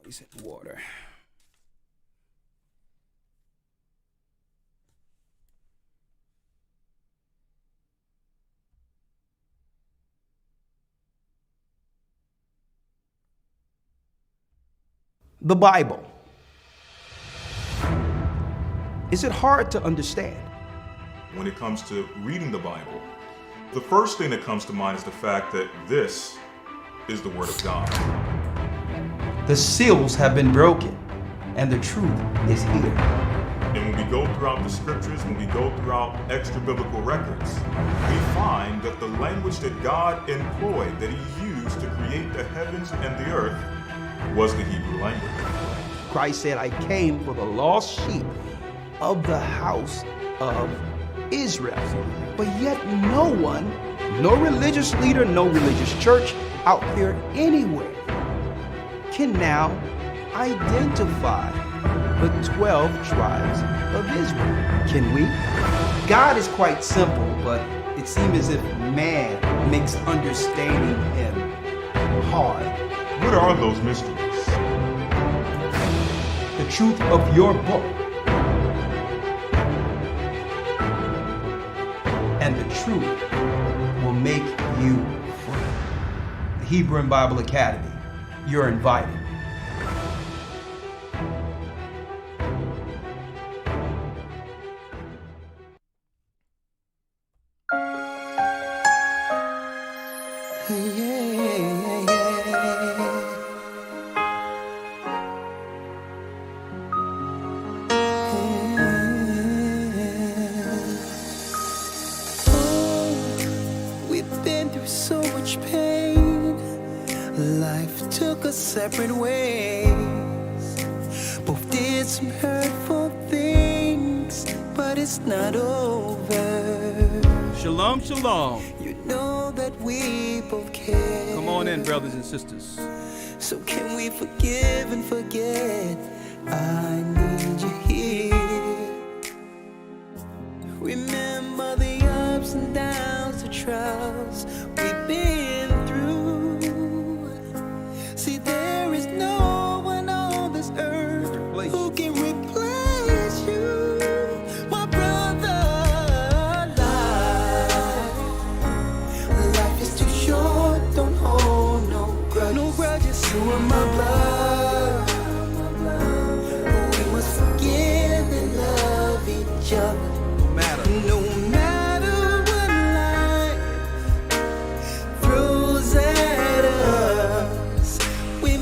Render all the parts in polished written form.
Always hit water. The Bible. Is it hard to understand? When it comes to reading the Bible, the first thing that comes to mind is the fact that this is the Word of God. The seals have been broken, and the truth is here. And when we go throughout the scriptures, when we go throughout extra biblical records, we find that the language that God employed, that He used to create the heavens and the earth, was the Hebrew language. Christ said, I came for the lost sheep of the house of Israel. But yet no one, no religious leader, no religious church out there anywhere can now identify the 12 tribes of Israel. Can we? God is quite simple, but it seems as if man makes understanding Him hard. What are those mysteries? The truth of your book and the truth will make you free. The Hebrew and Bible Academy, you're invited. Separate ways, both did some hurtful things, but it's not over. Shalom, shalom. You know that we both care. Come on in, brothers and sisters. So can we forgive and forget? I need you here. Remember the ups and downs, the trials we've been through. See, there is no one on this earth who can replace you, my brother. Life is too short, don't hold no grudges. No grudges. You are my blood. We must forgive and love each other. No matter. No matter what life throws at us. We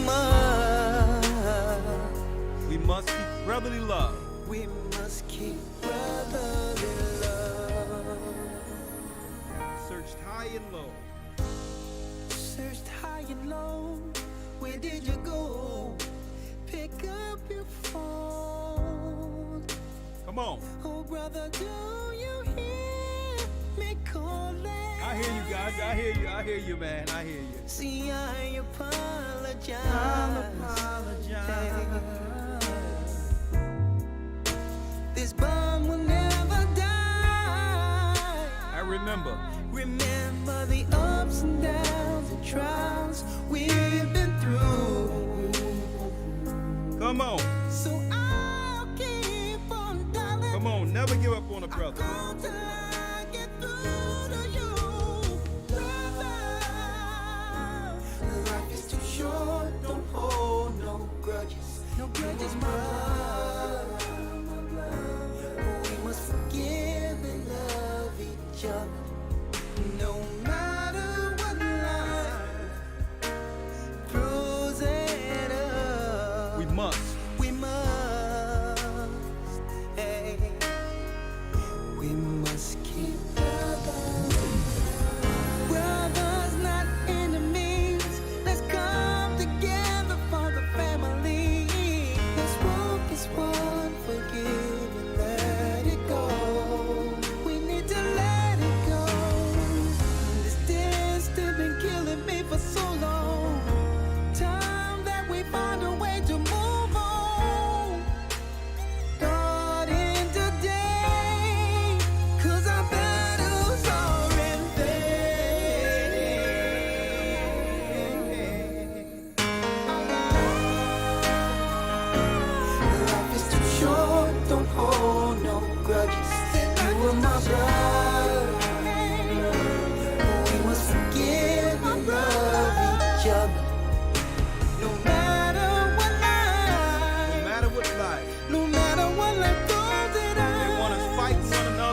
must keep brotherly love. We must keep brotherly love. Searched high and low. Searched high and low. Where did you go? Pick up your phone. Come on. Oh, brother, do you hear me calling? I hear you guys. I hear you. I hear you, man. I hear you. See, I apologize. This bond will never die. I remember. Remember the ups and downs and trials we've been through. Come on. So I'll keep on, darling. Come on. Never give up on a brother. I'll go till I get through to you, brother. Life is too short, don't hold no grudges. No grudges, my blood. We must forgive and love each other. No matter what life throws at us. We must. We must. Hey. We must keep brothers, not enemies. Let's come together for the family. Let's walk as one, forgive and let it go. We need to let it go.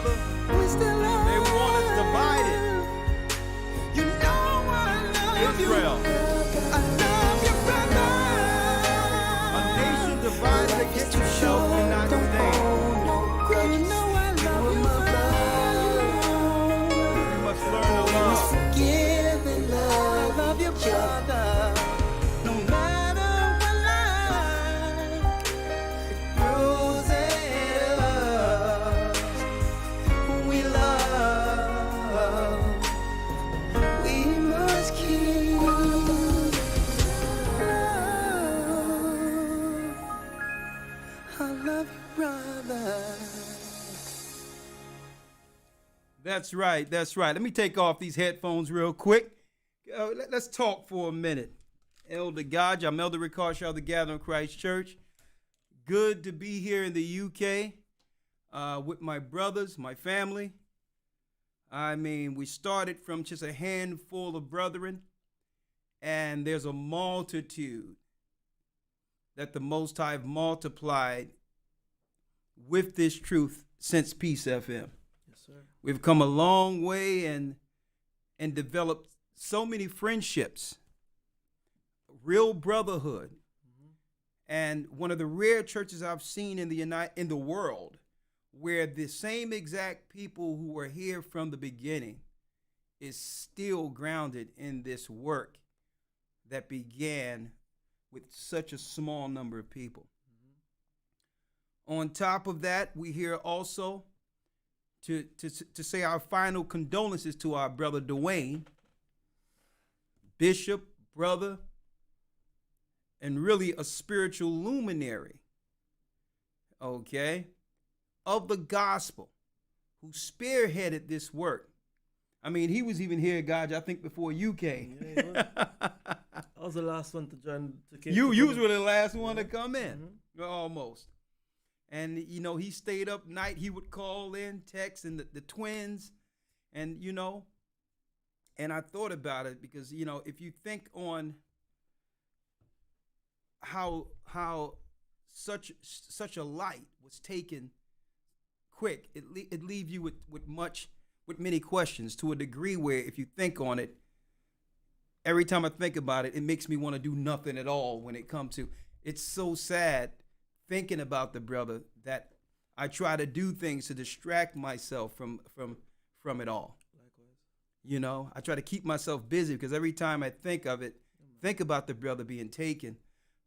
brother. We still love. They want us divided. You know I love Israel. you. I love you, brother. A nation divided against itself cannot stand. You know I love you, brother. We must learn to love. Forgive and love. I love you, brother. No matter what life throws at us, we love. We must keep love. I love you, brother. That's right. That's right. Let me take off these headphones real quick. Let's talk for a minute. Elder Rawchaa, I'm Elder Rawchaa of the Gathering Christ Church. Good to be here in the UK with my brothers, my family. I mean, we started from just a handful of brethren, and there's a multitude that the Most High have multiplied with this truth since Peace FM. Yes, sir. We've come a long way and developed so many friendships, real brotherhood, and one of the rare churches I've seen in the world where the same exact people who were here from the beginning is still grounded in this work that began with such a small number of people. On top of that, we here also to say our final condolences to our brother Dwayne, bishop, brother, and really a spiritual luminary, okay, of the gospel, who spearheaded this work. I mean, he was even here, God, I think before you came. Yeah, he was. I was the last one to join. You was really the last one to come in, almost. And, you know, he stayed up night. He would call in, text, and the twins. And, you know, and I thought about it because, you know, if you think on how such a light was taken quick, it leaves you with many questions, to a degree where if you think on it, every time I think about it, it makes me want to do nothing at all when it comes to, it's so sad thinking about the brother that I try to do things to distract myself from it all. Likewise. You know, I try to keep myself busy because every time I think of it, think about the brother being taken.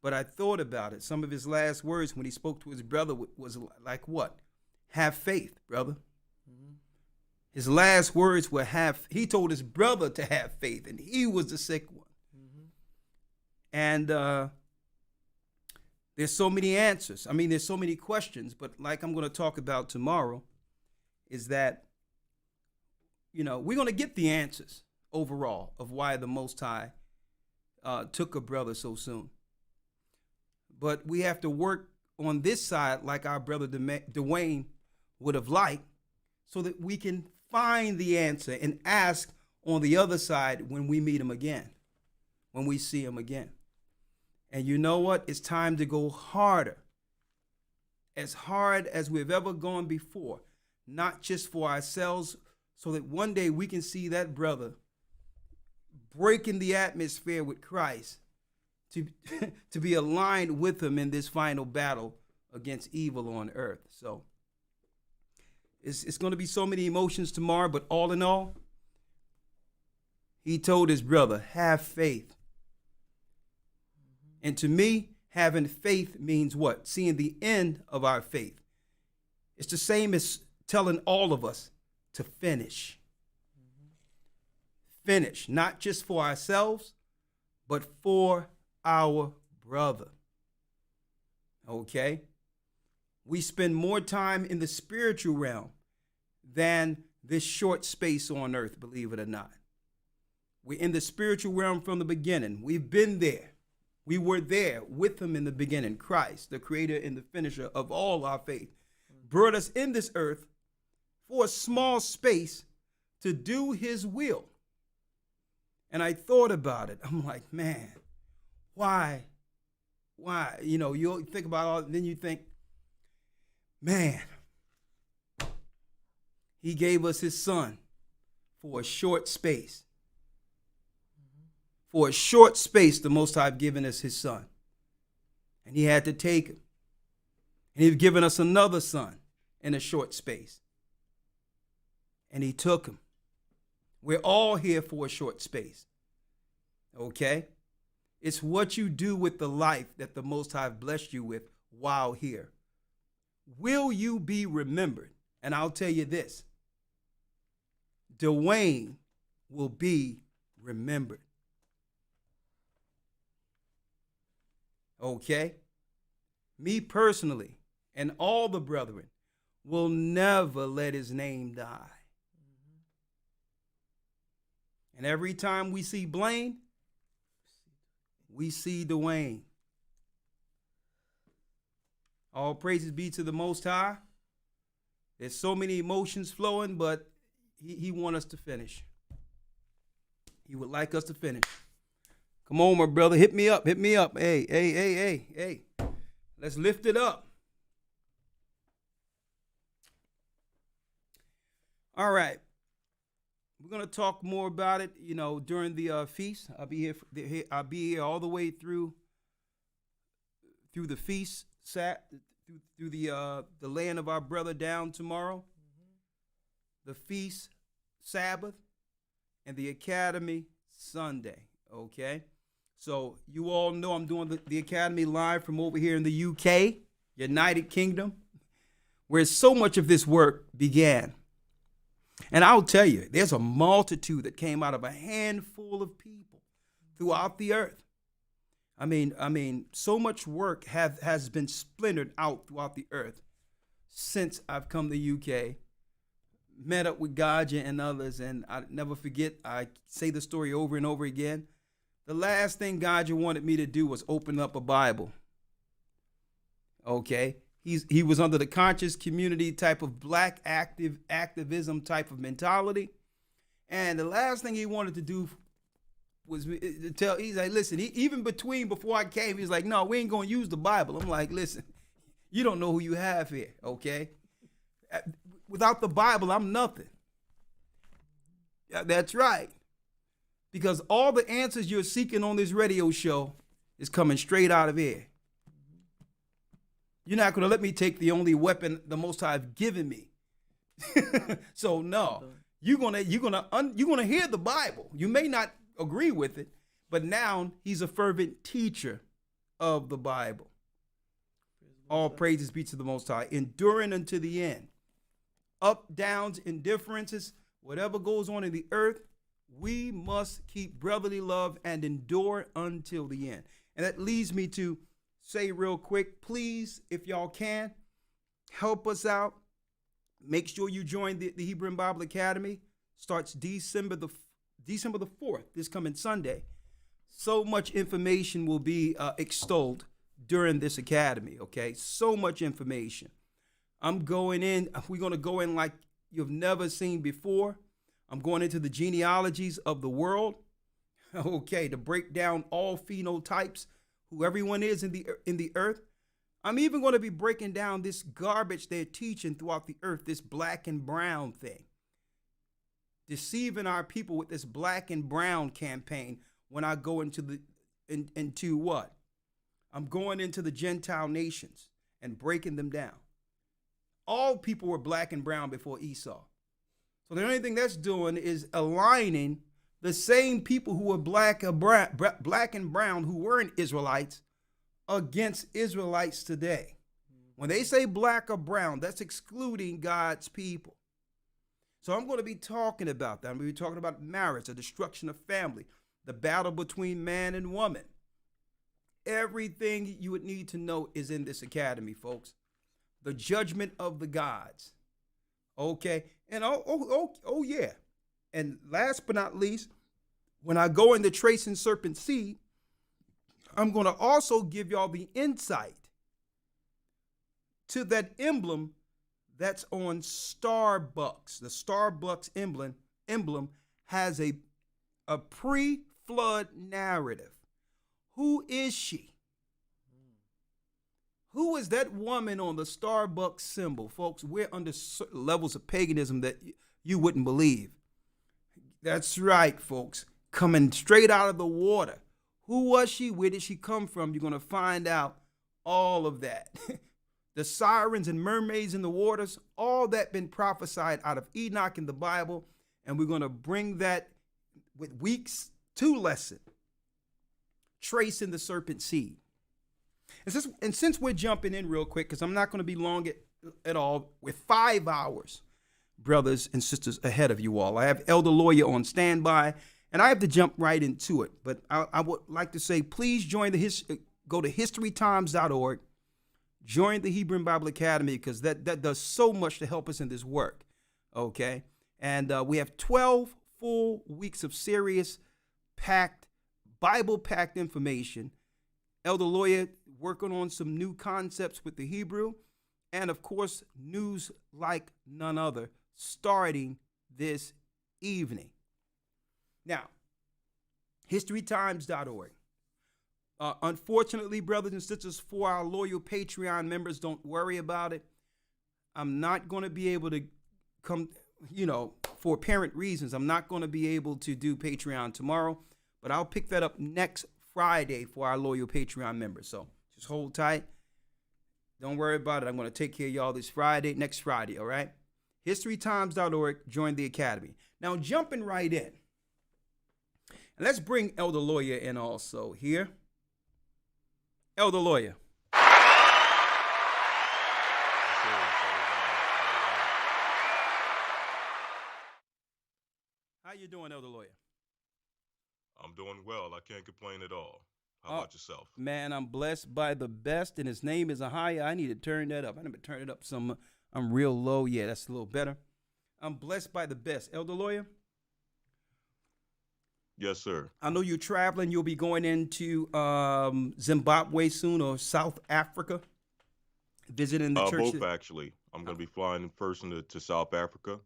But I thought about it. Some of his last words when he spoke to his brother was like what? Have faith, brother. His last words were he told his brother to have faith, and he was the sick one. And there's so many answers. I mean, there's so many questions, but like I'm going to talk about tomorrow, is that, you know, we're going to get the answers overall of why the Most High took a brother so soon. But we have to work on this side like our brother Dwayne would have liked, so that we can find the answer and ask on the other side when we meet him again, when we see him again. And you know what? It's time to go harder, as hard as we've ever gone before, not just for ourselves, so that one day we can see that brother breaking the atmosphere with Christ to be aligned with him in this final battle against evil on earth. So it's going to be so many emotions tomorrow, but all in all, he told his brother, have faith. And to me, having faith means what? Seeing the end of our faith. It's the same as telling all of us to finish. Finish, not just for ourselves, but for our brother. Okay? We spend more time in the spiritual realm than this short space on earth, believe it or not. We're in the spiritual realm from the beginning. We've been there. We were there with him in the beginning. Christ, the creator and the finisher of all our faith, brought us in this earth for a small space to do his will. And I thought about it. I'm like, man, why? You know, you think about all, then you think, man, He gave us his son for a short space. For a short space, the Most High have given us his son. And he had to take him. And he's given us another son in a short space. And he took him. We're all here for a short space. Okay? It's what you do with the life that the Most High have blessed you with while here. Will you be remembered? And I'll tell you this. Dwayne will be remembered. Okay? Me personally and all the brethren will never let his name die. And every time we see Blaine, we see Dwayne. All praises be to the Most High. There's so many emotions flowing, but he wants us to finish. He would like us to finish. Come on, my brother. Hit me up. Hit me up. Hey. Let's lift it up. All right. We're going to talk more about it, during the feast. I'll be here all the way through the feast, through the laying of our brother down tomorrow, the feast Sabbath, and the academy Sunday. Okay, so you all know I'm doing the academy live from over here in the UK, United Kingdom, where so much of this work began. And I'll tell you, there's a multitude that came out of a handful of people throughout the earth. I mean, so much work has been splintered out throughout the earth since I've come to the UK, met up with Rawchaa and others, and I never forget, I say the story over and over again. The last thing Rawchaa wanted me to do was open up a Bible. Okay? He was under the conscious community type of black activism type of mentality. And the last thing he wanted to do was to tell, he's like, listen, before I came, he's like, no, we ain't going to use the Bible. I'm like, listen, you don't know who you have here, okay? Without the Bible, I'm nothing. Yeah, that's right. Because all the answers you're seeking on this radio show is coming straight out of here. You're not going to let me take the only weapon the Most High have given me. So no, you're gonna hear the Bible. You may not agree with it, but now he's a fervent teacher of the Bible. All praises be to the Most High, enduring unto the end. Up, downs, indifferences, whatever goes on in the earth, we must keep brotherly love and endure until the end. And that leads me to say real quick, please, if y'all can, help us out. Make sure you join the Hebrew Bible Academy. Starts December the 4th, this coming Sunday. So much information will be extolled during this academy, okay? So much information. We're going to go in like you've never seen before. I'm going into the genealogies of the world, okay, to break down all phenotypes, who everyone is in the earth. I'm even going to be breaking down this garbage they're teaching throughout the earth, this black and brown thing. Deceiving our people with this black and brown campaign when I go into what? I'm going into the Gentile nations and breaking them down. All people were black and brown before Esau. So the only thing that's doing is aligning the same people who were black and brown who weren't Israelites against Israelites today. When they say black or brown, that's excluding God's people. So I'm going to be talking about that. I'm going to be talking about marriage, the destruction of family, the battle between man and woman. Everything you would need to know is in this academy, folks. The judgment of the gods. Okay? And oh yeah. And last but not least, when I go into tracing serpent seed, I'm going to also give y'all the insight to that emblem that's on Starbucks. The Starbucks emblem has a pre-flood narrative. Who is she? Who is that woman on the Starbucks symbol? Folks, we're under levels of paganism that you wouldn't believe. That's right, folks. Coming straight out of the water. Who was she? Where did she come from? You're going to find out all of that. The sirens and mermaids in the waters, all that been prophesied out of Enoch in the Bible. And we're going to bring that with weeks 2 lesson. Tracing the serpent seed. And since we're jumping in real quick, because I'm not going to be long at all, with 5 hours, brothers and sisters, ahead of you all. I have Elder Lawya on standby, and I have to jump right into it. But I would like to say, please join go to historytimes.org, join the Hebrew Bible Academy, because that does so much to help us in this work. Okay? And we have 12 full weeks of serious, packed, Bible-packed information. Elder Lawya working on some new concepts with the Hebrew, and of course, news like none other, starting this evening. Now, historytimes.org. Unfortunately, brothers and sisters, for our loyal Patreon members, don't worry about it. I'm not going to be able to come, for apparent reasons, I'm not going to be able to do Patreon tomorrow, but I'll pick that up next Friday for our loyal Patreon members. So just hold tight. Don't worry about it. I'm going to take care of y'all next Friday, all right? historytimes.org, join the academy. Now, jumping right in. And let's bring Elder Lawya in also here. Elder Lawya. How you doing, Elder Lawya? I'm doing well. I can't complain at all. How about yourself? Man, I'm blessed by the best, and his name is Ahaya. I need to turn that up. I need to turn it up some. I'm real low. Yeah, that's a little better. I'm blessed by the best. Elder Lawya? Yes, sir. I know you're traveling. You'll be going into Zimbabwe soon, or South Africa, visiting the church. Both, actually. I'm going to be flying first to South Africa.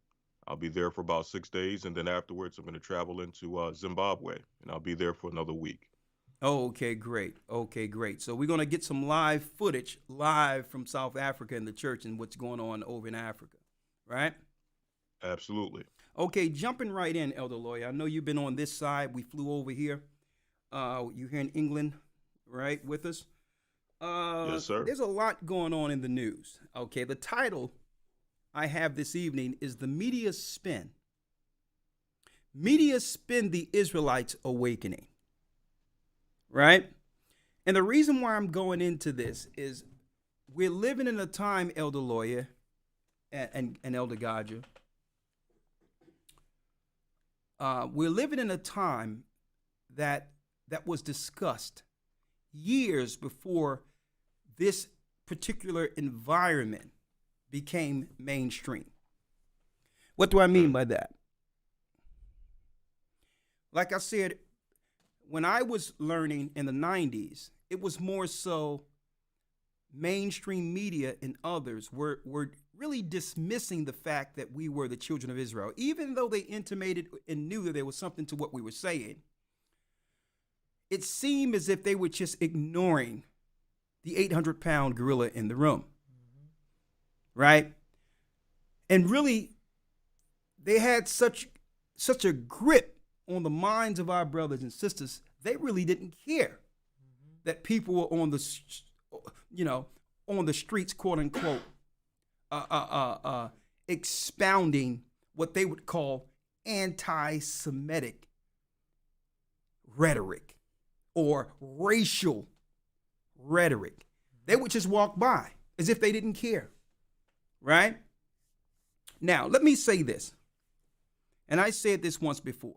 I'll be there for about 6 days, and then afterwards I'm going to travel into Zimbabwe, and I'll be there for another week. Oh, okay, great. Okay, great. So we're going to get some live footage live from South Africa and the church and what's going on over in Africa, right? Absolutely. Okay, jumping right in, Elder Lawya. I know you've been on this side. We flew over here. You're here in England, right, with us? Yes, sir. There's a lot going on in the news. Okay, the title I have this evening is The Media Spin. Media spin the Israelites Awakening. Right? And the reason why I'm going into this is we're living in a time, Elder Lawya and Elder Rawchaa. We're living in a time that was discussed years before this particular environment became mainstream. What do I mean by that? Like I said, when I was learning in the 90s, it was more so mainstream media and others were really dismissing the fact that we were the children of Israel, even though they intimated and knew that there was something to what we were saying. It seemed as if they were just ignoring the 800-pound gorilla in the room. Right? And really, they had such a grip on the minds of our brothers and sisters, they really didn't care that people were on the streets, quote unquote, expounding what they would call anti-Semitic rhetoric or racial rhetoric. They would just walk by as if they didn't care. Right? Now, let me say this, and I said this once before.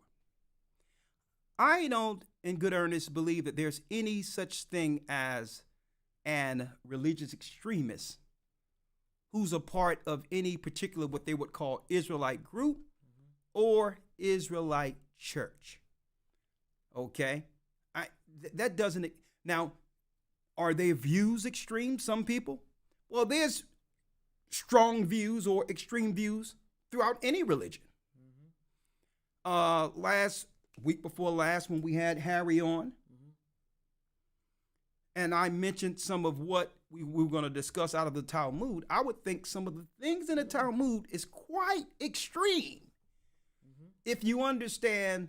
I don't, in good earnest, believe that there's any such thing as an religious extremist who's a part of any particular what they would call Israelite group or Israelite church. Okay? That doesn't... Now, are their views extreme, some people? Well, there's strong views or extreme views throughout any religion. Last week before last, when we had Harry on, and I mentioned some of what we were going to discuss out of the Talmud, I would think some of the things in the Talmud is quite extreme. If you understand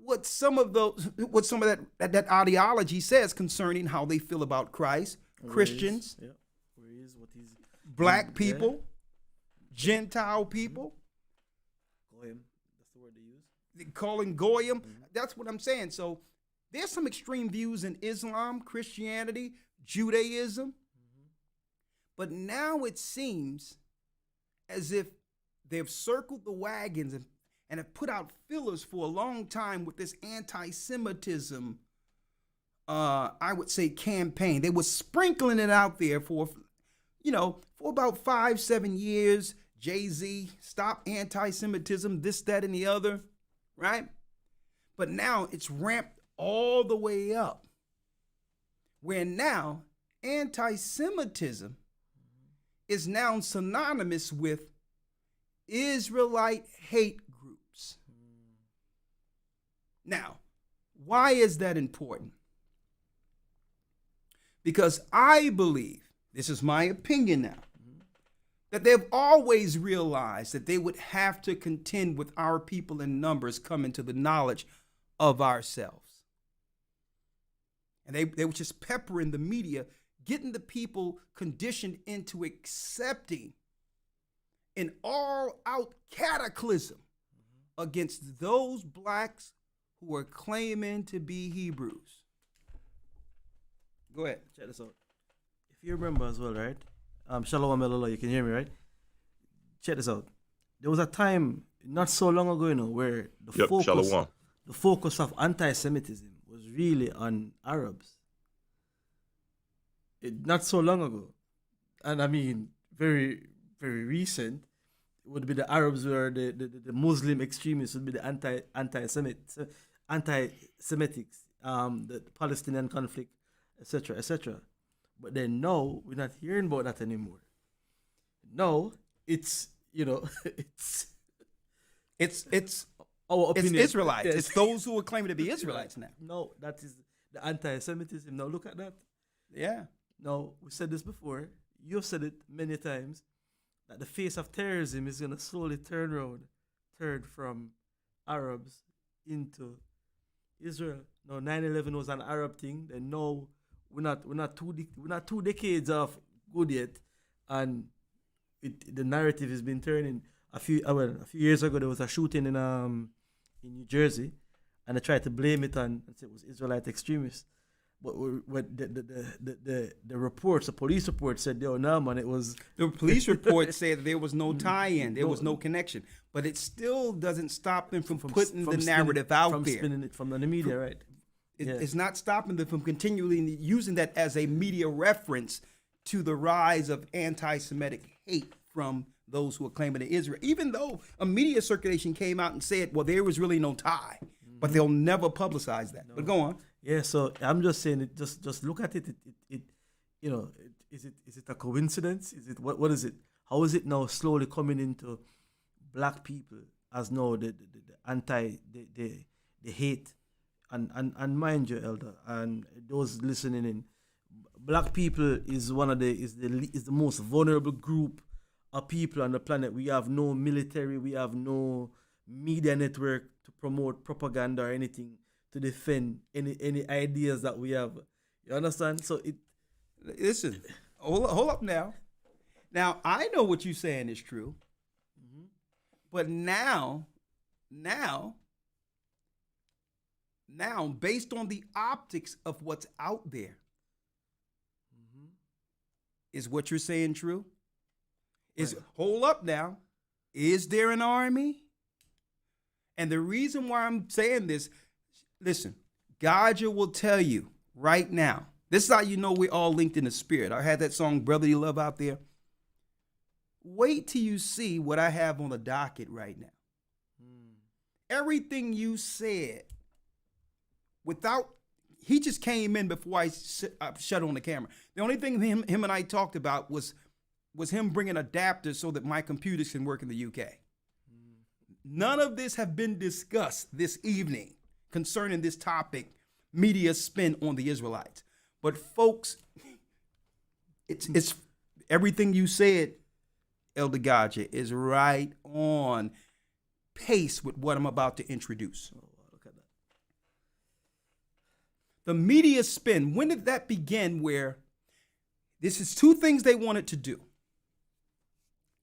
what some of that ideology says concerning how they feel about Christ, Christians, black people, Gentile people, Goyim, that's the word they use. calling Goyim. That's what I'm saying. So there's some extreme views in Islam, Christianity, Judaism. But now it seems as if they've circled the wagons and have put out fillers for a long time with this anti-Semitism, I would say, campaign. They were sprinkling it out there for about 5-7 years. Jay-Z, stop anti-Semitism, this, that, and the other, right? But now it's ramped all the way up, where now anti-Semitism is now synonymous with Israelite hate groups. Now, why is that important? Because I believe, this is my opinion now, that they've always realized that they would have to contend with our people in numbers coming to the knowledge of ourselves. And they were just peppering the media, getting the people conditioned into accepting an all-out cataclysm against those blacks who are claiming to be Hebrews. Go ahead. Check this out. If you remember as well, right? Shalom, Elder Rawchaa, you can hear me, right? Check this out. There was a time not so long ago, where the focus of anti-Semitism was really on Arabs. Not so long ago. And I mean, very, very recent, it would be the Arabs where the Muslim extremists would be the anti-Semitics, the Palestinian conflict, etc., etc. But then no, we're not hearing about that anymore. No, it's our opinion. It's Israelites. Yes. It's those who are claiming to be Israelites now. No, that is the anti-Semitism. Now look at that. Yeah. Now, we said this before. You've said it many times, that the face of terrorism is going to slowly turn from Arabs into Israel. Now, 9/11 was an Arab thing. Then now we're not 2 decades off good yet, and the narrative has been turning. A few years ago, there was a shooting in New Jersey, and they tried to blame it on and say it was Israelite extremists. But the reports, the police report said, no, man, it was... The police report said there was no tie-in, there was no connection. But it still doesn't stop them from putting the narrative out there. From spinning it from the media, right? It's not stopping them from continually using that as a media reference to the rise of anti-Semitic hate from those who are claiming to Israel. Even though a media circulation came out and said, well, there was really no tie. But they'll never publicize that. No. But go on. Yeah, so I'm just saying it. Just look at it. Is it a coincidence? Is it what is it? How is it now slowly coming into black people as now the hate and mind you, Elder, and those listening in, black people is the most vulnerable group of people on the planet. We have no military, we have no media network to promote propaganda or anything to defend any ideas that we have. You understand? So listen, hold up now. Now I know what you're saying is true, but now, based on the optics of what's out there, is what you're saying true? Hold up now. Is there an army? And the reason why I'm saying this, listen, Gaja will tell you right now. This is how you know we're all linked in the spirit. I had that song Brotherly Love out there. Wait till you see what I have on the docket right now. Everything you said, he just came in before I shut on the camera. The only thing him and I talked about was him bringing adapters so that my computers can work in the UK. None of this have been discussed this evening concerning this topic, media spin on the Israelites. But folks, It's everything you said, Elder Rawchaa, is right on pace with what I'm about to introduce. Oh, wow, look at that. The media spin, when did that begin? Where this is two things they wanted to do.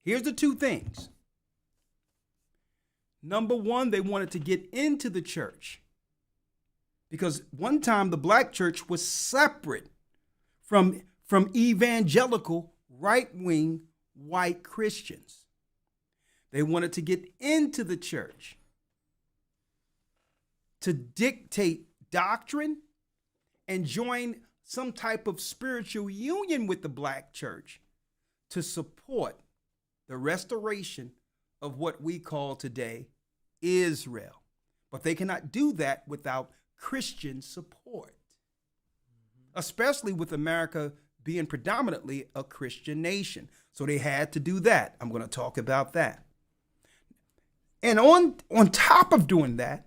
Here's the two things. Number one, they wanted to get into the church. Because one time the black church was separate from evangelical, right-wing, white Christians. They wanted to get into the church to dictate doctrine and join some type of spiritual union with the black church to support the restoration of what we call today Israel. But they cannot do that without Christian support, especially with America being predominantly a Christian nation. So they had to do that. I'm going to talk about that. And on top of doing that,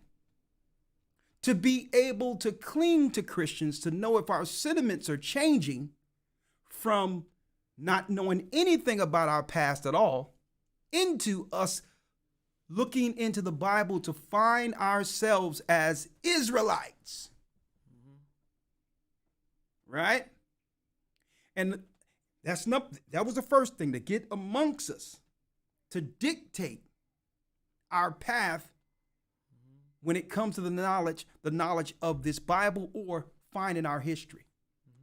to be able to cling to Christians, to know if our sentiments are changing from not knowing anything about our past at all into us looking into the Bible to find ourselves as Israelites. Right? And that was the first thing, to get amongst us, to dictate our path when it comes to the knowledge of this Bible, or finding our history,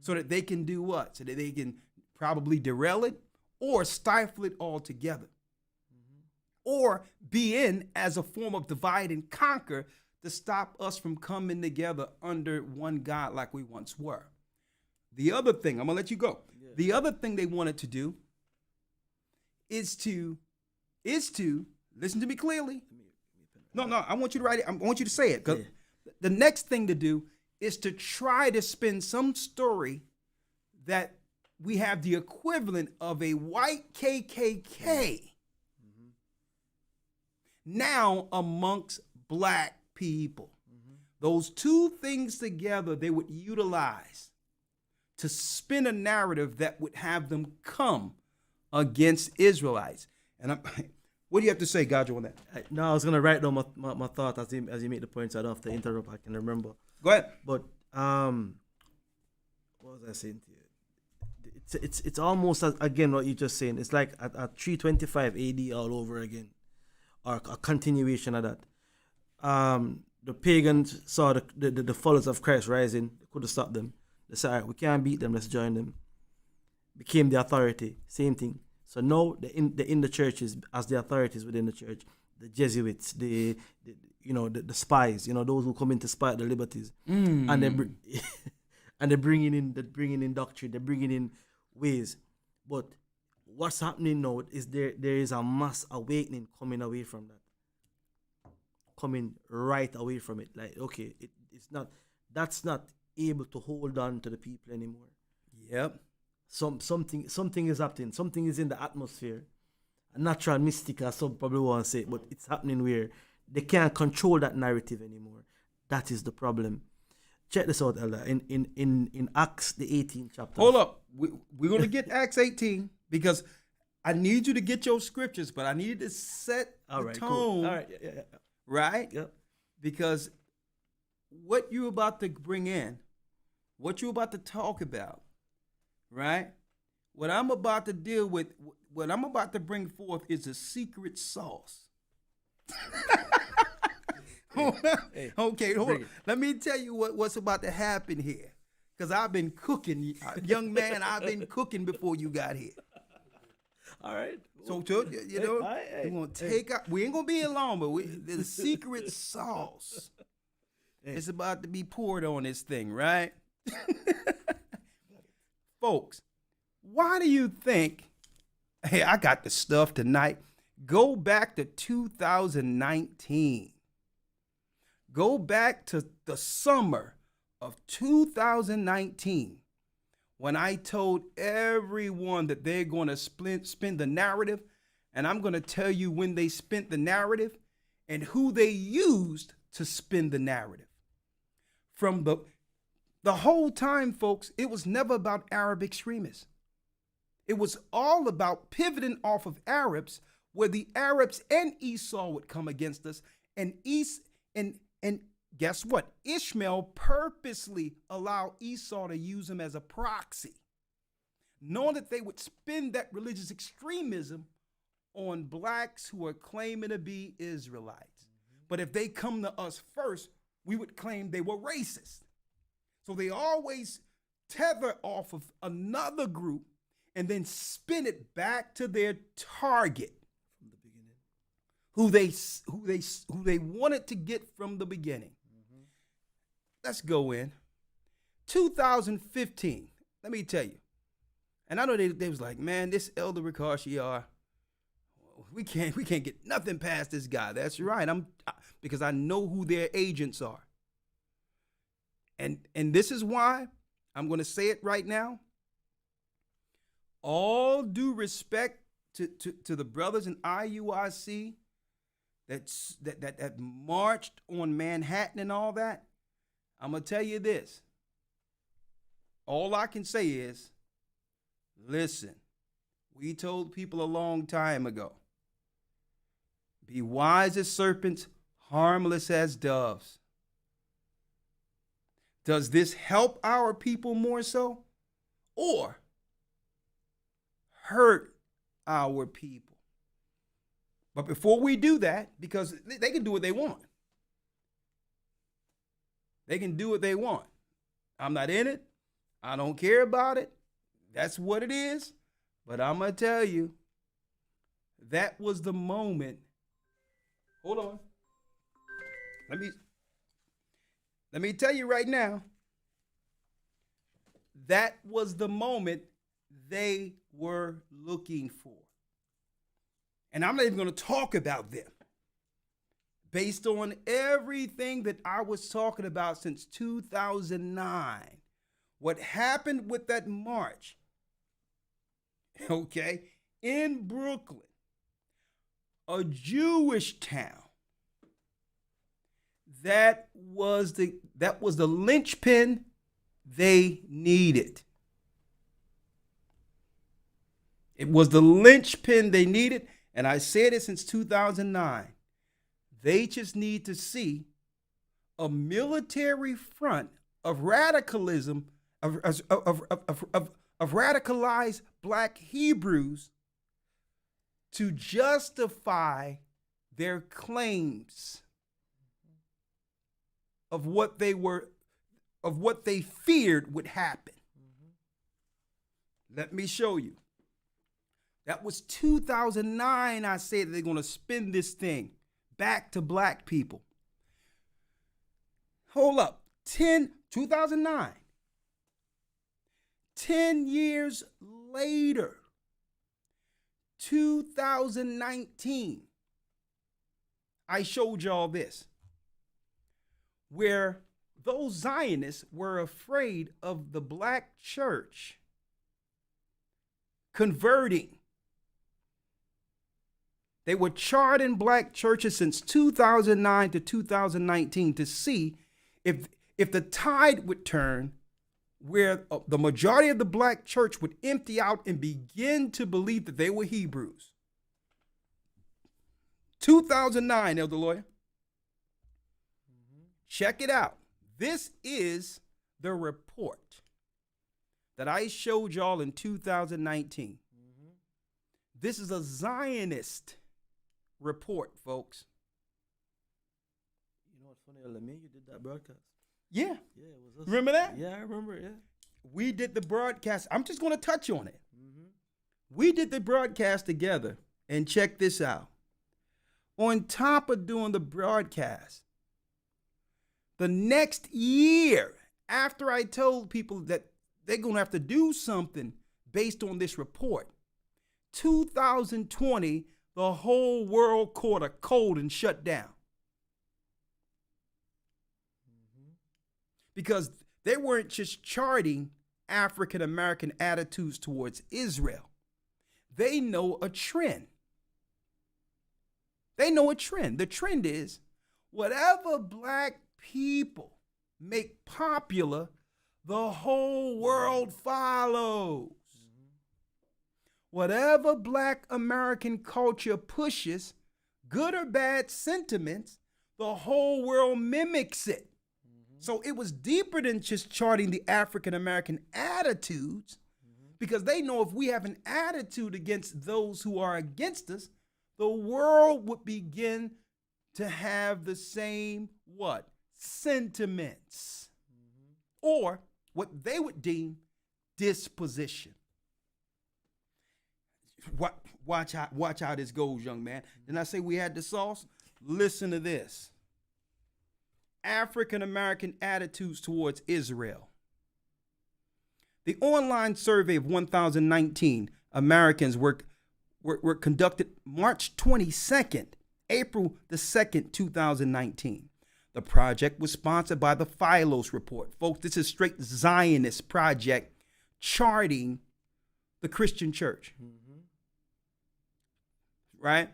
so that they can do what? So that they can probably derail it or stifle it altogether, or be in as a form of divide and conquer to stop us from coming together under one God like we once were. The other thing, I'm gonna let you go. Yeah. The other thing they wanted to do is to listen to me clearly. No, I want you to write it. I want you to say it, because the next thing to do is to try to spin some story that we have the equivalent of a white KKK now amongst black people. Those two things together, they would utilize to spin a narrative that would have them come against Israelites. And what do you have to say, Gajo, on that? No, I was gonna write down my thought as you make the points. I don't have to interrupt. I can remember. Go ahead. But what was I saying to you? It's almost again what you're just saying. It's like at 325 AD all over again, or a continuation of that. The pagans saw the followers of Christ rising. They could have stopped them. They said, all right, we can't beat them. Let's join them. Became the authority. Same thing. So now they're in the churches as the authorities within the church. The Jesuits, the spies, those who come in to spy the liberties, and they're bringing in doctrine, they're bringing in ways. But what's happening now is there is a mass awakening coming away from that, coming right away from it. Like, okay, that's not able to hold on to the people anymore. Yep. Something is happening. Something is in the atmosphere. Natural, mystical, some probably won't say it, but it's happening where they can't control that narrative anymore. That is the problem. Check this out, Elder. In Acts, the 18th chapter. Hold up. We're going to get Acts 18, because I need you to get your scriptures, but I need to set the tone. Cool. All right. Yeah. Right? Yep. Because what you're about to bring in, what you're about to talk about, right? What I'm about to deal with, what I'm about to bring forth is a secret sauce. Hey, okay, hold on. Let me tell you what's about to happen here. Because I've been cooking, young man, I've been cooking before you got here. All right. So, we're going to take out, we ain't going to be here long, but the secret sauce is about to be poured on this thing, right? Folks, why do you think, hey, I got the stuff tonight. Go back to 2019. Go back to the summer of 2019, when I told everyone that they're going to spin the narrative, and I'm going to tell you when they spent the narrative and who they used to spin the narrative. From the whole time, folks, it was never about Arab extremists. It was all about pivoting off of Arabs, where the Arabs and Esau would come against us, and guess what? Ishmael purposely allowed Esau to use him as a proxy, knowing that they would spin that religious extremism on blacks who are claiming to be Israelites. But if they come to us first, we would claim they were racist. So they always tether off of another group and then spin it back to their target From the beginning. who they wanted to get from the beginning. Let's go in 2015. Let me tell you. And I know they was like, man, this Elder Rawchaa, we can't get nothing past this guy. That's right. Because I know who their agents are. And this is why I'm going to say it right now. All due respect to the brothers in IUIC that marched on Manhattan and all that. I'm going to tell you this. All I can say is, listen, we told people a long time ago, be wise as serpents, harmless as doves. Does this help our people more so, or hurt our people? But before we do that, because they can do what they want. They can do what they want. I'm not in it. I don't care about it. That's what it is. But I'm going to tell you, that was the moment. Hold on. Let me tell you right now. That was the moment they were looking for. And I'm not even going to talk about them. Based on everything that I was talking about since 2009, what happened with that march, okay, in Brooklyn, a Jewish town, that was the linchpin they needed. It was the linchpin they needed, and I said it since 2009. They just need to see a military front of radicalism, of radicalized black Hebrews to justify their claims of what they feared would happen. Let me show you. That was 2009. I said they're going to spin this thing back to black people. Hold up. 2009. 10 years later, 2019, I showed y'all this, where those Zionists were afraid of the black church converting. They were charting black churches since 2009 to 2019 to see if the tide would turn, where the majority of the black church would empty out and begin to believe that they were Hebrews. 2009, Elder Lawya. Check it out. This is the report that I showed y'all in 2019. This is a Zionist report, folks. You know what's funny, Elder? You did that broadcast. Yeah. Yeah, it was us. Remember that? Yeah, I remember it, yeah. We did the broadcast. I'm just going to touch on it. We did the broadcast together, and check this out. On top of doing the broadcast, the next year, after I told people that they're going to have to do something based on this report, 2020, the whole world caught a cold and shut down. Because they weren't just charting African American attitudes towards Israel. They know a trend. They know a trend. The trend is whatever black people make popular, the whole world follows. whatever Black American culture pushes, good or bad sentiments, the whole world mimics it. So it was deeper than just charting the African American attitudes, because they know if we have an attitude against those who are against us, the world would begin to have the same what? Sentiments. Or what they would deem disposition. Watch how this goes, young man. Didn't I say we had the sauce? Listen to this. African American attitudes towards Israel. The online survey of 1,019 Americans were conducted March 22nd, April the 2nd, 2019. The project was sponsored by the Philos report. Folks, this is straight Zionist project charting the Christian church. Right?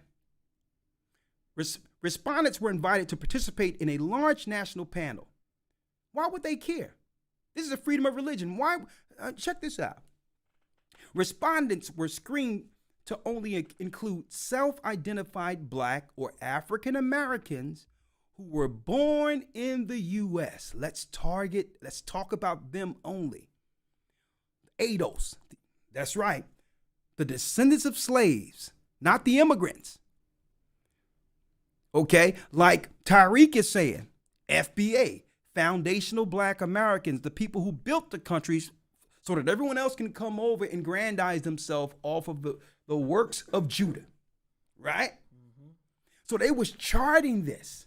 Respondents were invited to participate in a large national panel. Why would they care? This is a freedom of religion. Why? Check this out. Respondents were screened to only include self-identified Black or African Americans who were born in the U.S. Let's talk about them only. ADOS, that's right. The descendants of slaves, not the immigrants. Okay, like Tariq is saying, FBA, foundational Black Americans, the people who built the countries so that everyone else can come over and aggrandize themselves off of the works of Judah, right? So they was charting this.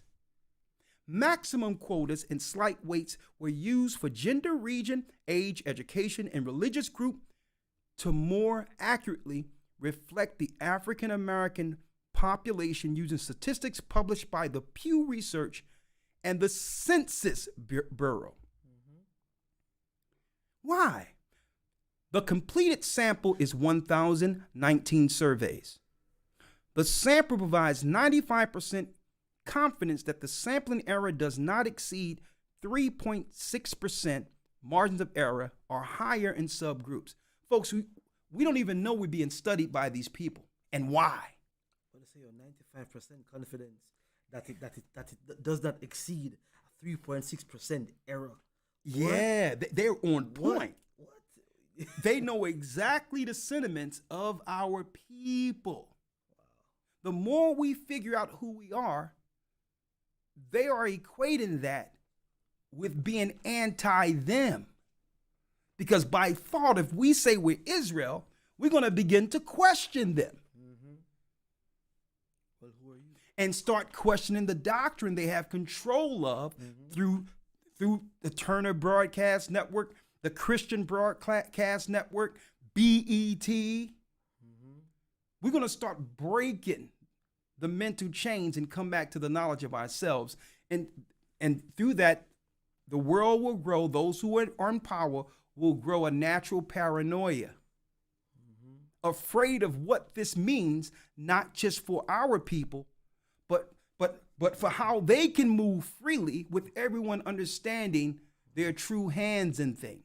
Maximum quotas and slight weights were used for gender, region, age, education, and religious group to more accurately reflect the African American population using statistics published by the Pew Research and the Census Bureau. Why? The completed sample is 1,019 surveys. The sample provides 95% confidence that the sampling error does not exceed 3.6%. Margins of error are higher in subgroups. Folks, we don't even know we're being studied by these people. And why? What say your 95% confidence that it does not exceed 3.6% error. Yeah, they're on point. What? They know exactly the sentiments of our people. Wow. The more we figure out who we are, they are equating that with being anti-them. Because by default, if we say we're Israel, we're going to begin to question them. Well, who are you? And start questioning the doctrine they have control of through the Turner Broadcast Network, the Christian Broadcast Network, BET. We're going to start breaking the mental chains and come back to the knowledge of ourselves. And through that, the world will grow. Those who are in power will grow a natural paranoia, afraid of what this means, not just for our people, but for how they can move freely with everyone understanding their true hands in things.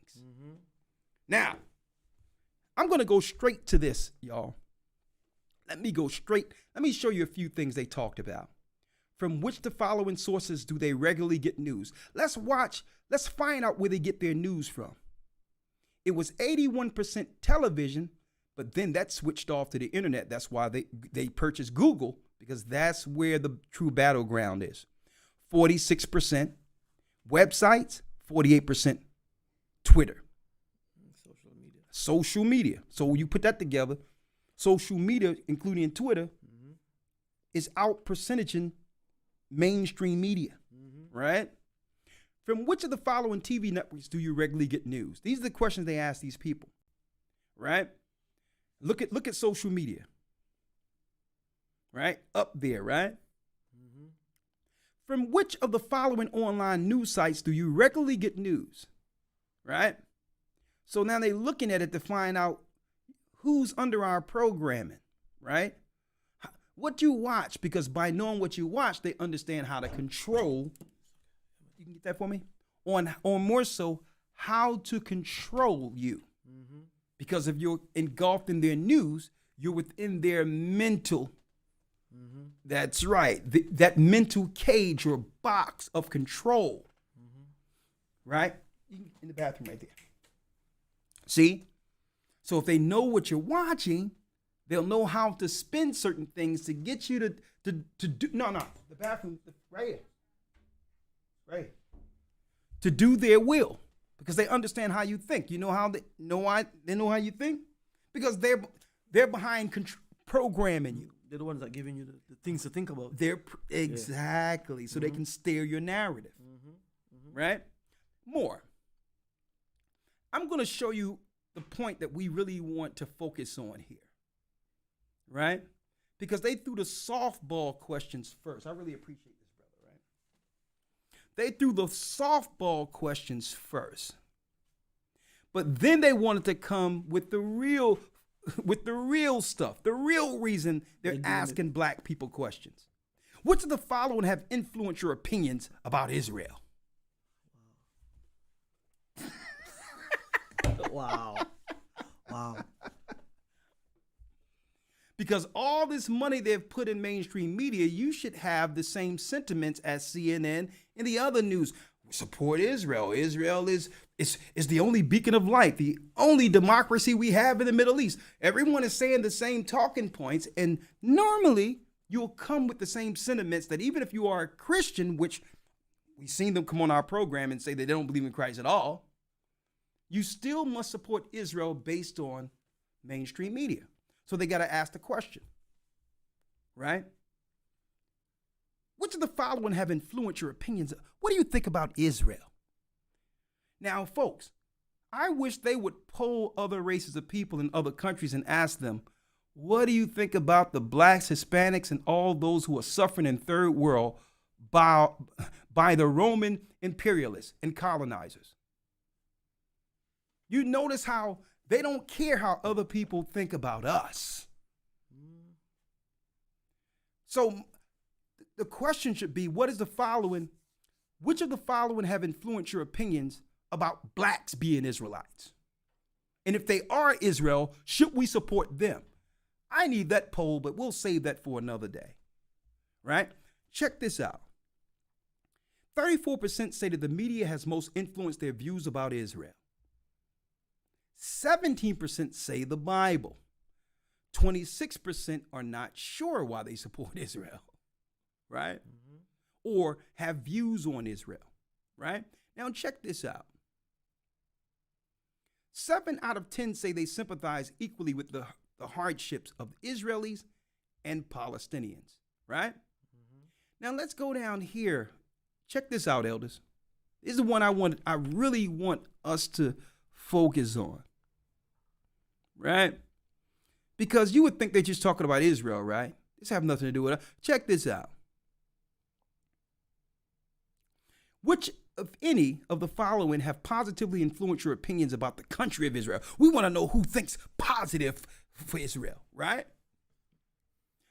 Now, I'm going to go straight to this, y'all. Let me show you a few things they talked about. From which the following sources do they regularly get news? Let's find out where they get their news from. It was 81% television, but then that switched off to the internet. That's why they purchased Google, because that's where the true battleground is. 46% websites, 48% Twitter. Social media. So when you put that together, social media, including Twitter, is out percentaging mainstream media, right? From which of the following TV networks do you regularly get news? These are the questions they ask these people, right? Look at social media, right? Up there, right? From which of the following online news sites do you regularly get news, right? So now they're looking at it to find out who's under our programming, right? What you watch, because by knowing what you watch, they understand how to control. You can get that for me? On more so, how to control you. Because if you're engulfed in their news, you're within their mental. That's right. That mental cage or box of control. Right? In the bathroom right there. See? So if they know what you're watching, they'll know how to spin certain things to get you to do. No, the bathroom right here. Right here. To do their will. Because they understand how you think. You know how they know why they know how you think? Because they're behind programming you. They're the ones that are giving you the things to think about. Exactly. So they can steer your narrative. Right? More. I'm going to show you the point that we really want to focus on here. Right? Because they threw the softball questions first. I really appreciate this, brother, right? They threw the softball questions first. But then they wanted to come with the real stuff, the real reason they're asking black people questions. Which of the following have influenced your opinions about Israel? Wow. Because all this money they've put in mainstream media, you should have the same sentiments as CNN and the other news. Support Israel. Israel is the only beacon of light, the only democracy we have in the Middle East. Everyone is saying the same talking points, and normally you'll come with the same sentiments that even if you are a Christian, which we've seen them come on our program and say that they don't believe in Christ at all, you still must support Israel based on mainstream media. So they got to ask the question, right? Which of the following have influenced your opinions? What do you think about Israel? Now, folks, I wish they would poll other races of people in other countries and ask them, what do you think about the blacks, Hispanics, and all those who are suffering in third world by the Roman imperialists and colonizers? You notice how they don't care how other people think about us. So the question should be, which of the following have influenced your opinions about blacks being Israelites? And if they are Israel, should we support them? I need that poll, but we'll save that for another day. Right? Check this out. 34% say that the media has most influenced their views about Israel. 17% say the Bible. 26% are not sure why they support Israel, right? Or have views on Israel, right? Now check this out. 7 out of 10 say they sympathize equally with the hardships of Israelis and Palestinians, right? Now let's go down here. Check this out, elders. This is the one I really want us to focus on, right? Because you would think they're just talking about Israel, right? This have nothing to do with it. Check this out. Which of any of the following have positively influenced your opinions about the country of Israel? We want to know who thinks positive for Israel, right?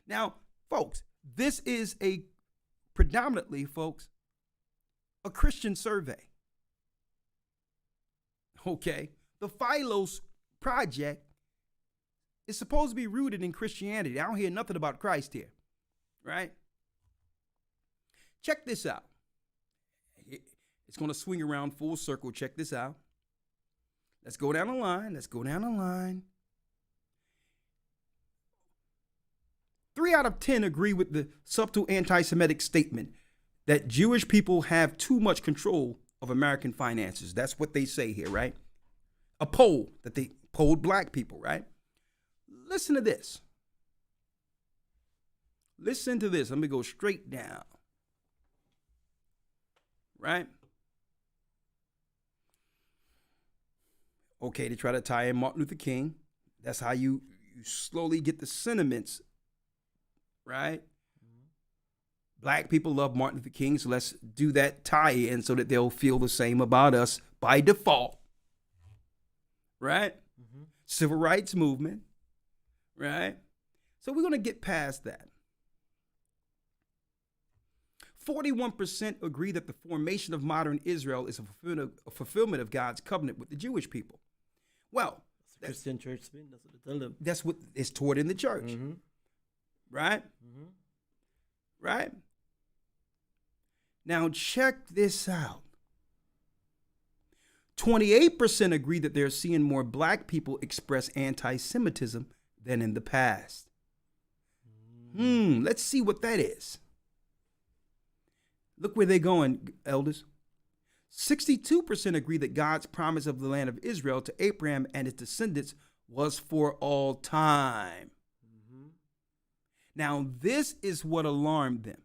Now, folks, this is predominantly, folks, a Christian survey. Okay, the Philos project is supposed to be rooted in Christianity. I don't hear nothing about Christ here, right? Check this out. It's going to swing around full circle. Check this out. Let's go down the line. 3 out of 10 agree with the subtle anti-Semitic statement that Jewish people have too much control of American finances. That's what they say here, right? A poll that they polled black people, right? Listen to this. Listen to this. Let me go straight down. Right? Okay, they try to tie in Martin Luther King. That's how you slowly get the sentiments, right? Black people love Martin Luther King, so let's do that tie-in so that they'll feel the same about us by default, right? Civil rights movement, right? So we're going to get past that. 41% agree that the formation of modern Israel is a fulfillment of God's covenant with the Jewish people. Well, Christian church spin. That's what they tell them. That's what is taught in the church. Mm-hmm. Right? Mm-hmm. Right? Now check this out. 28% agree that they're seeing more black people express anti-Semitism than in the past. Let's see what that is. Look where they're going, elders. 62% agree that God's promise of the land of Israel to Abraham and his descendants was for all time. Mm-hmm. Now, this is what alarmed them.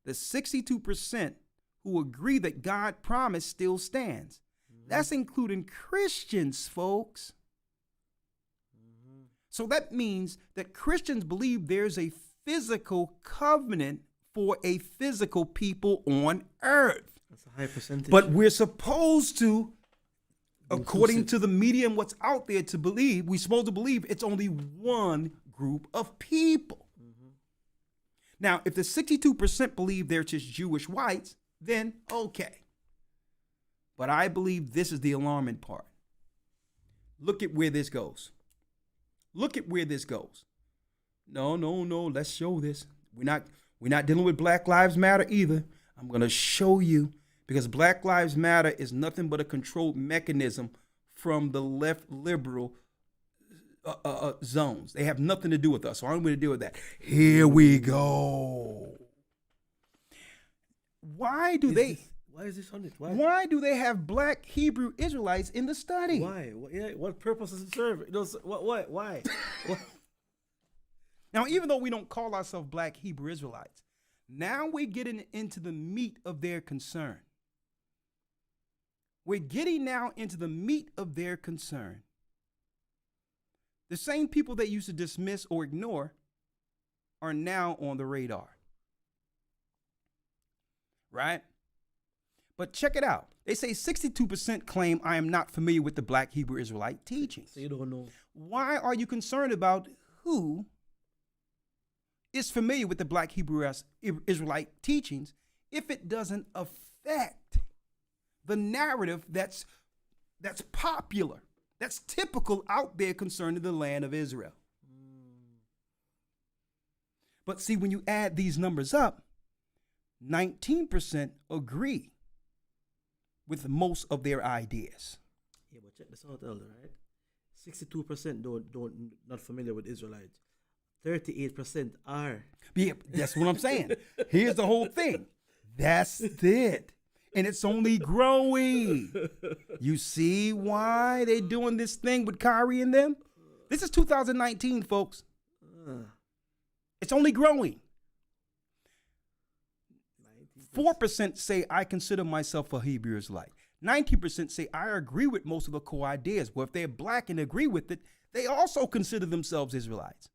The 62% who agree that God's promise still stands. Mm-hmm. That's including Christians, folks. Mm-hmm. So that means that Christians believe there's a physical covenant for a physical people on earth. That's a high percentage. But we're supposed to, according to the media and what's out there, to believe, we're supposed to believe it's only one group of people. Mm-hmm. Now, if the 62% believe they're just Jewish whites, then okay. But I believe this is the alarming part. Look at where this goes. Look at where this goes. No, let's show this. We're not dealing with Black Lives Matter either. I'm going to show you, because Black Lives Matter is nothing but a controlled mechanism from the left liberal zones. They have nothing to do with us, so I'm going to deal with that. Here we go. Why is this on it? Why do they have black Hebrew Israelites in the study? Why? What purpose does it serve? Why? What? Now, even though we don't call ourselves black Hebrew Israelites, now we're getting into the meat of their concern. We're getting now into the meat of their concern. The same people that used to dismiss or ignore are now on the radar. Right? But check it out. They say 62% claim I am not familiar with the black Hebrew Israelite teachings. So you don't know. Why are you concerned about who is familiar with the black Hebrew Israelite teachings if it doesn't affect the narrative that's popular, that's typical out there concerning the land of Israel? But see, when you add these numbers up, 19% agree with most of their ideas. Yeah, but check this out, Elder, right? 62% don't not familiar with Israelites. 38% are. Yeah, that's what I'm saying. Here's the whole thing. That's it. And it's only growing. You see why they're doing this thing with Kyrie and them? This is 2019, folks. It's only growing. 4% say I consider myself a Hebrew Israelite. 90% say I agree with most of the core ideas. Well, if they're black and agree with it, they also consider themselves Israelites.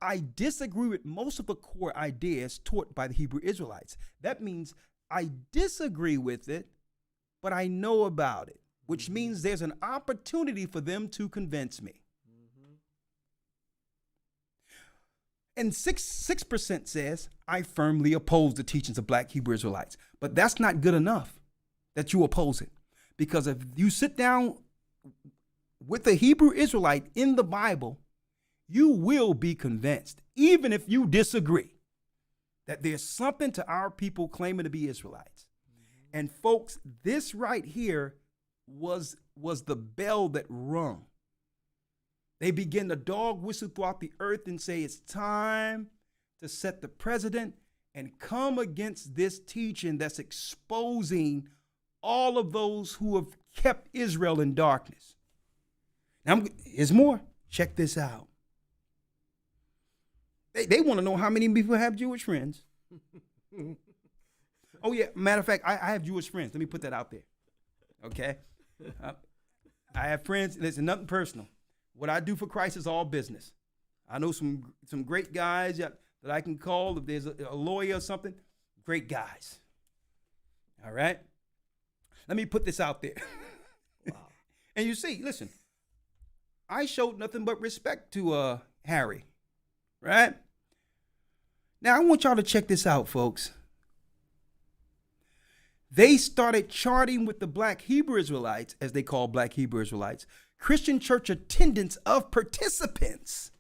I disagree with most of the core ideas taught by the Hebrew Israelites. That means I disagree with it, but I know about it, which means there's an opportunity for them to convince me. And 6% says, I firmly oppose the teachings of black Hebrew Israelites. But that's not good enough that you oppose it. Because if you sit down with a Hebrew Israelite in the Bible, you will be convinced, even if you disagree, that there's something to our people claiming to be Israelites. And folks, this right here was the bell that rung. They begin to dog whistle throughout the earth and say it's time to set the precedent and come against this teaching that's exposing all of those who have kept Israel in darkness. Now, here's more. Check this out. They want to know how many people have Jewish friends. Oh, yeah. Matter of fact, I have Jewish friends. Let me put that out there. Okay? I have friends. Listen, nothing personal. What I do for Christ is all business. I know some great guys that I can call if there's a lawyer or something. Great guys. All right? Let me put this out there. Wow. And you see, listen, I showed nothing but respect to Harry. Right? Now, I want y'all to check this out, folks. They started charting with the black Hebrew Israelites, as they call black Hebrew Israelites, Christian church attendance of participants.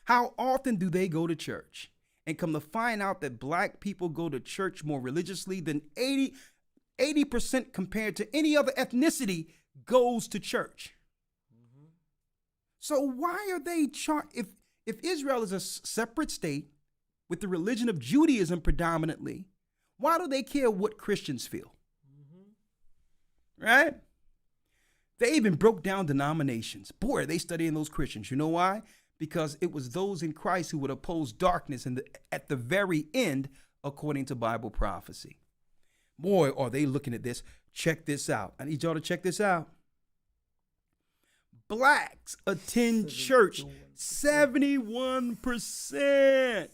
How often do they go to church? And come to find out that black people go to church more religiously than 80% compared to any other ethnicity goes to church. So why are they if Israel is a separate state with the religion of Judaism predominantly, why do they care what Christians feel? Right? They even broke down denominations. Boy, are they studying those Christians. You know why? Because it was those in Christ who would oppose darkness at the very end, according to Bible prophecy. Boy, are they looking at this. Check this out. I need y'all to check this out. Blacks attend church 71%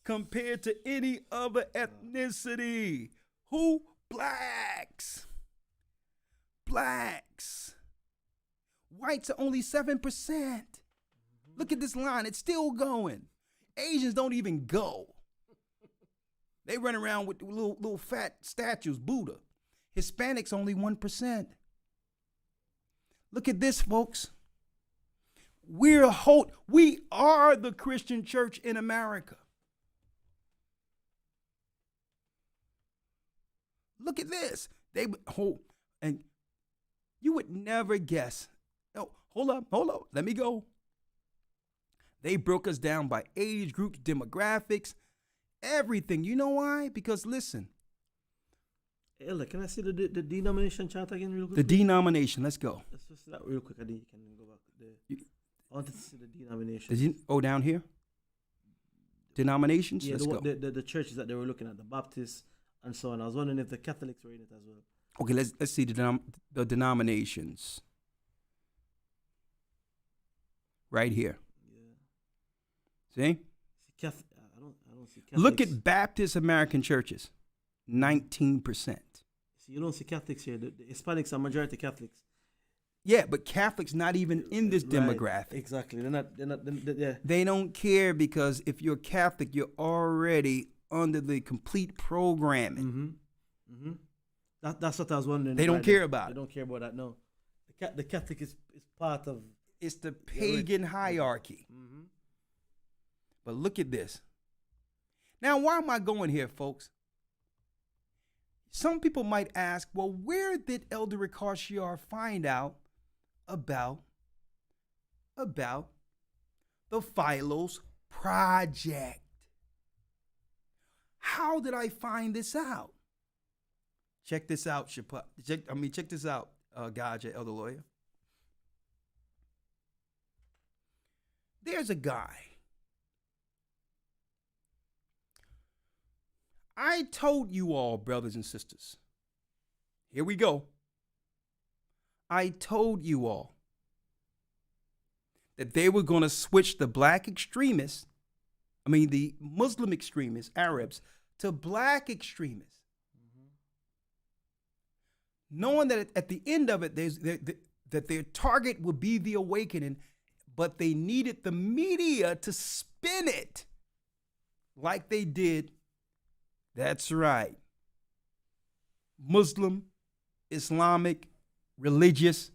compared to any other ethnicity. Who? Blacks. Blacks. Whites are only 7%. Look at this line. It's still going. Asians don't even go. They run around with little fat statues, Buddha. Hispanics only 1%. Look at this, folks. We are the Christian church in America. Look at this. And you would never guess. Oh, hold up. Let me go. They broke us down by age groups, demographics, everything. You know why? Because listen. Elder, can I see the denomination chart again real quick? The denomination. Let's go. Let's just see that real quick. And then you can go back there. I wanted to see the denomination. Down here? Denominations? Yeah, Let's go. The churches that they were looking at, the Baptists and so on. I was wondering if the Catholics were in it as well. Okay, let's see the denominations. Right here. Yeah. See? I don't see Catholics. Look at Baptist American churches. 19%. See, you don't see Catholics here. The Hispanics are majority Catholics. Yeah, but Catholics not even in this demographic. Exactly. They're not. Yeah. They don't care because if you're Catholic, you're already under the complete programming. That's what I was wondering. They don't care about it. They don't care about that. No, the Catholic is part of. It's the pagan hierarchy. But look at this. Now, why am I going here, folks? Some people might ask, well, where did Elder Rawchaa find out about the Philos project? How did I find this out? Check this out, check this out, Gajah, Elder Lawya. There's a guy. I told you all, brothers and sisters. Here we go. I told you all that they were going to switch the the Muslim extremists, Arabs, to black extremists. Knowing that at the end of it, that their target would be the awakening, but they needed the media to spin it like they did. That's right. Muslim, Islamic, religious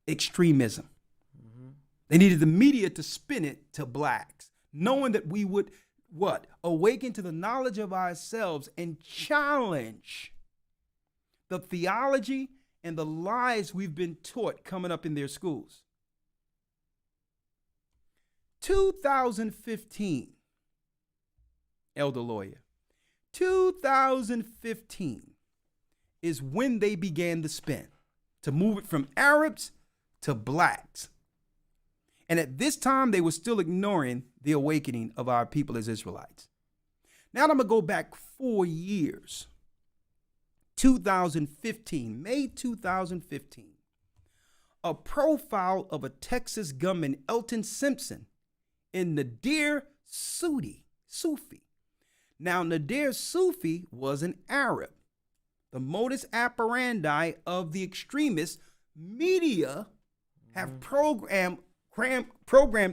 extremism. They needed the media to spin it to blacks, knowing that we would, awaken to the knowledge of ourselves and challenge the theology and the lies we've been taught coming up in their schools. 2015, Elder Lawya. 2015 is when they began the spin to move it from Arabs to blacks. And at this time, they were still ignoring the awakening of our people as Israelites. Now I'm going to go back 4 years. 2015, May 2015. A profile of a Texas gunman, Elton Simpson, in Nadir Sufi. Now, Nadir Sufi was an Arab. The modus operandi of the extremist media have programmed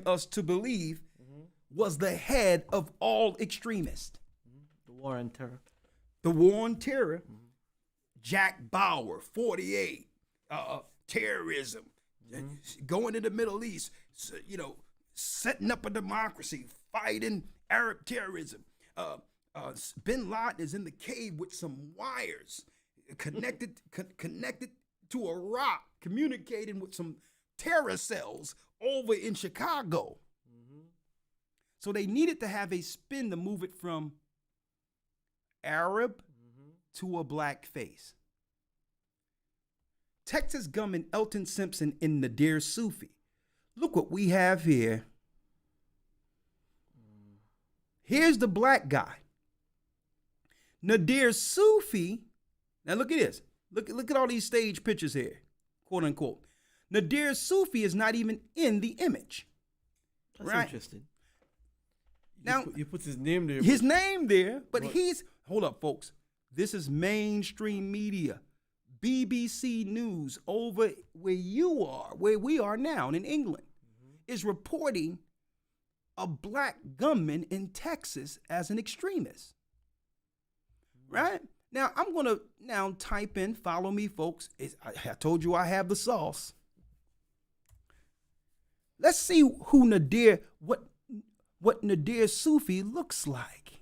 us to believe was the head of all extremists. The war on terror. The war on terror. Jack Bauer, 48. terrorism, going to the Middle East, setting up a democracy, fighting Arab terrorism. Bin Laden is in the cave with some wires connected to a rock, communicating with some terror cells over in Chicago. So they needed to have a spin to move it from Arab to a black face. Texas gunman Elton Simpson and Nadir Sufi. Look what we have here. Here's the black guy. Nadir Sufi. Now look at this. Look at all these stage pictures here, quote unquote. Nadir Sufi is not even in the image. That's right? interesting. Now you put his name there. His name there, but he's, hold up, folks. This is mainstream media. BBC News over where you are, where we are now in England, is reporting a black gunman in Texas as an extremist. Right? Now, I'm going to now type in, follow me, folks. I told you I have the sauce. Let's see who Nadir, what Nadir Sufi looks like.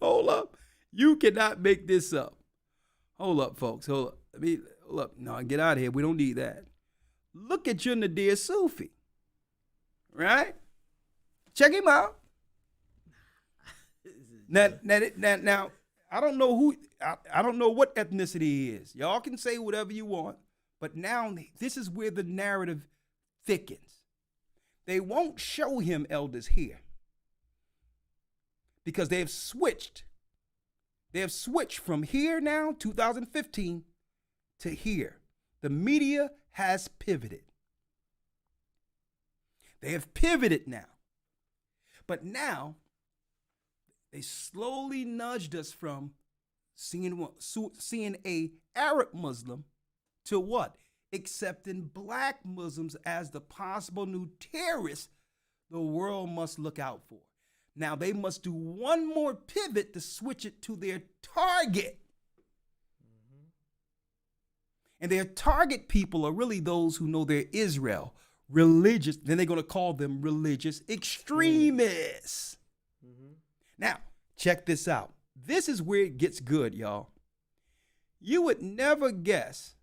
Hold up. You cannot make this up. Hold up, folks. Hold up. Hold up. No, get out of here. We don't need that. Look at your Nadir Sufi. Right? Check him out. Now, I don't know who, I don't know what ethnicity he is. Y'all can say whatever you want, but now this is where the narrative thickens. They won't show him, elders, here because they have switched. They have switched from here now, 2015, to here. The media has pivoted. They have pivoted now. But now, they slowly nudged us from seeing a Arab Muslim to what? Accepting black Muslims as the possible new terrorists the world must look out for. Now they must do one more pivot to switch it to their target. And their target people are really those who know they're Israel, religious. Then they're going to call them religious extremists. Now, check this out. This is where it gets good, y'all. You would never guess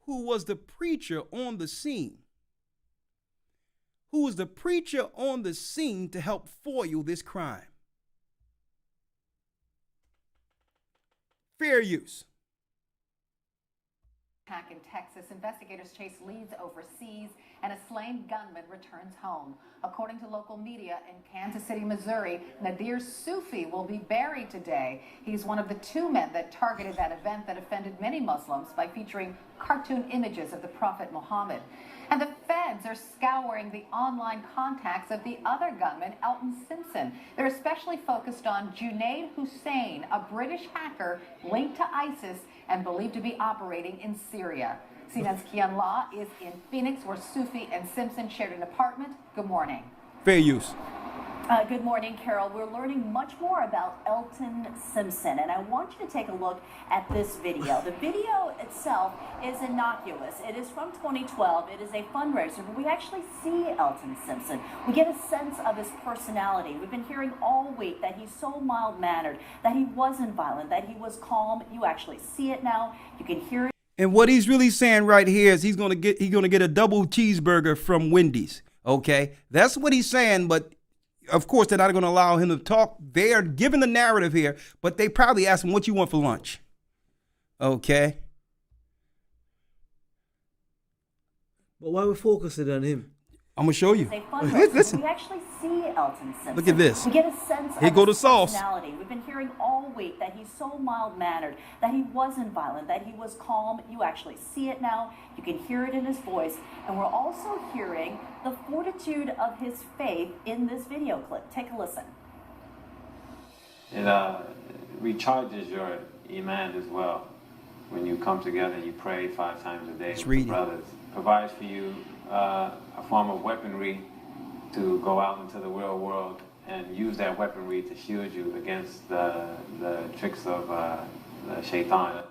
who was the preacher on the scene. Who was the preacher on the scene to help foil this crime? Fair use. Attack in Texas, investigators chase leads overseas, and a slain gunman returns home. According to local media in Kansas City, Missouri, Nadir Sufi will be buried today. He's one of the two men that targeted that event that offended many Muslims by featuring cartoon images of the Prophet Muhammad. And the feds are scouring the online contacts of the other gunman, Elton Simpson. They're especially focused on Junaid Hussain, a British hacker linked to ISIS and believed to be operating in Syria. CNN's Kian Law is in Phoenix, where Sufi and Simpson shared an apartment. Good morning. Fair use. Good morning, Carol. We're learning much more about Elton Simpson, and I want you to take a look at this video. The video itself is innocuous. It is from 2012. It is a fundraiser, but we actually see Elton Simpson. We get a sense of his personality. We've been hearing all week that he's so mild-mannered, that he wasn't violent, that he was calm. You actually see it now. You can hear it. And what he's really saying right here is he's gonna get a double cheeseburger from Wendy's. Okay, that's what he's saying. But of course, they're not going to allow him to talk. They are giving the narrative here, but they probably ask him, "What you want for lunch?" Okay. But why are we focusing on him? I'm gonna show you. Listen. We actually see Elton Simpson. Look at this. We get a sense Here of go the his sauce. personality. We've been hearing all week that he's so mild-mannered, that he wasn't violent, that he was calm. You actually see it now. You can hear it in his voice. And we're also hearing the fortitude of his faith in this video clip. Take a listen. It recharges your iman as well. When you come together, you pray 5 times a day with your brothers. Provides for you a form of weaponry to go out into the real world and use that weaponry to shield you against the tricks of the shaitan.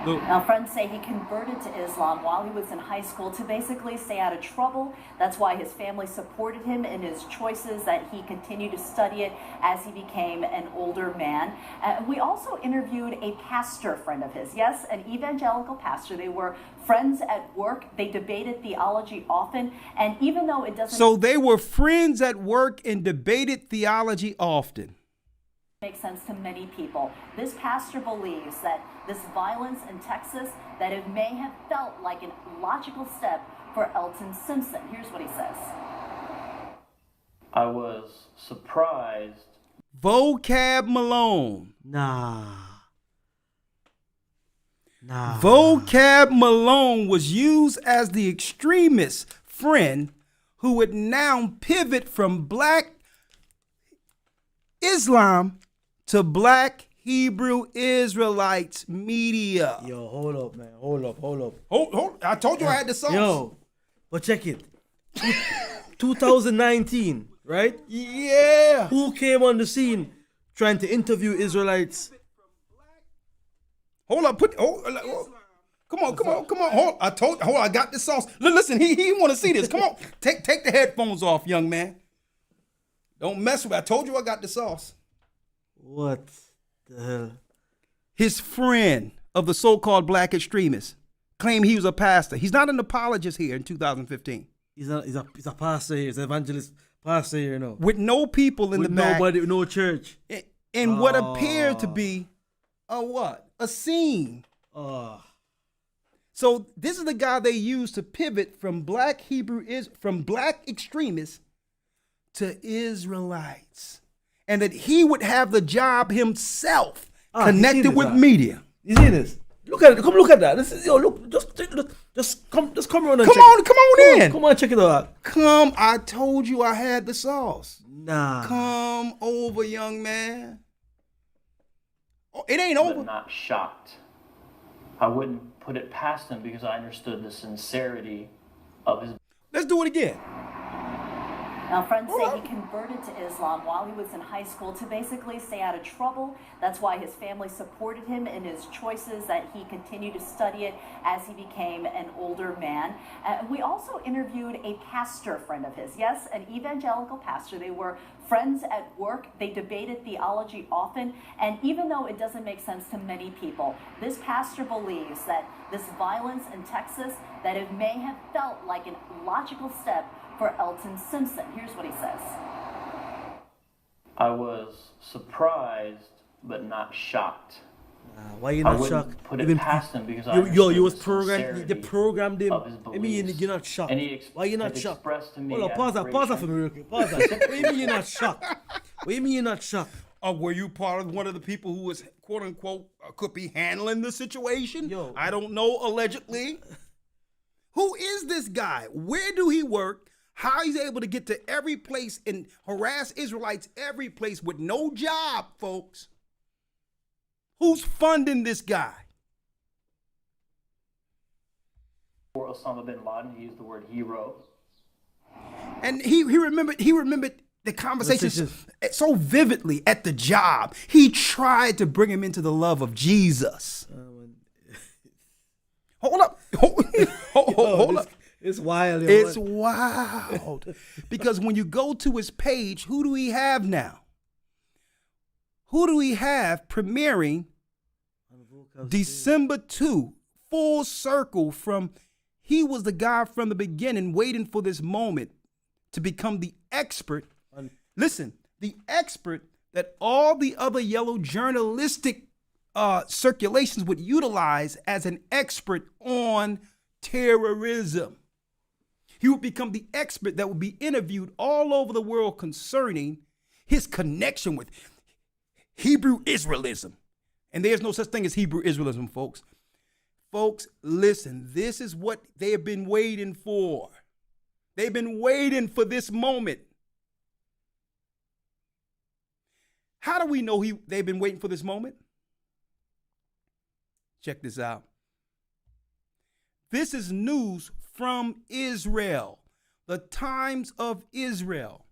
Now, friends say he converted to Islam while he was in high school to basically stay out of trouble. That's why his family supported him in his choices, that he continued to study it as he became an older man. We also interviewed a pastor friend of his. Yes, an evangelical pastor. They were friends at work. They debated theology often. And even though it doesn't... So they were friends at work and debated theology often. Makes sense to many people. This pastor believes that this violence in Texas, that it may have felt like a logical step for Elton Simpson. Here's what he says. I was surprised. Vocab Malone. Nah. Vocab Malone was used as the extremist friend who would now pivot from black Islam to black Hebrew Israelites media. Yo, hold up, man. Hold up. Hold. I told you I had the sauce. Yo, but check it. 2019, right? Yeah. Who came on the scene trying to interview Israelites? Hold up. Come on. Hold. I got the sauce. Listen, he want to see this. Come on. Take the headphones off, young man. Don't mess with me. I told you I got the sauce. What the hell? His friend of the so-called black extremists claimed he was a pastor. He's not an apologist here in 2015. He's a pastor here. He's an evangelist pastor here, no. With no people in With the back. nobody, no church. In what appeared to be a scene. So this is the guy they used to pivot from black extremists to Israelites. And that he would have the job himself connected with media. You see this? Look at it. Come look at that. This is look. Just come around and come on in. Come on, check it out. I told you I had the sauce. Nah. Come over, young man. Oh, it ain't over. But not shocked. I wouldn't put it past him because I understood the sincerity of his. Let's do it again. Now, friends say he converted to Islam while he was in high school to basically stay out of trouble. That's why his family supported him in his choices, that he continued to study it as he became an older man. We also interviewed a pastor friend of his. Yes, an evangelical pastor. They were friends at work. They debated theology often. And even though it doesn't make sense to many people, this pastor believes that this violence in Texas, that it may have felt like a logical step for Elton Simpson. Here's what he says. I was surprised, but not shocked. Why you I not wouldn't shocked? put it past him because I you was understood the programmed. They sincerity programmed him. of his I mean, beliefs. you're not shocked. And he Why you not had shocked? expressed to me Hold on, pause that for me real quick. Pause that. What do you mean you're not shocked? What do you mean you're not shocked? Were you part of one of the people who was quote unquote could be handling the situation? Yo. I don't know. Allegedly. Who is this guy? Where do he work? How he's able to get to every place and harass Israelites every place with no job, folks? Who's funding this guy? For Osama bin Laden, he used the word hero. And he remembered the conversation so vividly at the job. He tried to bring him into the love of Jesus. Hold up. Hold up. It's wild. It's wild. Because when you go to his page, who do we have now? Who do we have premiering December 2, full circle from, he was the guy from the beginning waiting for this moment to become the expert. Listen, the expert that all the other yellow journalistic circulations would utilize as an expert on terrorism. He would become the expert that would be interviewed all over the world concerning his connection with Hebrew Israelism. And there's no such thing as Hebrew Israelism, folks. Folks, listen, this is what they have been waiting for. They've been waiting for this moment. How do we know they've been waiting for this moment? Check this out. This is news from Israel. the times of Israel.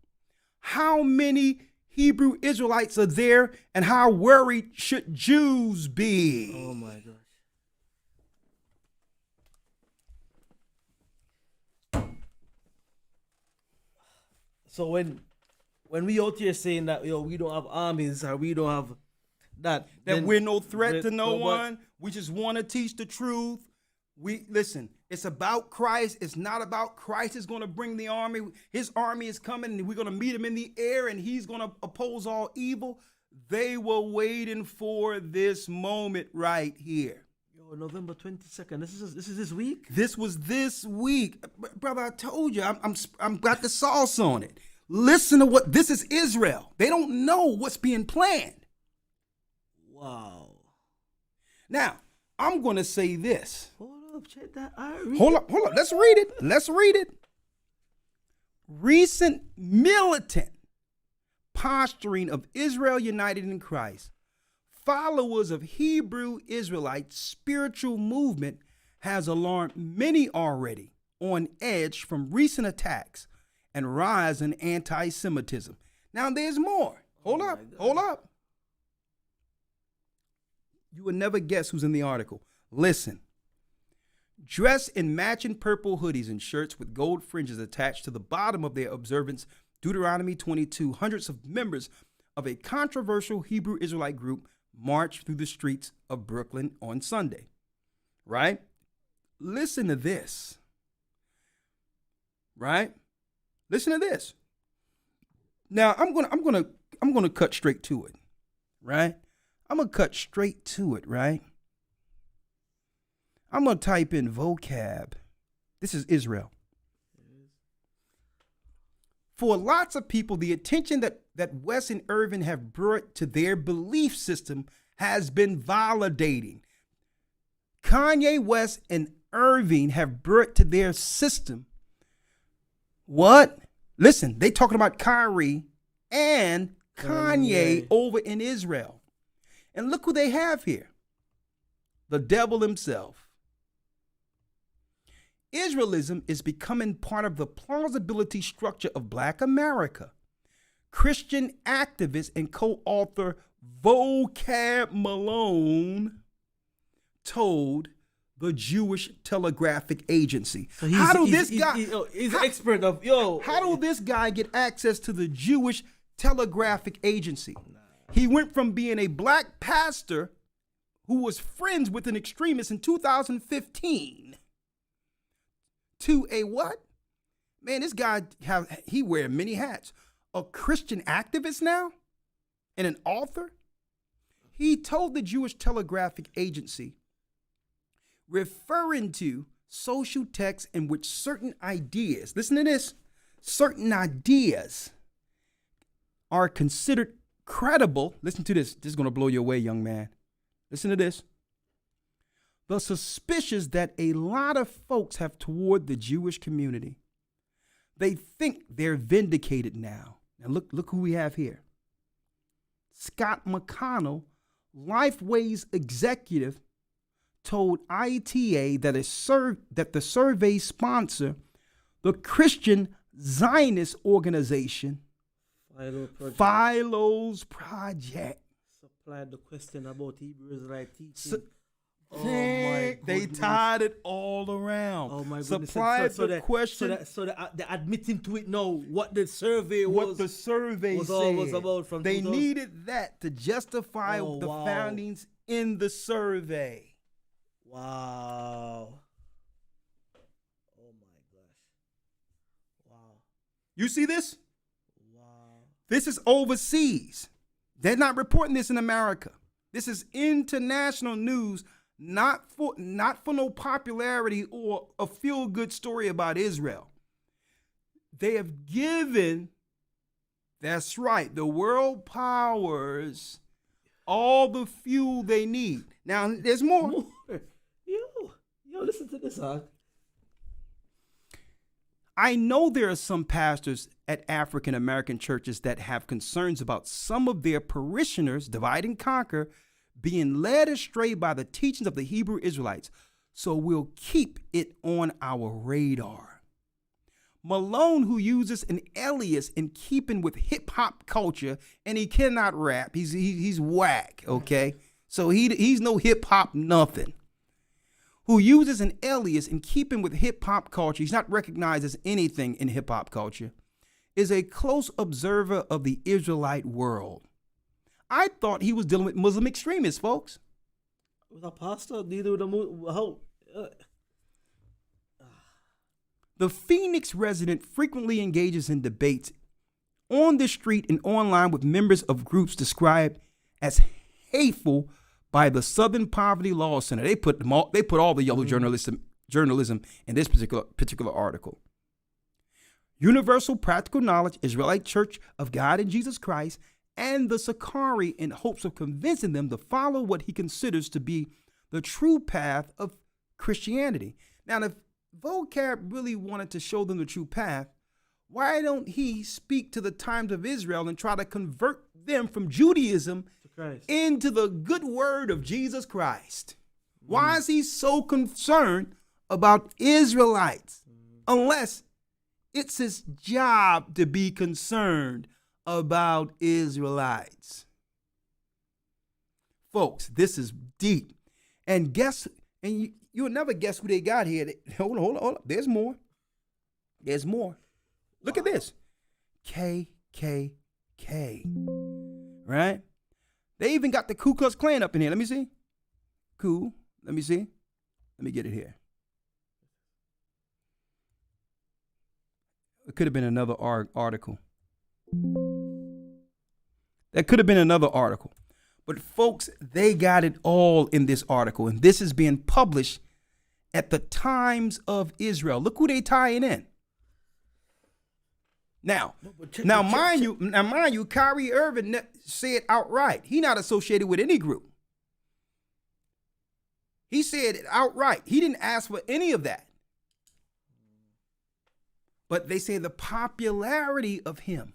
How many Hebrew Israelites are there, and how worried should Jews be? Oh my gosh. So when we out here saying that we don't have armies or we don't have that We're no threat to no but- one. We just want to teach the truth. We listen, it's about Christ. It's not about Christ is going to bring the army. His army is coming and we're going to meet him in the air and he's going to oppose all evil. They were waiting for this moment right here. Yo, November 22nd. This is this week? This was this week. Brother, I told you, I'm got the sauce on it. Listen to what this is Israel. They don't know what's being planned. Wow. Now, I'm going to say this. Hold up, check that. Hold up. Let's read it. Recent militant posturing of Israel United in Christ, followers of Hebrew Israelite spiritual movement, has alarmed many already on edge from recent attacks and rise in anti-Semitism. Now there's more. Hold up. You would never guess who's in the article. Listen. Dressed in matching purple hoodies and shirts with gold fringes attached to the bottom of their observance, Deuteronomy 22, hundreds of members of a controversial Hebrew Israelite group marched through the streets of Brooklyn on Sunday. Right? Listen to this. Right? Listen to this. Now I'm gonna cut straight to it. Right? I'm going to cut straight to it, right? I'm going to type in vocab. This is Israel. For lots of people, the attention that Wes and Irvin have brought to their belief system has been validating. Kanye West and Irving have brought to their system what? Listen, they talking about Kyrie and Kanye over in Israel. And look who they have here. The devil himself. Israelism is becoming part of the plausibility structure of Black America. Christian activist and co-author Vocab Malone told the Jewish Telegraphic Agency. So He's an expert of How do this guy get access to the Jewish Telegraphic Agency? He went from being a black pastor who was friends with an extremist in 2015 to a what? Man, this guy he wear many hats. A Christian activist now and an author. He told the Jewish Telegraphic Agency, referring to social texts in which certain ideas, listen to this, certain ideas are considered credible. Listen to this. This is going to blow you away, young man. Listen to this. The suspicions that a lot of folks have toward the Jewish community. They think they're vindicated now. Now look who we have here. Scott McConnell, Lifeway's executive, told ITA that the survey sponsor, the Christian Zionist organization, Philos Project, supplied the question about Hebrew Israelite teaching. They tied it all around. Oh my goodness! Supplied the question. So they're admitting to it now. What the survey was. What the survey was said. About from they 2000. needed that to justify the foundings in the survey. Wow. Oh my gosh. Wow. You see this? Wow. This is overseas. They're not reporting this in America. This is international news, not for no popularity or a feel-good story about Israel. They have given, that's right, the world powers all the fuel they need. Now, there's more. Yo, listen to this, huh? I know there are some pastors at African American churches that have concerns about some of their parishioners, divide and conquer, being led astray by the teachings of the Hebrew Israelites. So we'll keep it on our radar. Malone, who uses an alias in keeping with hip-hop culture, and he cannot rap. He's whack, okay? So he's no hip-hop nothing. Who uses an alias in keeping with hip-hop culture, he's not recognized as anything in hip-hop culture, is a close observer of the Israelite world. I thought he was dealing with Muslim extremists, folks. With a pastor, neither with a The Phoenix resident frequently engages in debates on the street and online with members of groups described as hateful by the Southern Poverty Law Center. They put all the yellow journalism in this particular article. Universal Practical Knowledge, Israelite Church of God in Jesus Christ, and the Sakari in hopes of convincing them to follow what he considers to be the true path of Christianity. Now, if Vocab really wanted to show them the true path, why don't he speak to the times of Israel and try to convert them from Judaism into the good word of Jesus Christ? Why is he so concerned about Israelites unless it's his job to be concerned about Israelites? Folks, this is deep. And you'll never guess who they got here. Hold on. There's more. Look at this. KKK. Right? They even got the Ku Klux Klan up in here. Let me see. Cool. Let me see. Let me get it here. It could have been another article. That could have been another article. But folks, they got it all in this article. And this is being published at the Times of Israel. Look who they tying in. Now, mind you, Kyrie Irving said outright, he not associated with any group. He said it outright. He didn't ask for any of that. But they say the popularity of him,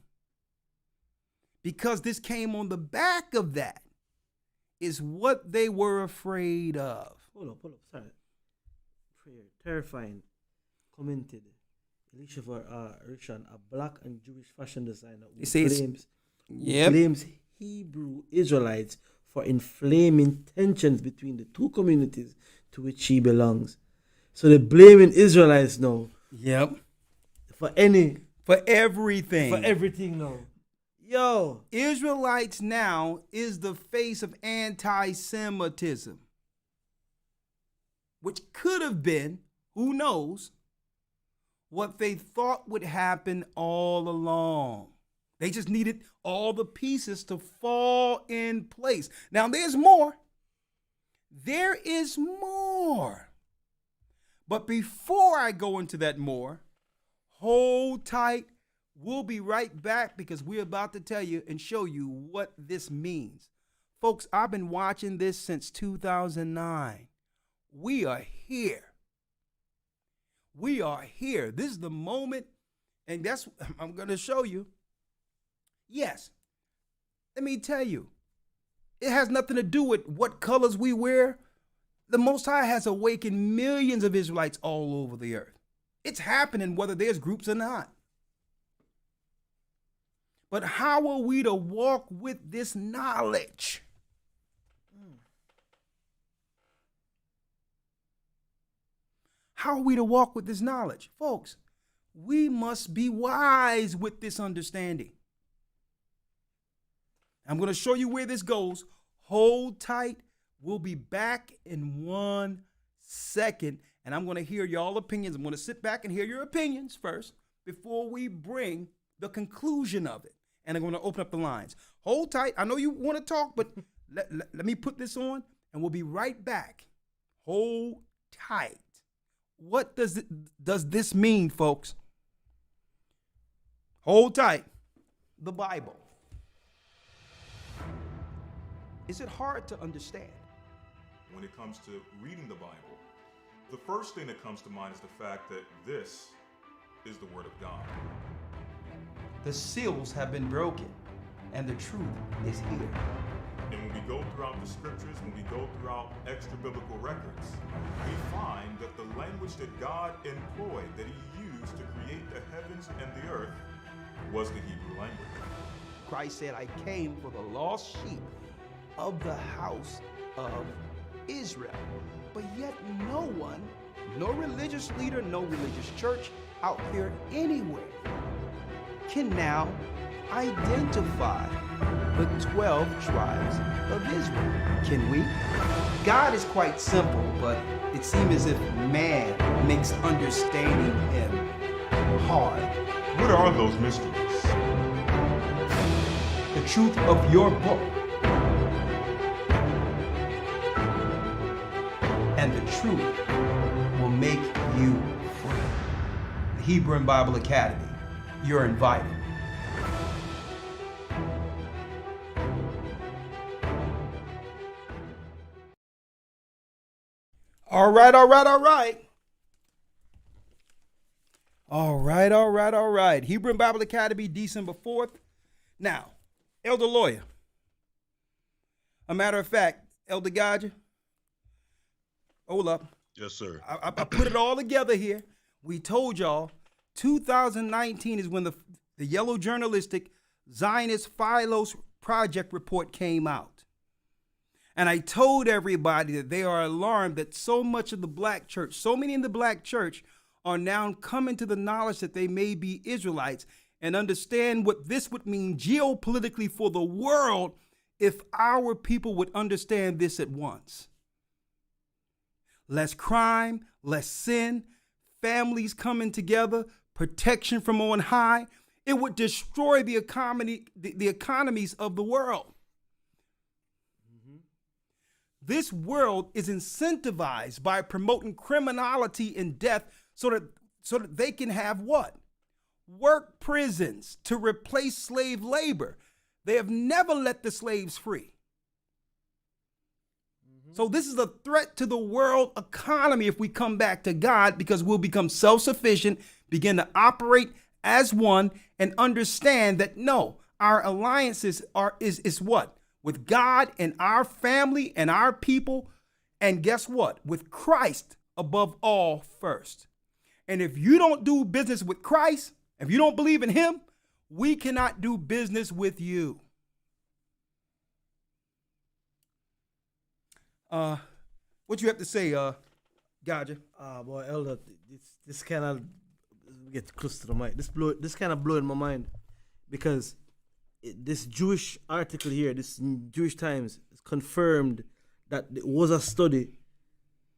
because this came on the back of that, is what they were afraid of. Hold up. Sorry. Prayer. Terrifying. Commented. Elder Rawchaa, a black and Jewish fashion designer, who blames Hebrew Israelites for inflaming tensions between the two communities to which he belongs. So they're blaming Israelites now. Yep. For everything. For everything now. Yo. Israelites now is the face of anti-Semitism, which could have been, who knows, what they thought would happen all along. They just needed all the pieces to fall in place. Now, there's more. There is more. But before I go into that more, hold tight. We'll be right back because we're about to tell you and show you what this means. Folks, I've been watching this since 2009. We are here. We are here. This is the moment, and that's I'm going to show you. Yes, let me tell you, it has nothing to do with what colors we wear. The Most High has awakened millions of Israelites all over the earth. It's happening whether there's groups or not. But how are we to walk with this knowledge? How are we to walk with this knowledge? Folks, we must be wise with this understanding. I'm going to show you where this goes. Hold tight. We'll be back in 1 second, and I'm going to hear y'all opinions. I'm going to sit back and hear your opinions first before we bring the conclusion of it. And I'm going to open up the lines. Hold tight. I know you want to talk, but let me put this on, and we'll be right back. Hold tight. What does this mean, folks? Hold tight. The Bible. Is it hard to understand? When it comes to reading the Bible, the first thing that comes to mind is the fact that this is the Word of God. The seals have been broken, and the truth is here. And when we go throughout the scriptures, when we go throughout extra biblical records, we find that that the language that God employed, that he used to create the heavens and the earth, was the Hebrew language. Christ said, I came for the lost sheep of the house of Israel. But yet no one, no religious leader, no religious church out there anywhere can now identify the 12 tribes of Israel. Can we? God is quite simple, but it seems as if man makes understanding him hard. What are those mysteries? The truth of your book and the truth will make you free. The Hebrew and Bible Academy, you're invited. All right. Hebrew and Bible Academy, December 4th. Now, Elder Lawya. A matter of fact, Elder Rawchaa, hold up. Yes, sir. I put it all together here. We told y'all 2019 is when the yellow journalistic Zionist Philos project report came out. And I told everybody that they are alarmed that so much of the black church, so many in the black church are now coming to the knowledge that they may be Israelites and understand what this would mean geopolitically for the world if our people would understand this at once. Less crime, less sin, families coming together, protection from on high. It would destroy the economies of the world. This world is incentivized by promoting criminality and death so that they can have what? Work prisons to replace slave labor. They have never let the slaves free. So this is a threat to the world economy if we come back to God, because we'll become self-sufficient, begin to operate as one, and understand that no, our alliances is what? With God and our family and our people, and guess what? With Christ above all first. And if you don't do business with Christ, if you don't believe in him, we cannot do business with you. What you have to say, Rawchaa? Boy, Elder, this kind of get close to the mic. This kind of blowing my mind, because this Jewish article here, this Jewish Times, is confirmed that it was a study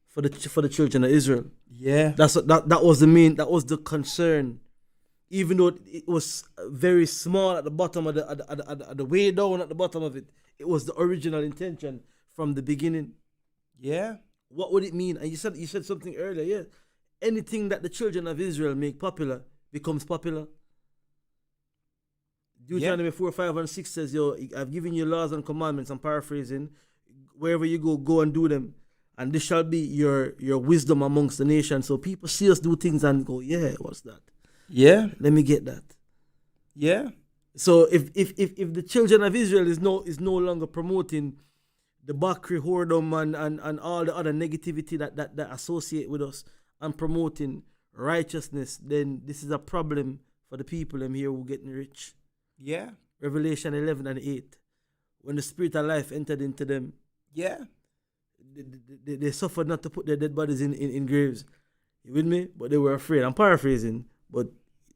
for the children of Israel. Yeah, that was the concern, even though it was very small at the bottom of the way down at the bottom of it. It was the original intention from the beginning. Yeah. What would it mean? And you said something earlier. Yeah, anything that the children of Israel make popular becomes popular. Deuteronomy 4, 5, and 6 says, "Yo, I've given you laws and commandments." I'm paraphrasing. Wherever you go and do them, and this shall be your wisdom amongst the nations. So people see us do things and go, "Yeah, what's that? Yeah, let me get that." Yeah. So if the children of Israel is no longer promoting the Bakri, whoredom, and all the other negativity that associate with us, and promoting righteousness, then this is a problem for the people them here who getting rich. Yeah. Revelation 11 and 8. When the spirit of life entered into them, yeah, they suffered not to put their dead bodies in graves. You with me? But they were afraid. I'm paraphrasing, but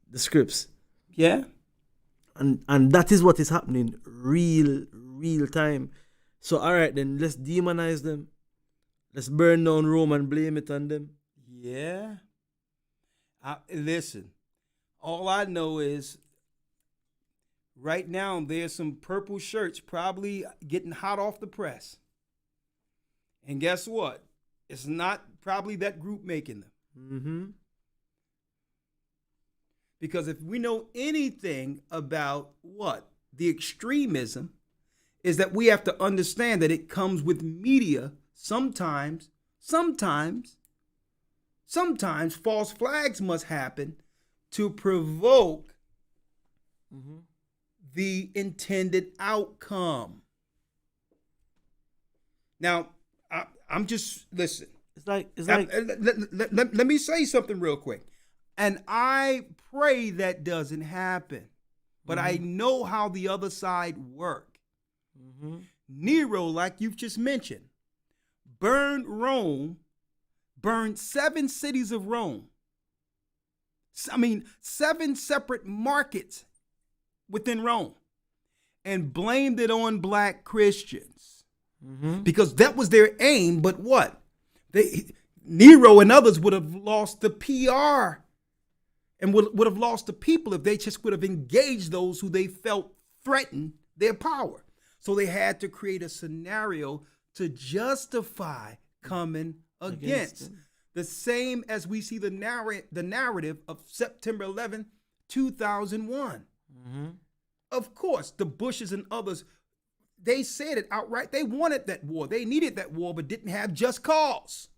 the scripts. Yeah. And that is what is happening real time. So all right, then let's demonize them. Let's burn down Rome and blame it on them. Yeah. Listen, all I know is right now there's some purple shirts probably getting hot off the press. And guess what? It's not probably that group making them. Mm-hmm. Because if we know anything about what? The extremism is that we have to understand that it comes with media. Sometimes false flags must happen to provoke the intended outcome. Now, I'm just, listen, Let me say something real quick. And I pray that doesn't happen. But I know how the other side work. Nero, like you've just mentioned, burned 7 cities of Rome. 7 separate markets within Rome, and blamed it on black Christians because that was their aim. But what? Nero and others would have lost the PR and would have lost the people if they just would have engaged those who they felt threatened their power. So they had to create a scenario to justify coming against. The same as we see the narrative of September 11, 2001. Of course, the Bushes and others, they said it outright. They wanted that war. They needed that war, but didn't have just cause.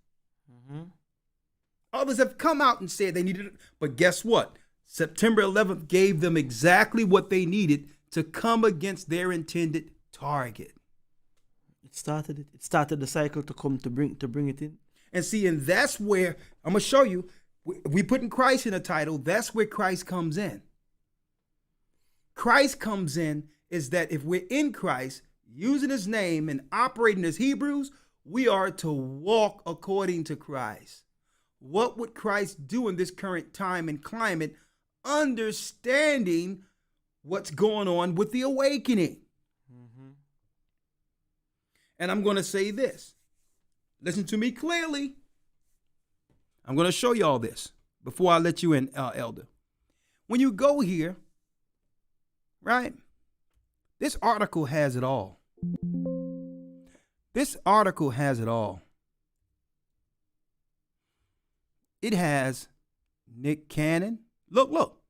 Others have come out and said they needed it. But guess what? September 11th gave them exactly what they needed to come against their intended target. It started the cycle to bring it in. And see, and that's where I'm gonna show you. We putting Christ in a title. That's where Christ comes in. Christ comes in is that if we're in Christ, using his name and operating as Hebrews, we are to walk according to Christ. What would Christ do in this current time and climate, understanding what's going on with the awakening? And I'm going to say this. Listen to me clearly. I'm going to show you all this before I let you in, Elder. When you go here, right, this article has it all. This article has it all. It has Nick Cannon. Look.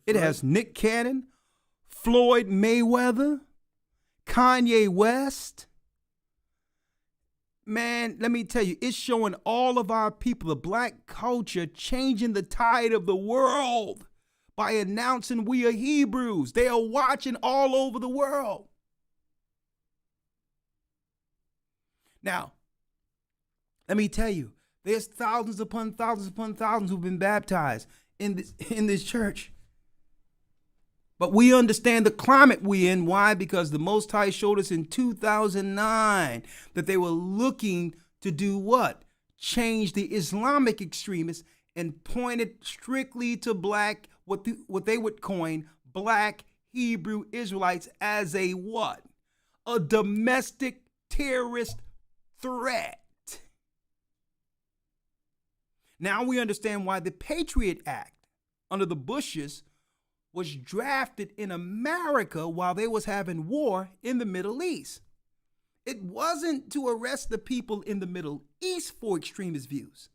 It has Nick Cannon, Floyd Mayweather, Kanye West. Man, let me tell you, it's showing all of our people, the black culture, changing the tide of the world by announcing we are Hebrews. They are watching all over the world. Now, let me tell you, there's thousands upon thousands who've been baptized in this church. But we understand the climate we're in. Why? Because the Most High showed us in 2009 that they were looking to do what? Change the Islamic extremists and pointed strictly to black, what they would coin black Hebrew Israelites as a what? A domestic terrorist threat. Now we understand why the Patriot Act under the Bushes was drafted in America while they was having war in the Middle East. It wasn't to arrest the people in the Middle East for extremist views.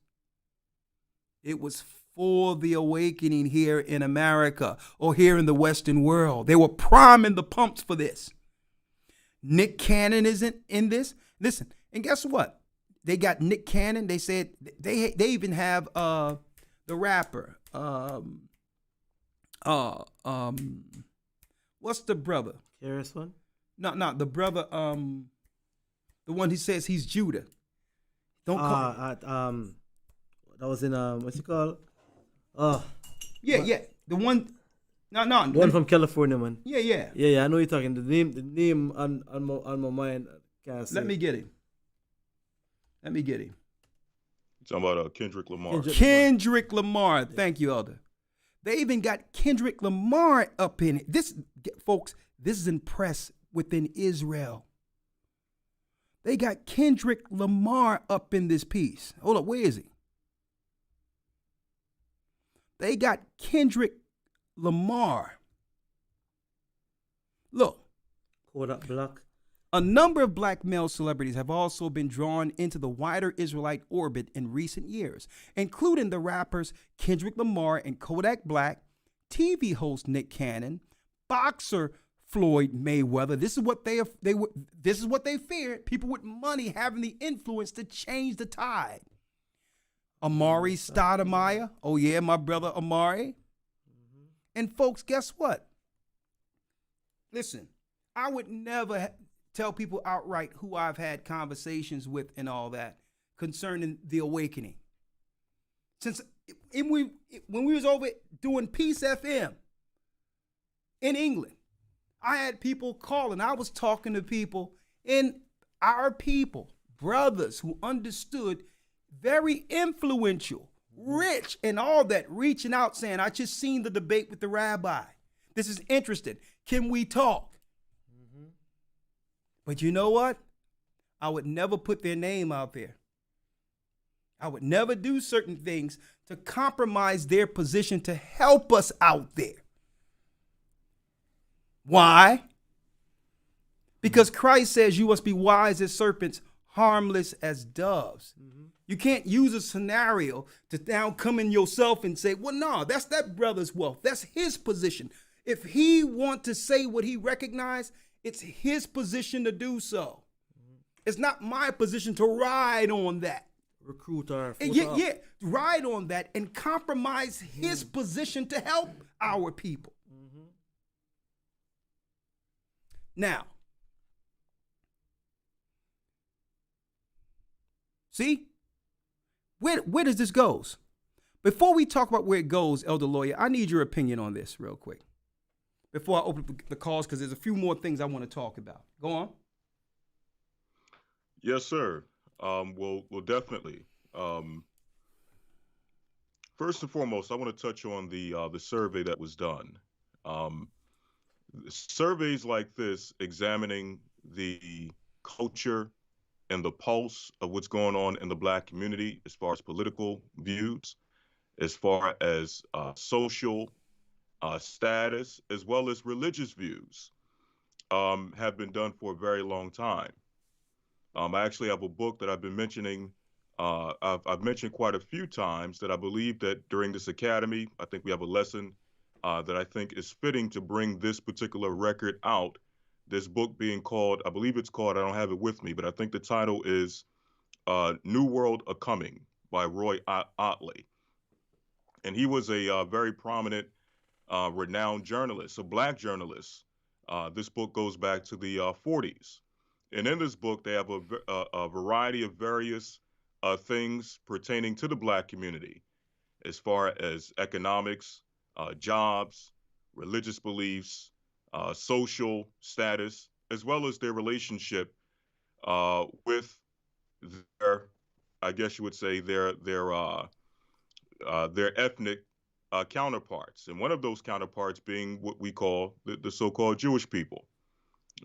It was for the awakening here in America or here in the Western world. They were priming the pumps for this. Nick Cannon isn't in this. Listen, and guess what? They got Nick Cannon. They said they even have the rapper. What's the brother? KRS One? No, the brother, the one who says he's Judah. Don't call that was in what's it called? Yeah. The one the one from California, man. Yeah. Yeah, I know you're talking. The name on my mind. Can't say. Let me get him. You're talking about Kendrick Lamar. Kendrick Lamar. Thank you, Elder. They even got Kendrick Lamar up in it. This, folks, this is in press within Israel. They got Kendrick Lamar up in this piece. Hold up, where is he? They got Kendrick Lamar. Look. Kodak Black. A number of black male celebrities have also been drawn into the wider Israelite orbit in recent years, including the rappers Kendrick Lamar and Kodak Black, TV host Nick Cannon, boxer Floyd Mayweather. This is what this is what they feared. People with money having the influence to change the tide. Amari Stoudemire. Oh yeah, my brother Amari. And folks, guess what? Listen, I would never tell people outright who I've had conversations with and all that, concerning the awakening. Since when we was over doing Peace FM in England, I had people calling. I was talking to people in our people, brothers who understood, very influential, rich, and all that, reaching out saying, I just seen the debate with the rabbi. This is interesting. Can we talk? Mm-hmm. But you know what? I would never put their name out there. I would never do certain things to compromise their position to help us out there. Why? Because Christ says you must be wise as serpents, harmless as doves. Mm-hmm. You can't use a scenario to now come in yourself and say, well, no, that's that brother's wealth. That's his position. If he want to say what he recognized, it's his position to do so. Mm-hmm. It's not my position to ride on that. Recruiter. Yeah, ride on that and compromise his position to help our people. Mm-hmm. Now, see, where does this goes? Before we talk about where it goes, Elder Lawya, I need your opinion on this real quick. Before I open up the calls, because there's a few more things I want to talk about. Go on. Yes, sir. Well, definitely. First and foremost, I want to touch on the survey that was done. Surveys like this, examining the culture and the pulse of what's going on in the Black community, as far as political views, as far as social status, as well as religious views, have been done for a very long time. I actually have a book that I've been mentioning. I've mentioned quite a few times that I believe that during this academy, I think we have a lesson that I think is fitting to bring this particular record out. This book being called, I believe it's called, I don't have it with me, but I think the title is New World A-Coming by Roy Otley. And he was a very prominent, renowned journalist, a Black journalist. This book goes back to the 40s. And in this book, they have a variety of various things pertaining to the Black community, as far as economics, jobs, religious beliefs, social status, as well as their relationship with their, I guess you would say, their ethnic counterparts. And one of those counterparts being what we call the so-called Jewish people.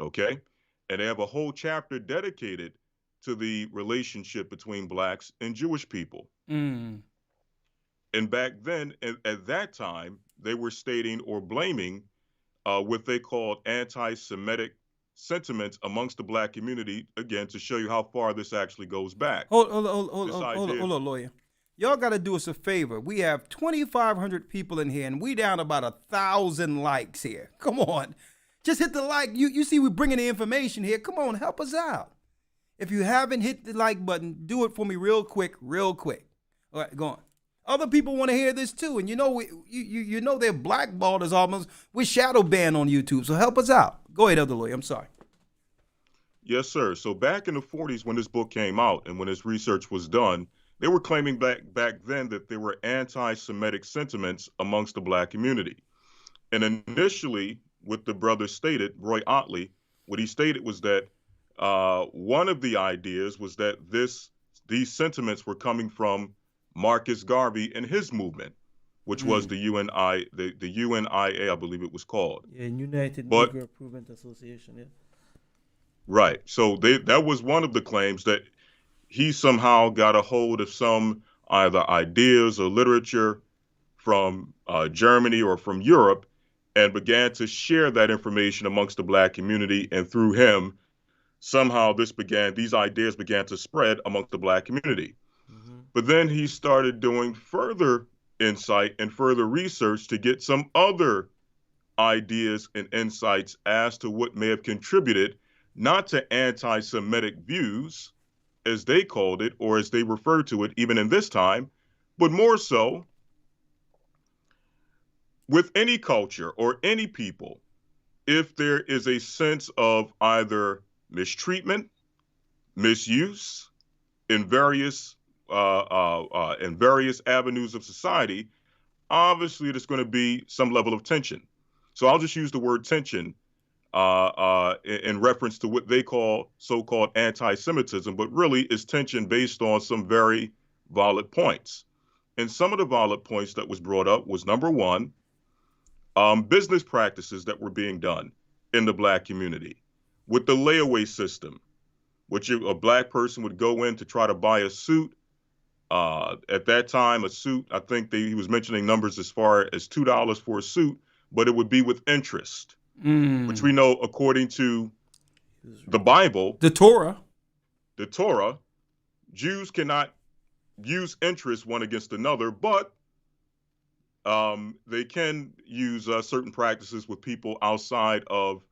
Okay? And they have a whole chapter dedicated to the relationship between Blacks and Jewish people. Mm. And back then, at that time, they were stating or blaming what they called anti-Semitic sentiments amongst the Black community, again, to show you how far this actually goes back. Hold on, Lawya. Y'all got to do us a favor. We have 2,500 people in here, and we down about 1,000 likes here. Come on. Just hit the like. You see we're bringing the information here. Come on, help us out. If you haven't hit the like button, do it for me real quick. All right, go on. Other people want to hear this too, and you know they're blackballed as almost. We're shadow banned on YouTube, so help us out. Go ahead, Elder Lawya. I'm sorry. Yes, sir. So back in the 40s when this book came out and when this research was done, they were claiming back then that there were anti-Semitic sentiments amongst the Black community. And initially, what the brother stated, Roy Otley, what he stated was that one of the ideas was that these sentiments were coming from Marcus Garvey and his movement, which was the UNIA, I believe it was called. Yeah, United Negro Improvement Association, yeah. Right. So that was one of the claims, that he somehow got a hold of some either ideas or literature from Germany or from Europe and began to share that information amongst the Black community. And through him, somehow these ideas began to spread amongst the Black community. Mm-hmm. But then he started doing further insight and further research to get some other ideas and insights as to what may have contributed not to anti-Semitic views, as they called it, or as they referred to it even in this time, but more so with any culture or any people, if there is a sense of either mistreatment, misuse, in various avenues of society, obviously there's going to be some level of tension. So I'll just use the word tension in reference to what they call so-called anti-Semitism, but really is tension based on some very valid points. And some of the valid points that was brought up was, number one, business practices that were being done in the Black community with the layaway system, which a Black person would go in to try to buy a suit. At that time, a suit, I think he was mentioning numbers as far as $2 for a suit, but it would be with interest, which we know, according to the Bible, The Torah. Jews cannot use interest one against another, but they can use certain practices with people outside of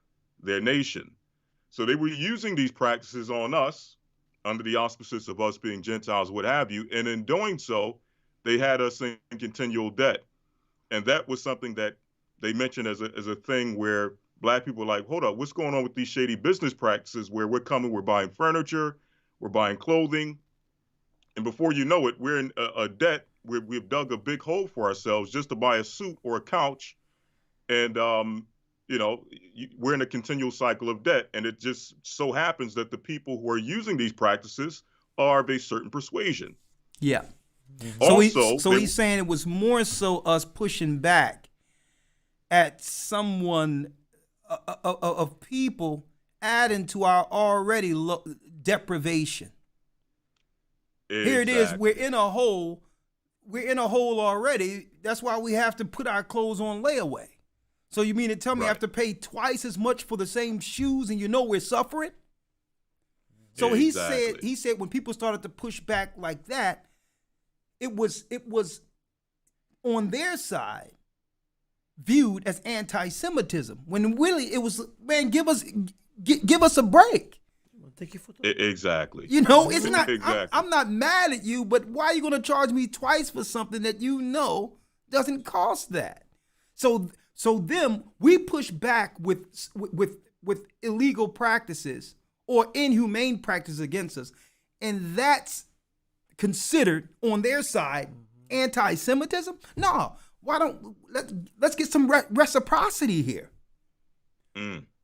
their nation. So they were using these practices on us under the auspices of us being Gentiles, what have you. And in doing so, they had us in continual debt. And that was something that they mentioned as a thing where Black people were like, hold up, what's going on with these shady business practices where we're buying furniture, we're buying clothing. And before you know it, we're in a debt where we've dug a big hole for ourselves just to buy a suit or a couch. And, we're in a continual cycle of debt. And it just so happens that the people who are using these practices are of a certain persuasion. Yeah. Also, so he's saying it was more so us pushing back at someone of people adding to our already deprivation. Exactly. Here it is. We're in a hole. We're in a hole already. That's why we have to put our clothes on layaway. So you mean to tell me I have to pay twice as much for the same shoes, and we're suffering? So Exactly. he said when people started to push back like that, it was on their side viewed as anti-Semitism, when really it was, man, give us a break. Take your foot off. Exactly. It's not. Exactly. I'm not mad at you, but why are you going to charge me twice for something that doesn't cost that? So them, we push back with illegal practices or inhumane practices against us, and that's considered on their side anti-Semitism. No, why don't let's get some reciprocity here,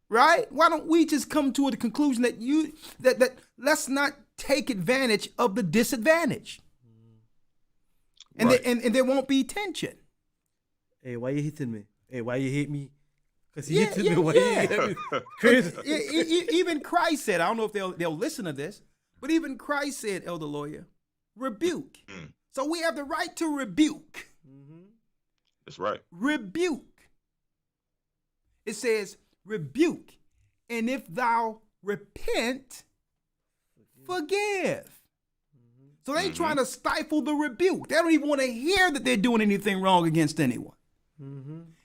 right? Why don't we just come to the conclusion that let's not take advantage of the disadvantage, and Right. and there won't be tension. Hey, why you hitting me? Hey, why you hate me? Because you Yeah, hitting yeah, me. Why yeah. you hate me? Crazy. Even Christ said, I don't know if they'll listen to this, but even Christ said, Elder Lawya, rebuke. So we have the right to rebuke. That's right. Rebuke. It says rebuke. And if thou repent, forgive. So they ain't trying to stifle the rebuke. They don't even want to hear that they're doing anything wrong against anyone.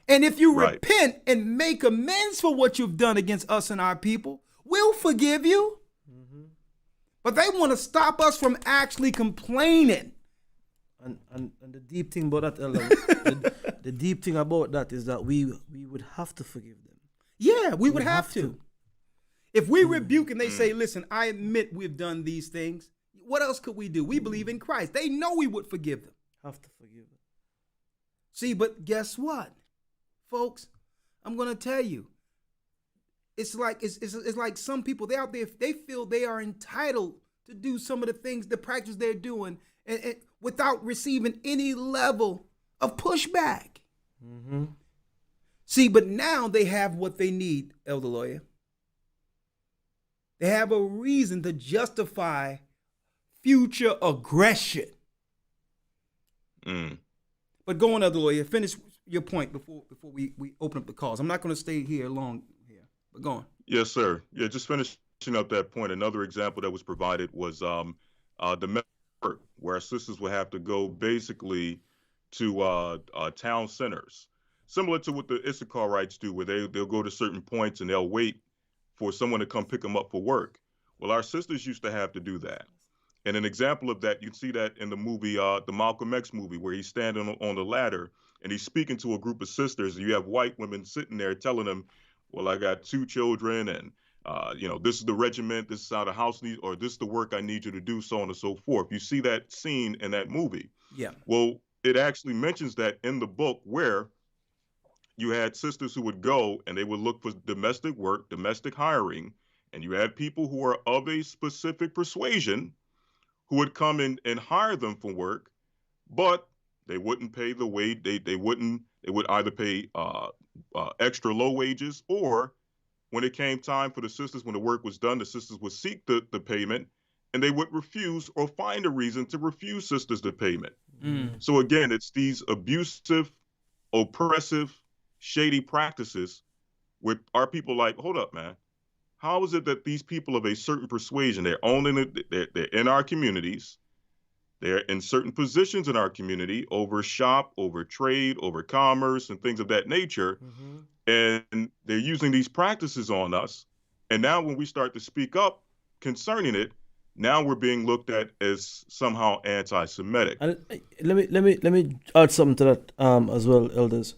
And if you Right. repent and make amends for what you've done against us and our people, we'll forgive you. But they want to stop us from actually complaining. And the deep thing about that, Elder, the deep thing about that is that we would have to forgive them. Yeah, we would have to. If we rebuke and they say, listen, I admit we've done these things, what else could we do? We believe in Christ. They know we would forgive them. Have to forgive them. See, but guess what, folks? I'm gonna tell you. It's like some people, they out there, they feel they are entitled to do some of the things, the practice they're doing, and without receiving any level of pushback. See, but now they have what they need, Elder Lawya. They have a reason to justify future aggression. But go on, Elder Lawya, finish your point before we open up the calls. I'm not going to stay here long here, but go on. Yes, sir. Yeah, just finishing up that point. Another example that was provided was the network, where our sisters would have to go basically to town centers, similar to what the Issacharites do, where they'll go to certain points and they'll wait for someone to come pick them up for work. Well, our sisters used to have to do that. And an example of that, you can see that in the movie, the Malcolm X movie, where he's standing on the ladder and he's speaking to a group of sisters. And you have white women sitting there telling them, well, I got 2 children and this is the regiment, this is how the house needs, or this is the work I need you to do, so on and so forth. You see that scene in that movie. Yeah. Well, it actually mentions that in the book, where you had sisters who would go and they would look for domestic work, domestic hiring, and you had people who are of a specific persuasion who would come in and hire them for work, but they wouldn't pay the wage. They would either pay extra low wages, or when it came time for the sisters, when the work was done, the sisters would seek the payment, and they would refuse or find a reason to refuse sisters the payment. So again, it's these abusive, oppressive, shady practices where our people like, hold up, man. How is it that these people of a certain persuasion, they're in our communities, they're in certain positions in our community, over shop, over trade, over commerce, and things of that nature, and they're using these practices on us. And now when we start to speak up concerning it, now we're being looked at as somehow anti-Semitic. And let me add something to that as well, elders.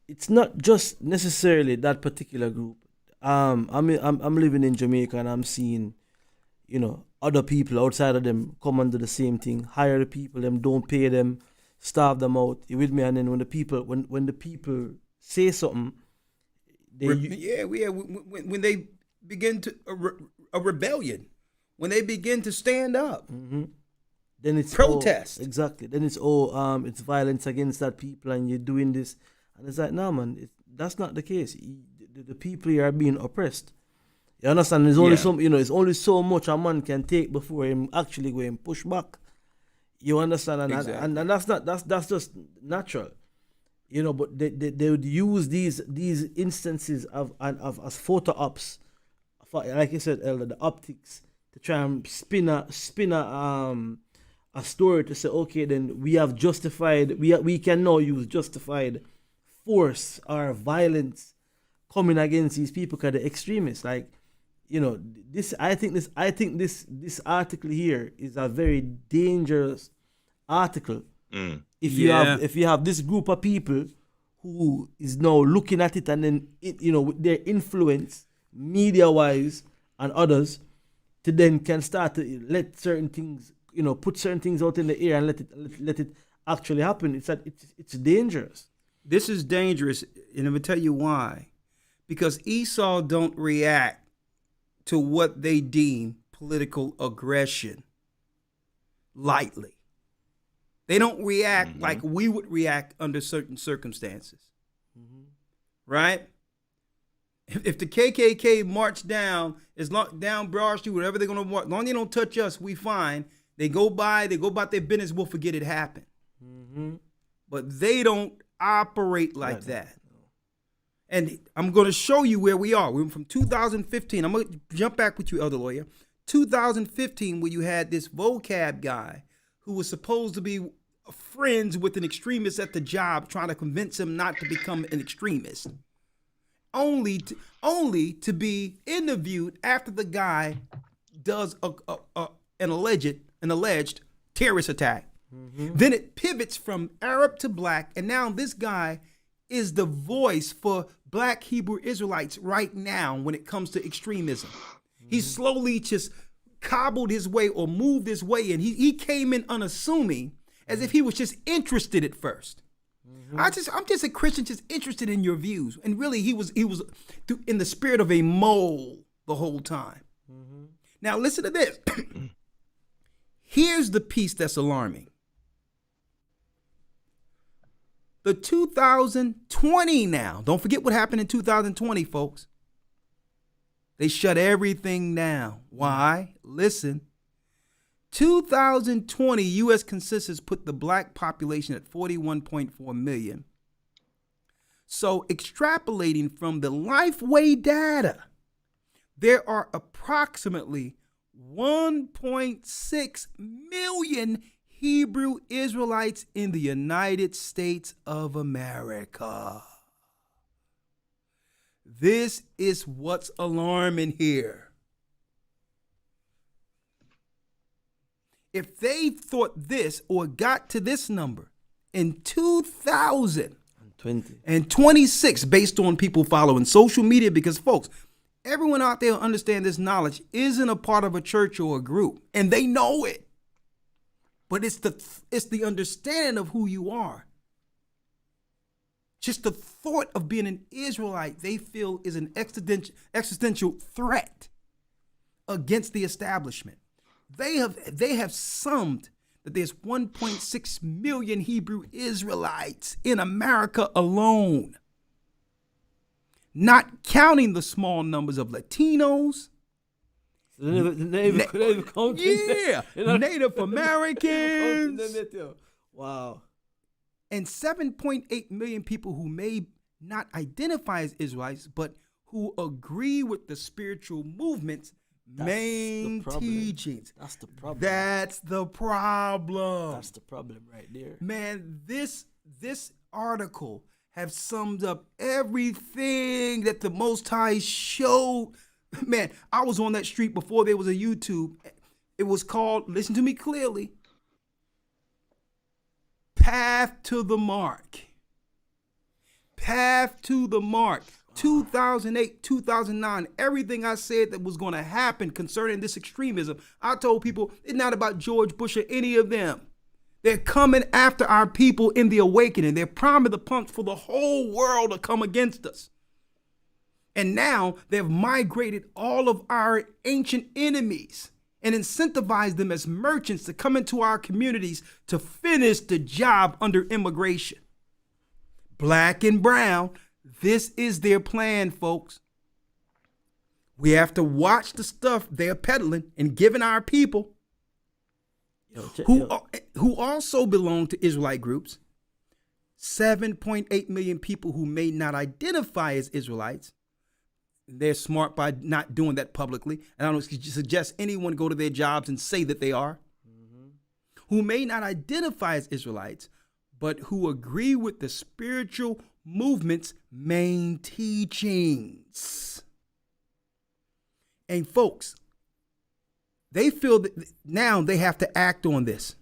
It's not just necessarily that particular group. I'm living in Jamaica, and I'm seeing, other people outside of them come and do the same thing. Hire the people, them don't pay them, starve them out. You with me? And then when the people say something, when they begin to a rebellion, when they begin to stand up, then it's protest. Exactly. Then it's violence against that people, and you're doing this, and it's like, no, man, that's not the case. The people here are being oppressed. You understand? There's only it's only so much a man can take before him actually go and push back. You understand? And, exactly. and that's just natural. But they would use these instances of as photo ops, like you said, Elder, the optics, to try and spin a story to say, okay, then we have justified, we can now use justified force or violence coming against these people because they're extremists. Like, this article here is a very dangerous article. If you have this group of people who is now looking at it, and then with their influence, media wise and others, to then can start to let certain things, put certain things out in the air and let it actually happen. It's dangerous. This is dangerous, and I'm gonna tell you why. Because Esau don't react to what they deem political aggression lightly. They don't react like we would react under certain circumstances. Right? If the KKK march down, down Broad Street, whatever they're going to march, as long as they don't touch us, we fine. They go about their business, we'll forget it happened. But they don't operate like that. And I'm going to show you where we are. We're from 2015. I'm going to jump back with you, Elder Lawya. 2015, where you had this vocab guy who was supposed to be friends with an extremist at the job, trying to convince him not to become an extremist. Only to be interviewed after the guy does an alleged terrorist attack. Then it pivots from Arab to black, and now this guy is the voice for black Hebrew Israelites right now when it comes to extremism. He slowly just cobbled his way or moved his way, and he came in unassuming, as if he was just interested at first. I'm just a Christian, just interested in your views, and really he was in the spirit of a mole the whole time. Now listen to this. Here's the piece that's alarming. The 2020 now, don't forget what happened in 2020, folks. They shut everything down. Why? Listen. 2020 U.S. census put the black population at 41.4 million. So extrapolating from the Lifeway data, there are approximately 1.6 million Hebrew Israelites in the United States of America. This is what's alarming here. If they thought this or got to this number in 2026, based on people following social media, because folks, Everyone out there who understands this knowledge isn't a part of a church or a group, and they know it. But it's the understanding of who you are. Just the thought of being an Israelite, they feel is an existential threat against the establishment. They have summed that there's 1.6 million Hebrew Israelites in America alone, not counting the small numbers of Latinos. Native Americans. Wow. And 7.8 million people who may not identify as Israelites, but who agree with the spiritual movement's main teachings. That's the problem. That's the problem. That's the problem right there. Man, this article have summed up everything that the Most High showed. Man, I was on that street before there was a YouTube. It was called, listen to me clearly, Path to the Mark. Path to the Mark. 2008, 2009, everything I said that was going to happen concerning this extremism, I told people it's not about George Bush or any of them. They're coming after our people in the awakening. They're priming the pumps for the whole world to come against us. And now they've migrated all of our ancient enemies and incentivized them as merchants to come into our communities to finish the job under immigration. Black and brown, this is their plan, folks. We have to watch the stuff they're peddling and giving our people who also belong to Israelite groups. 7.8 million people who may not identify as Israelites. They're smart by not doing that publicly. And I don't suggest anyone go to their jobs and say that they are. Who may not identify as Israelites, but who agree with the spiritual movement's main teachings. And folks, they feel that now they have to act on this.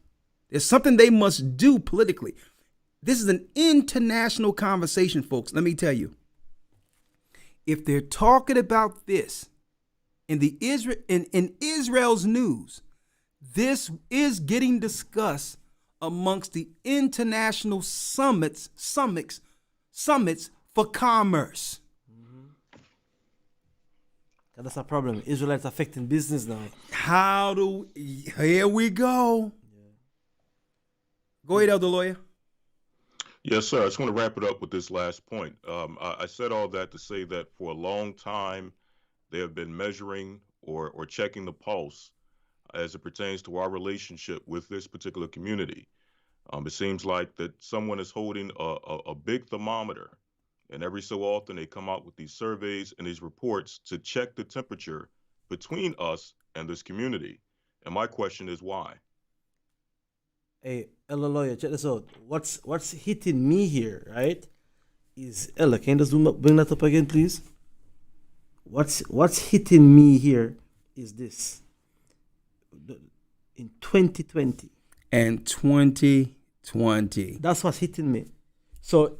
There's something they must do politically. This is an international conversation, folks. Let me tell you. If they're talking about this in Israel's news, this is getting discussed amongst the international summits for commerce. That's a problem. Israelites affecting business now. Here we go. Yeah. Go ahead, Elder Lawya. Yes, sir. I just want to wrap it up with this last point. I said all that to say that for a long time, they have been measuring or checking the pulse as it pertains to our relationship with this particular community. It seems like that someone is holding a big thermometer, and every so often they come out with these surveys and these reports to check the temperature between us and this community. And my question is why? Hey, Elder Lawya, check this out. What's hitting me here, right? Is Ella, can you just bring that up again, please? What's hitting me here is this. In 2020. And 2020. That's what's hitting me. So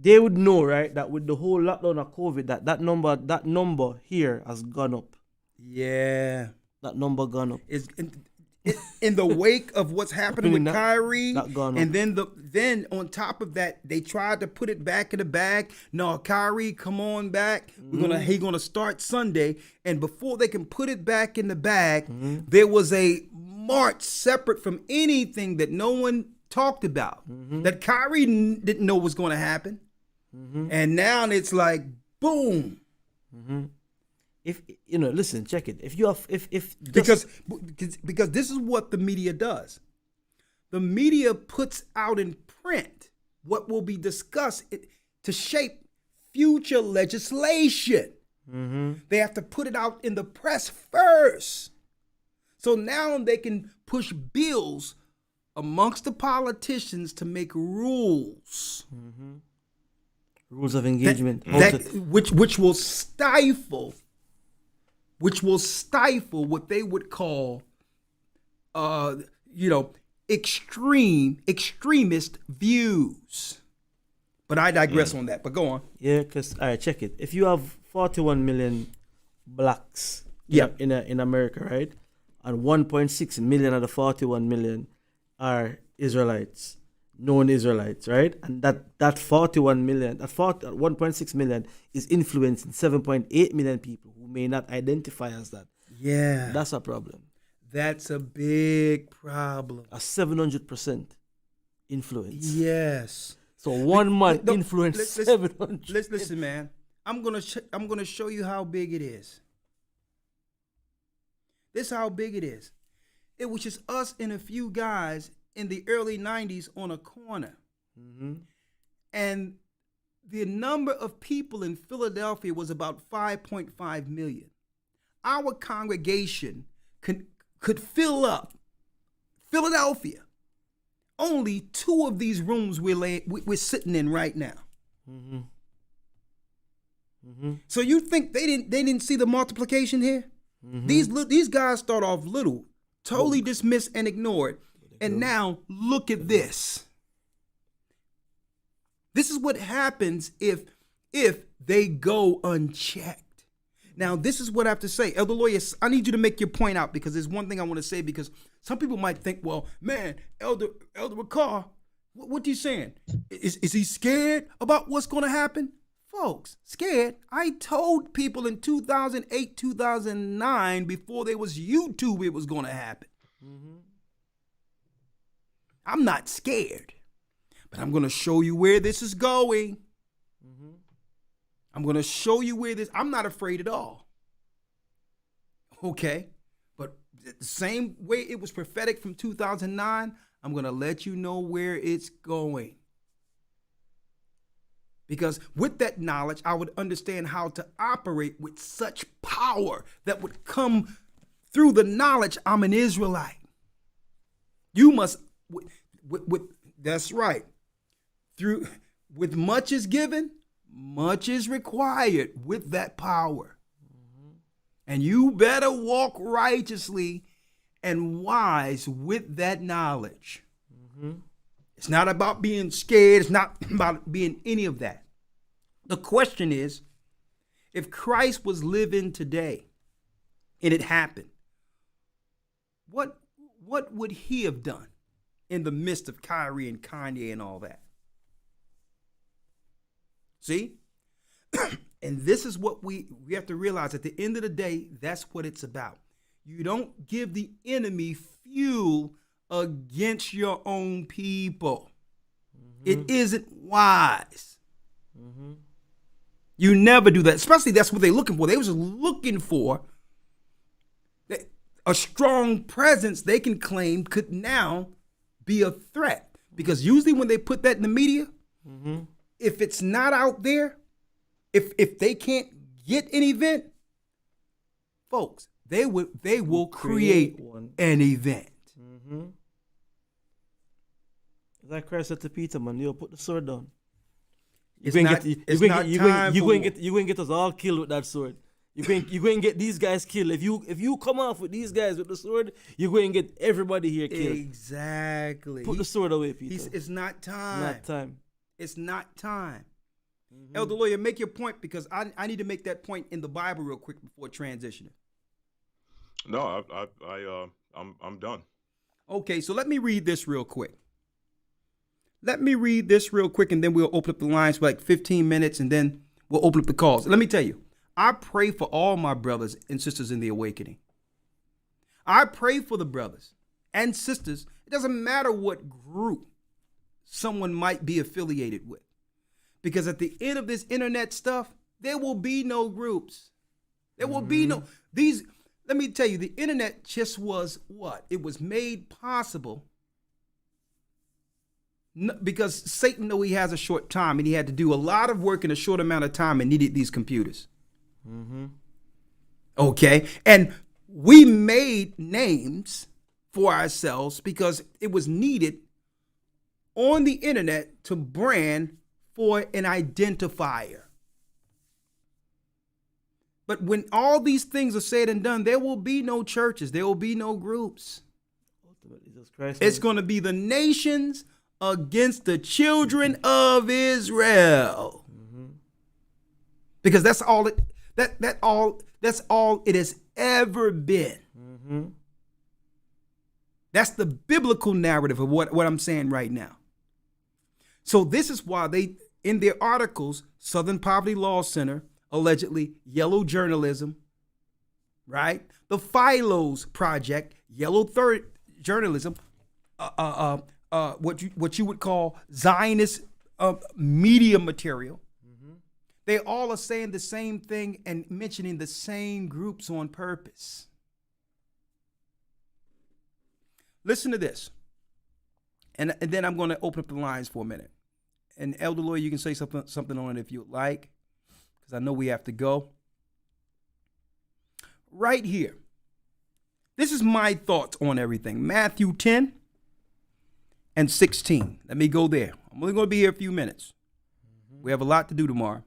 they would know, right, that with the whole lockdown of COVID, that number here has gone up. Yeah. That number gone up. It's in the wake of what's happening with Kyrie, and then on top of that, they tried to put it back in the bag. No, Kyrie, come on back. He's gonna start Sunday, and before they can put it back in the bag, there was a march separate from anything that no one talked about. That Kyrie didn't know was going to happen, and now it's like boom. If listen, check it. If you have, because this is what the media does. The media puts out in print what will be discussed to shape future legislation. They have to put it out in the press first. So now they can push bills amongst the politicians to make rules. Rules of engagement. Which will stifle what they would call, extremist views. But I digress on that. But go on. Yeah, because, all right, check it. If you have 41 million blacks Yep. in America, right? And 1.6 million of the 41 million are Israelites, known Israelites, right? And that 41 million, that 1.6 million is influencing 7.8 million people who may not identify as that. Yeah. That's a problem. That's a big problem. A 700% influence. Yes. So one man No, influenced let's- 700. Listen, man. I'm gonna show you how big it is. This is how big it is. It was just us and a few guys in the early 90s on a corner. Mm-hmm. And the number of people in Philadelphia was about 5.5 million. Our congregation could fill up Philadelphia. Only 2 of these rooms we're sitting in right now. Mm-hmm. Mm-hmm. So you think they didn't see the multiplication here? Mm-hmm. These guys start off little, totally dismissed and ignored, and now look at this. This is what happens if they go unchecked. Now, this is what I have to say. Elder Lawya, I need you to make your point out, because there's one thing I want to say, because some people might think, well, man, Elder Rawchaa, what are you saying? Is he scared about what's going to happen? Folks, scared? I told people in 2008, 2009, before there was YouTube, it was going to happen. Mm-hmm. I'm not scared, but I'm going to show you where this is going. Mm-hmm. I'm going to show you where I'm not afraid at all. Okay? But the same way it was prophetic from 2009, I'm going to let you know where it's going. Because with that knowledge, I would understand how to operate with such power that would come through the knowledge I'm an Israelite. You must, that's right. With much is given, much is required with that power. Mm-hmm. And you better walk righteously and wise with that knowledge. Mm-hmm. It's not about being scared. It's not about being any of that. The question is, if Christ was living today and it happened, what would he have done in the midst of Kyrie and Kanye and all that? See? And this is what we have to realize. At the end of the day, that's what it's about. You don't give the enemy fuel against your own people. Mm-hmm. It isn't wise. Mm-hmm. You never do that. Especially that's what they're looking for. They was looking for a strong presence they can claim could now be a threat. Because usually when they put that in the media, mm-hmm. if it's not out there, if they can't get an event, folks, they will create an event. Mm-hmm. Like Christ said to Peter, man, you'll put the sword down. You're going to get us all killed with that sword. You're going to get these guys killed. If you come off with these guys with the sword, you're going to get everybody here killed. Exactly. Put the sword away, Peter. It's not time. Not time. It's not time. Mm-hmm. Elder Lawya, make your point, because I need to make that point in the Bible real quick before transitioning. No, I'm done. Okay, so let me read this real quick. And then we'll open up the lines for like 15 minutes, and then we'll open up the calls. Let me tell you, I pray for all my brothers and sisters in the awakening. I pray for the brothers and sisters. It doesn't matter what group someone might be affiliated with, because at the end of this internet stuff, there will be no groups. There will be no these. Let me tell you, the internet just was what? It was made possible because Satan knew he has a short time, and he had to do a lot of work in a short amount of time and needed these computers. Mm-hmm. Okay. And we made names for ourselves because it was needed on the internet to brand for an identifier. But when all these things are said and done, there will be no churches. There will be no groups. It's going to be the nations against the children of Israel. Mm-hmm. Because That's all it has ever been. Mm-hmm. That's the biblical narrative of what I'm saying right now. So this is why they, in their articles, Southern Poverty Law Center, allegedly yellow journalism, right? The Philos Project, yellow third journalism, what you would call Zionist media material. Mm-hmm. They all are saying the same thing and mentioning the same groups on purpose. Listen to this. And then I'm going to open up the lines for a minute. And Elder Lawya, you can say something on it if you'd like, because I know we have to go. Right here. This is my thoughts on everything. Matthew 10 and 16. Let me go there. I'm only going to be here a few minutes. We have a lot to do tomorrow.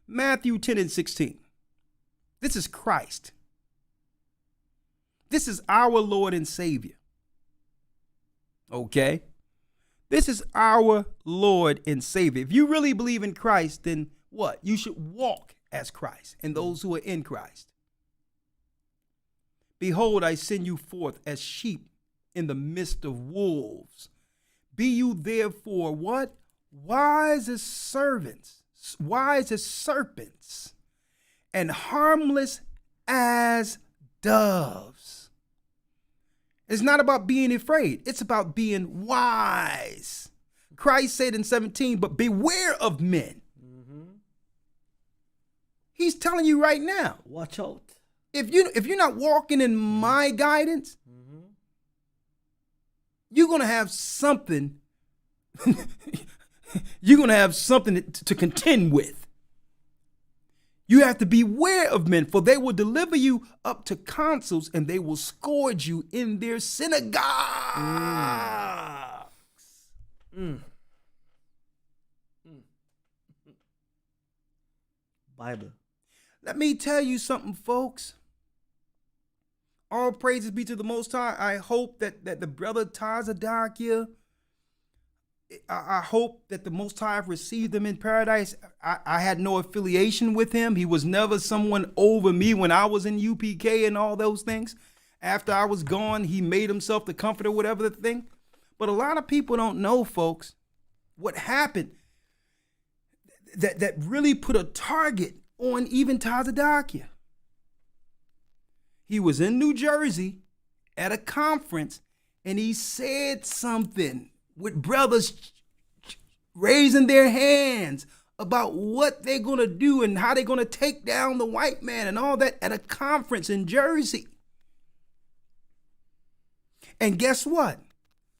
Matthew 10 and 16. This is Christ. This is our Lord and Savior. Okay? This is our Lord and Savior. If you really believe in Christ, then what? You should walk as Christ and those who are in Christ. Behold, I send you forth as sheep in the midst of wolves. Be you therefore what? Wise as serpents, and harmless as doves. It's not about being afraid. It's about being wise. Christ said in 17, but beware of men. Mm-hmm. He's telling you right now. Watch out. If you're not walking in my guidance, Mm-hmm. you're going to have something. You're going to have something to contend with. You have to beware of men, for they will deliver you up to councils, and they will scourge you in their synagogues. Mm. Mm. Bible. Let me tell you something, folks. All praises be to the Most High. I hope that the brother Tazadakia, I hope that the Most High received him in paradise. I had no affiliation with him. He was never someone over me when I was in UPK and all those things. After I was gone, he made himself the comforter, whatever the thing. But a lot of people don't know, folks, what happened that really put a target on even Tazadakia. He was in New Jersey at a conference, and he said something with brothers raising their hands about what they're going to do and how they're going to take down the white man and all that at a conference in Jersey. And guess what?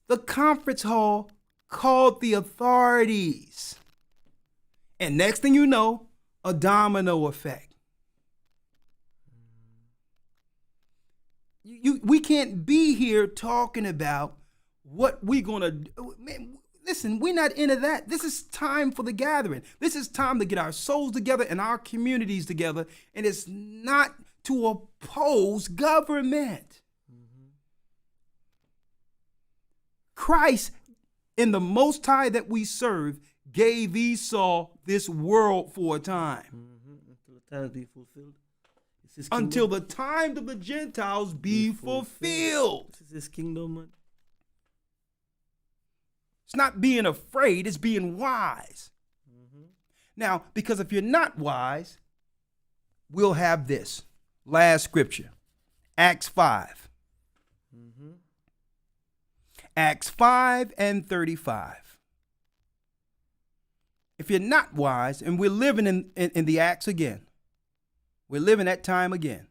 The conference hall called the authorities. And next thing you know, a domino effect. We can't be here talking about what we're going to do. Man, listen, we're not into that. This is time for the gathering. This is time to get our souls together and our communities together. And it's not to oppose government. Mm-hmm. Christ, in the Most High that we serve, gave Esau this world for a time. Mm-hmm. Until the time be fulfilled. Until the time of the Gentiles be fulfilled. This is his kingdom, man. It's not being afraid, it's being wise. Mm-hmm. Now, because if you're not wise, we'll have this. Last scripture, Acts 5. Mm-hmm. Acts 5 and 35. If you're not wise, and we're living in the Acts again. We're living that time again.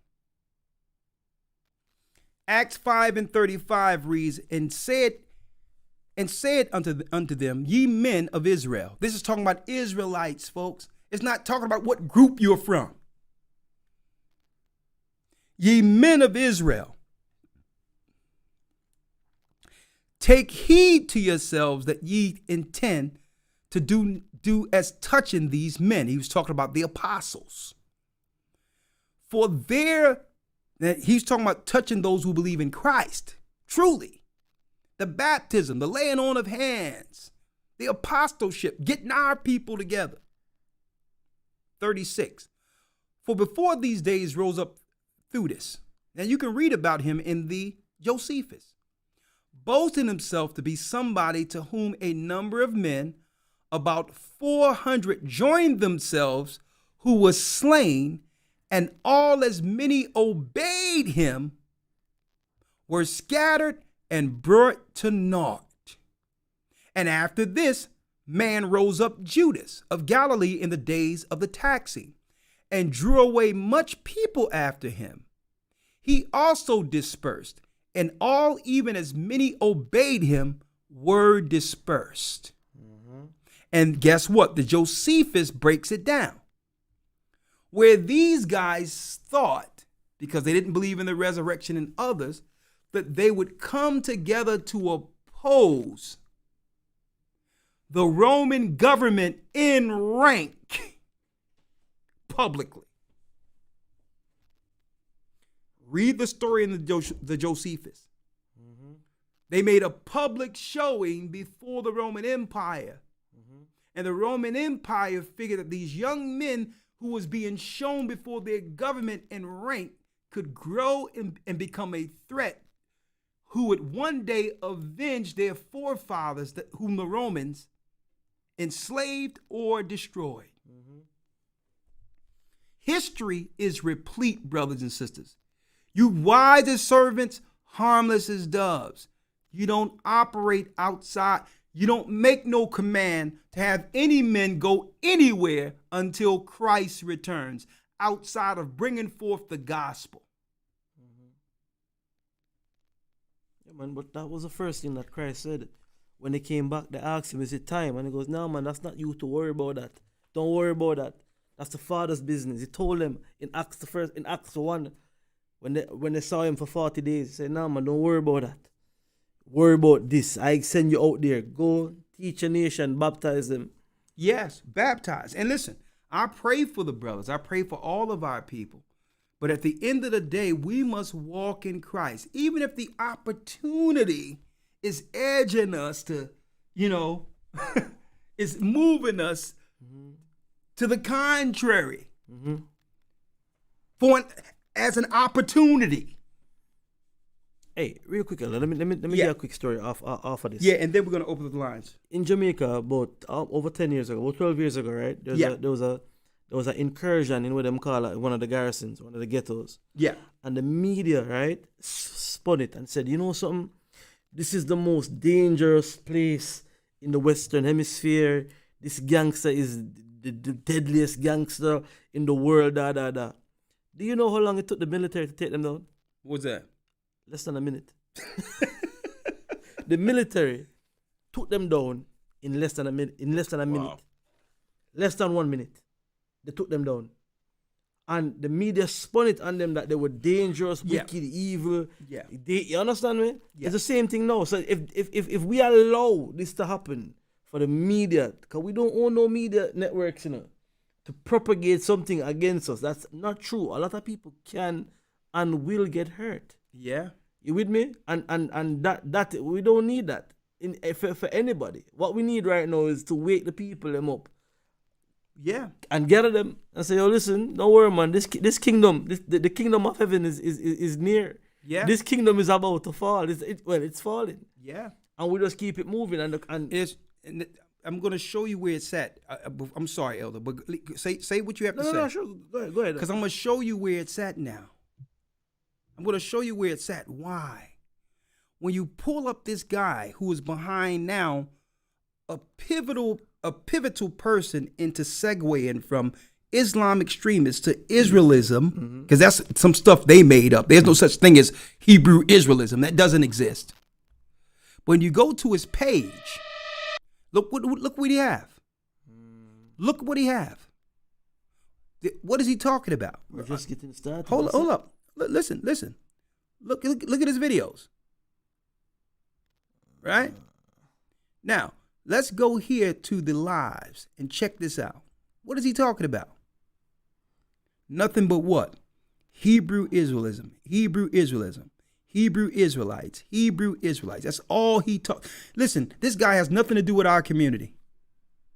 Acts 5 and 35 reads, and said unto them, ye men of Israel. This is talking about Israelites, folks. It's not talking about what group you're from. Ye men of Israel, take heed to yourselves that ye intend to do as touching these men. He was talking about the apostles. For he's talking about touching those who believe in Christ, truly. The baptism, the laying on of hands, the apostleship, getting our people together. 36. For before these days rose up Philos. Now you can read about him in the Josephus, boasting himself to be somebody to whom a number of men, about 400, joined themselves, who was slain, and all as many obeyed him were scattered and brought to naught. And after this man rose up Judas of Galilee in the days of the taxing, and drew away much people after him. He also dispersed, and all, even as many obeyed him, were dispersed. And guess what? The Josephus breaks it down. Where these guys thought, because they didn't believe in the resurrection and others, that they would come together to oppose the Roman government in rank publicly. Read the story in the Josephus. They made a public showing before the Roman Empire. And the Roman Empire figured that these young men who was being shown before their government in rank could grow and become a threat, who would one day avenge their forefathers whom the Romans enslaved or destroyed. History is replete, brothers and sisters. You wise as servants, harmless as doves. You don't operate outside. You don't make no command to have any men go anywhere until Christ returns, outside of bringing forth the gospel. Yeah, man, but that was the first thing that Christ said. When they came back, they asked him, is it time? And he goes, no, man, that's not you to worry about that. Don't worry about that. That's the Father's business. He told them in Acts 1, when they saw him for 40 days, he said, no, man, don't worry about that. Worry about this. I send you out there. Go teach a nation, baptize them. Yes, baptize. And listen, I pray for the brothers. I pray for all of our people. But at the end of the day, we must walk in Christ. Even if the opportunity is edging us to, is moving us to the contrary. As an opportunity. Hey, real quick, let me get a quick story off of this. Yeah, and then we're gonna open the lines. In Jamaica, about over 10 years ago, about 12 years ago, right? There was an incursion in what them call one of the garrisons, one of the ghettos. Yeah. And the media, right, spun it and said, you know something? This is the most dangerous place in the Western Hemisphere. This gangster is the deadliest gangster in the world. Da. Do you know how long it took the military to take them down? What's that? Less than a minute. The military took them down in less than a minute. Wow. Less than 1 minute. They took them down. And the media spun it on them that they were dangerous, wicked, evil. Yeah. You understand me? Yeah. It's the same thing now. So if we allow this to happen for the media, because we don't own no media networks, to propagate something against us, that's not true. A lot of people can and will get hurt. Yeah. You with me? And that we don't need that for anybody. What we need right now is to wake the people them up. Yeah. And gather them and say, yo, listen, don't worry, man. This kingdom, the kingdom of heaven is near. Yeah. This kingdom is about to fall. It's falling. Yeah. And we just keep it moving. And I'm going to show you where it's at. I'm sorry, Elder, but say what you have to say. No, sure. Go ahead. Because I'm going to show you where it's at now. I'm going to show you where it's at. Why? When you pull up this guy who is behind now a pivotal person into segueing from Islam extremists to Israelism, because that's some stuff they made up. There's no such thing as Hebrew Israelism. That doesn't exist. When you go to his page, look what he have. Look what he have. What is he talking about? We're just getting started. Hold up. Listen. Look at his videos. Right? Now, let's go here to the lives and check this out. What is he talking about? Nothing but what? Hebrew Israelism. Hebrew Israelism. Hebrew Israelites. Hebrew Israelites. That's all he talks. Listen, this guy has nothing to do with our community.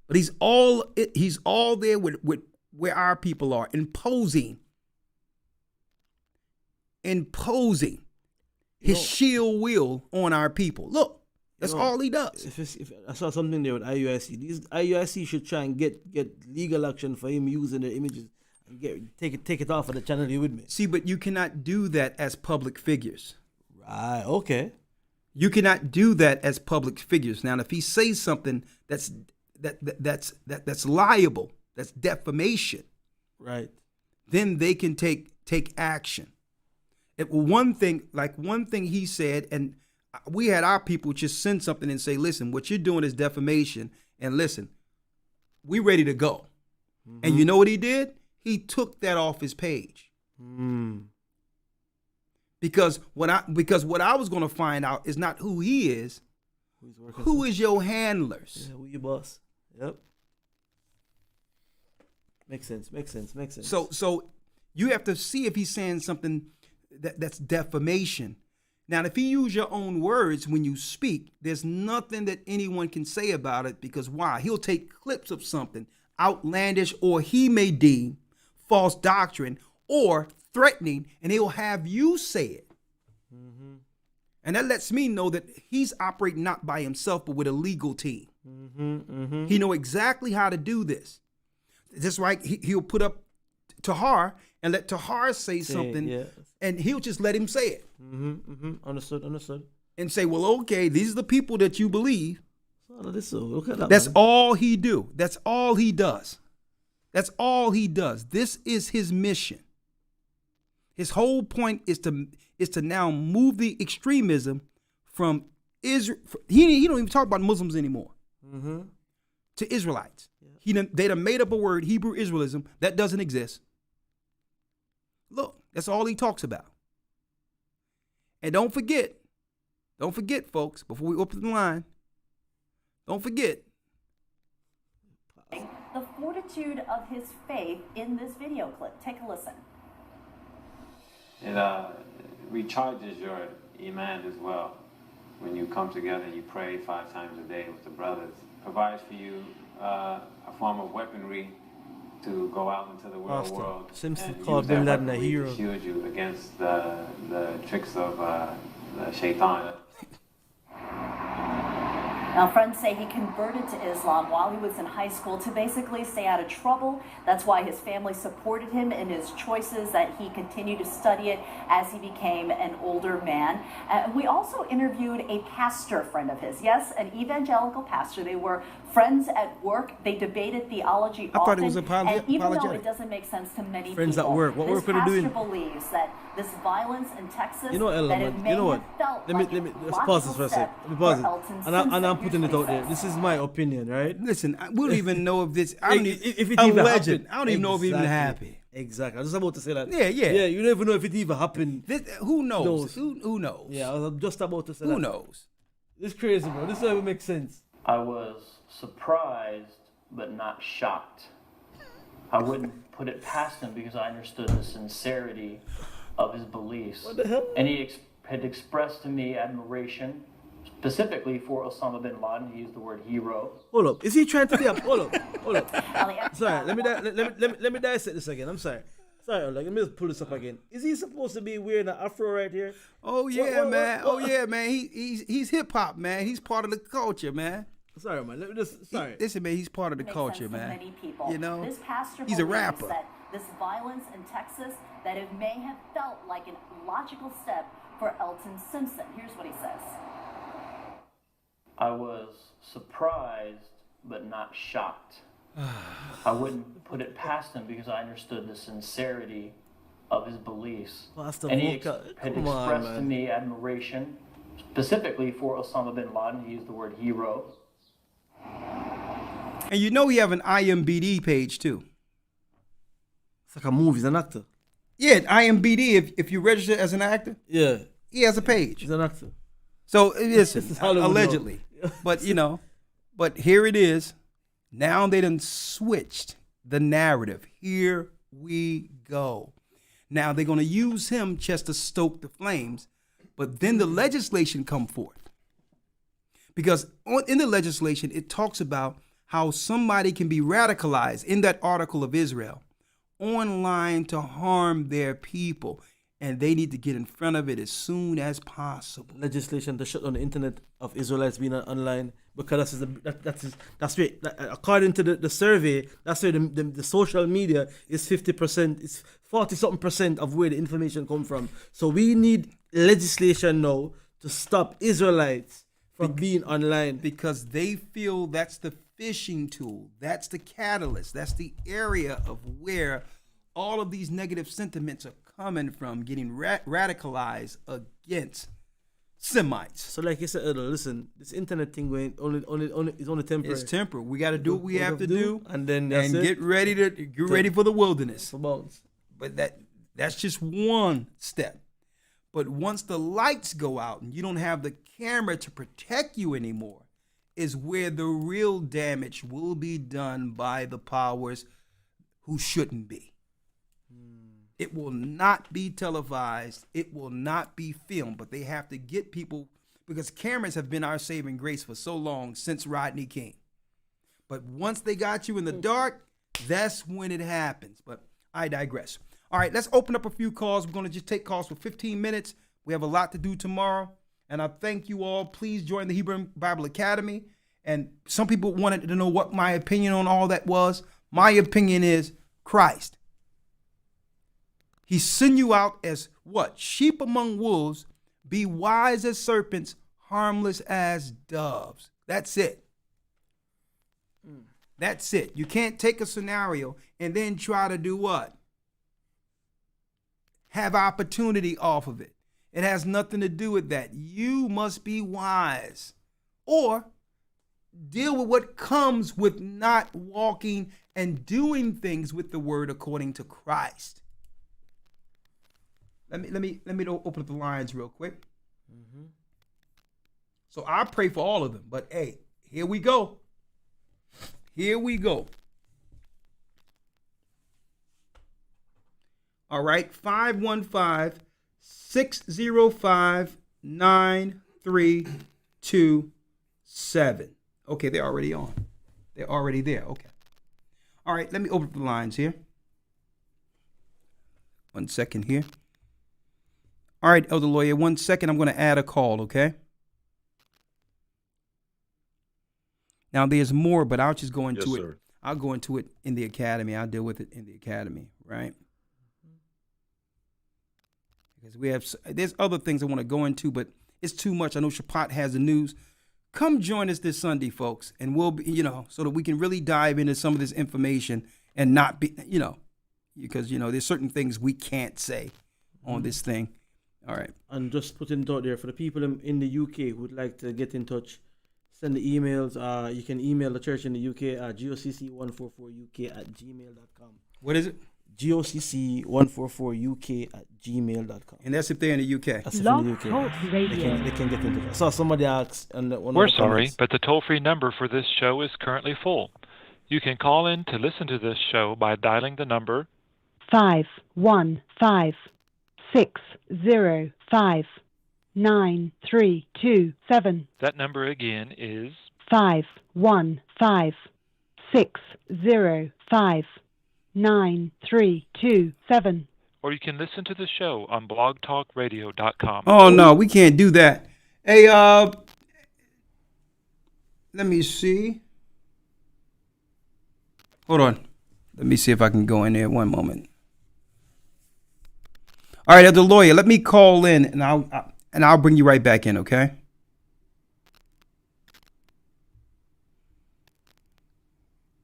But he's all there with where our people are, imposing his shield will on our people. Look, that's all he does. If I saw something there with IUIC, these IUIC should try and get legal action for him using their images and take it off of the channel. You with me? See, but you cannot do that as public figures. Right. Okay. You cannot do that as public figures. Now, if he says something that's liable, that's defamation, right, then they can take action. One thing he said, and we had our people just send something and say, listen, what you're doing is defamation, and listen, we ready to go. Mm-hmm. And you know what he did? He took that off his page. Because what I was going to find out is not who he is. Who is your handlers? Yeah, who your boss? Yep. Makes sense. So you have to see if he's saying something that's defamation. Now, if you use your own words when you speak, there's nothing that anyone can say about it, because why? He'll take clips of something outlandish, or he may deem false doctrine or threatening, and he'll have you say it. Mm-hmm. And that lets me know that he's operating not by himself, but with a legal team. Mm-hmm, mm-hmm. He know exactly how to do this. Just like he'll put up Tahar and let Tahar say something, yeah, and he'll just let him say it. Mm-hmm, mm-hmm. Understood. And say, well, okay, these are the people that you believe. Look at that, that's man. all he do. That's all he does. That's all he does. This is his mission. His whole point is to now move the extremism from Israel. He don't even talk about Muslims anymore. Mm-hmm. To Israelites. Yeah. They done made up a word, Hebrew Israelism, that doesn't exist. Look, that's all he talks about. And don't forget, folks, before we open the line, don't forget. The fortitude of his faith in this video clip. Take a listen. It recharges your iman as well. When you come together and you pray 5 times a day with the brothers, provides for you a form of weaponry to go out into the real world. Simpson called Bin Laden a hero. To shield you against the tricks of the shaitan. Now, friends say he converted to Islam while he was in high school to basically stay out of trouble. That's why his family supported him in his choices, that he continued to study it as he became an older man. We also interviewed a pastor friend of his. Yes, an evangelical pastor. They were friends at work. They debated theology often. I thought it was and even though it doesn't make sense to many friends people, at work. What work are they doing? This pastor believes that this violence in Texas, you know, Ella, that it may have felt let me let's pause this for a sec. Let me pause it. And I'm putting it out there. This is my opinion, right? Listen, we don't even know if this. I don't even know if it even happened. Exactly. I was just about to say that. Yeah. Yeah, you don't even know if it even happened. Who knows? Who knows? Yeah, I was just about to say that. Who knows? This is crazy, bro. This doesn't make sense. I was surprised, but not shocked. I wouldn't put it past him because I understood the sincerity of his beliefs. What the hell? And he had expressed to me admiration, specifically for Osama bin Laden. He used the word hero. Hold up. Is he trying to be up? Hold up. Sorry, let me dissect this again. I'm sorry. Let me just pull this up again. Is he supposed to be wearing an afro right here? Oh yeah, man. Oh yeah, man. He's hip hop, man. He's part of the culture, man. Sorry, man. Listen, man. He's part of the culture, man. Many people. You know, this pastor he's a rapper. That this violence in Texas, that it may have felt like a logical step for Elton Simpson. Here's what he says. I was surprised, but not shocked. I wouldn't put it past him because I understood the sincerity of his beliefs. And he had expressed to me admiration, specifically for Osama bin Laden. He used the word hero. And you know he have an IMBD page too. It's like a movie. He's an actor. Yeah, IMBD. If you register as an actor, yeah, he has a page. He's an actor. So listen, allegedly, but but here it is. Now they done switched the narrative. Here we go. Now they're going to use him just to stoke the flames, but then the legislation come forth. Because in the legislation, it talks about how somebody can be radicalized in that article of Israel online to harm their people. And they need to get in front of it as soon as possible. Legislation to shut down the internet of Israelites being online, because that's where, according to the survey, that's where the social media is 50%, it's 40-something% of where the information come from. So we need legislation now to stop Israelites from being online, because they feel that's the fishing tool, that's the catalyst, that's the area of where all of these negative sentiments are coming from, getting radicalized against Semites. So like you said, listen, this internet thing going is only temporary. It's temporary. We got to do what we have to do, and then get ready for the wilderness. Bounce. But that's just one step. But once the lights go out and you don't have the camera to protect you anymore, is where the real damage will be done by the powers who shouldn't be. It will not be televised. It will not be filmed, but they have to get people, because cameras have been our saving grace for so long, since Rodney King. But once they got you in the dark, that's when it happens. But I digress. All right, let's open up a few calls. We're going to just take calls for 15 minutes. We have a lot to do tomorrow. And I thank you all. Please join the Hebrew Bible Academy. And some people wanted to know what my opinion on all that was. My opinion is Christ. He sent you out as what? Sheep among wolves. Be wise as serpents, harmless as doves. That's it. That's it. You can't take a scenario and then try to do what? Have opportunity off of it. It has nothing to do with that. You must be wise, or deal with what comes with not walking and doing things with the word according to Christ. Let me open up the lines real quick. So I pray for all of them, but hey, here we go. Here we go. All right, 515-605-9327. Okay, they're already on. They're already there. Okay. All right, let me open up the lines here. 1 second here. All right, Elder Lawya, 1 second. I'm going to add a call, okay? Now, there's more, but I'll just go into it. I'll go into it in the academy. I'll deal with it in the academy, right? Because there's other things I want to go into, but it's too much. I know Shapat has the news. Come join us this Sunday, folks, and we'll be, so that we can really dive into some of this information and not be, because, there's certain things we can't say on this thing. All right. And just putting it out there for the people in the UK who would like to get in touch, send the emails. You can email the church in the UK at GOCC144UK@gmail.com. What is it? GOCC144UK@gmail.com. And that's if they're in the UK. That's if in the UK. They can get in touch. I saw somebody ask. We're sorry, but the toll-free number for this show is currently full. You can call in to listen to this show by dialing the number 515-605-9327. That number again is 515-605-9327. Or you can listen to the show on blogtalkradio.com. Oh, no, we can't do that. Hey, let me see. Hold on. Let me see if I can go in there. 1 moment. All right, Elder Lawya, let me call in, and I'll bring you right back in, okay?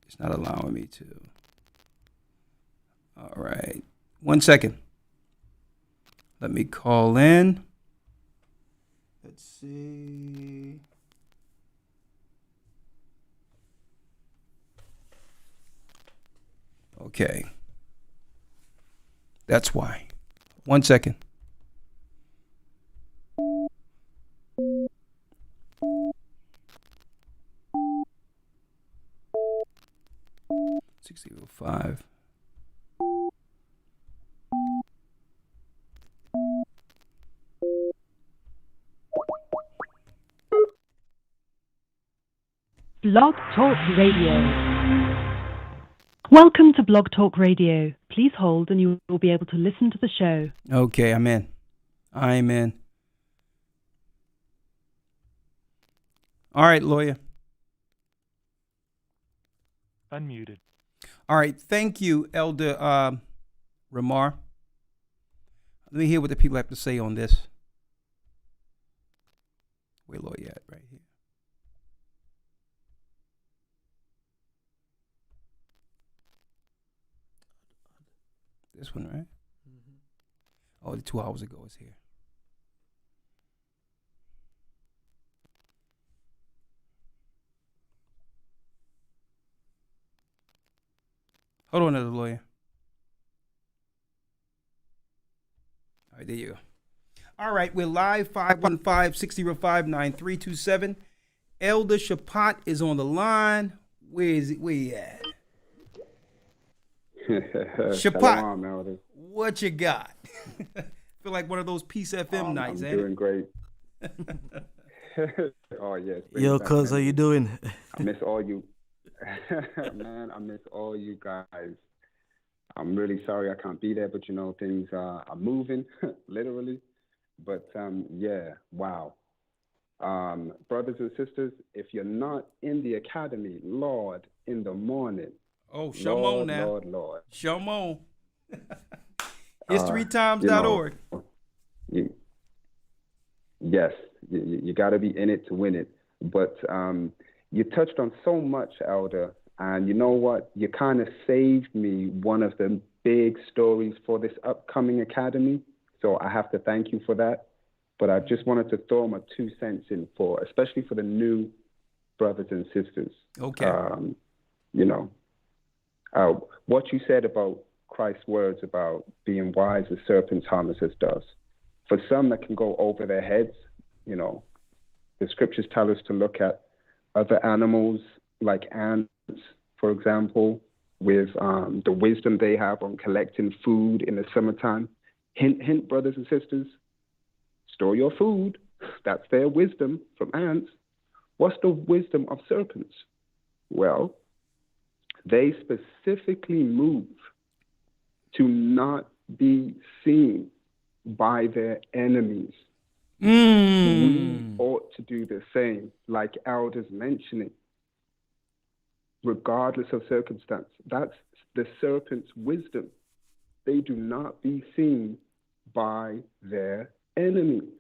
It's not allowing me to. All right. 1 second. Let me call in. Let's see. Okay. That's why. 1 second. $605. Blog Talk Radio. Welcome to Blog Talk Radio. Please hold and you will be able to listen to the show. Okay, I'm in. I'm in. All right, Lawya. Unmuted. All right, thank you, Elder Rawchaa. Let me hear what the people have to say on this. Where Lawya at? Right here. This one, right? Mm-hmm. Oh, the 2 hours ago is here. Hold on, Elder Lawya. All right, there you go. All right, we're live, 515-605-9327. Elder Rawchaa is on the line. Where is it? Where he at? Rawchaa, what you got? Feel like one of those Peace FM nights, I'm doing great. Oh, yes. Yo, cuz, how you doing? I miss all you. Man, I miss all you guys. I'm really sorry I can't be there, but things are moving, literally. But yeah, wow. Brothers and sisters, if you're not in the academy, Lord, in the morning. Oh, show on now. Lord. Show on. Historytimes.org. Yes, you got to be in it to win it. But you touched on so much, Elder. And you know what? You kind of saved me one of the big stories for this upcoming academy. So I have to thank you for that. But I just wanted to throw my 2 cents in especially for the new brothers and sisters. Okay. What you said about Christ's words about being wise as serpents, harmless as doves. For some that can go over their heads, the scriptures tell us to look at other animals like ants, for example, with the wisdom they have on collecting food in the summertime. Hint, hint, brothers and sisters, store your food. That's their wisdom from ants. What's the wisdom of serpents? Well, they specifically move to not be seen by their enemies. We ought to do the same, like Elder's mentioning, regardless of circumstance. That's the serpent's wisdom. They do not be seen by their enemies.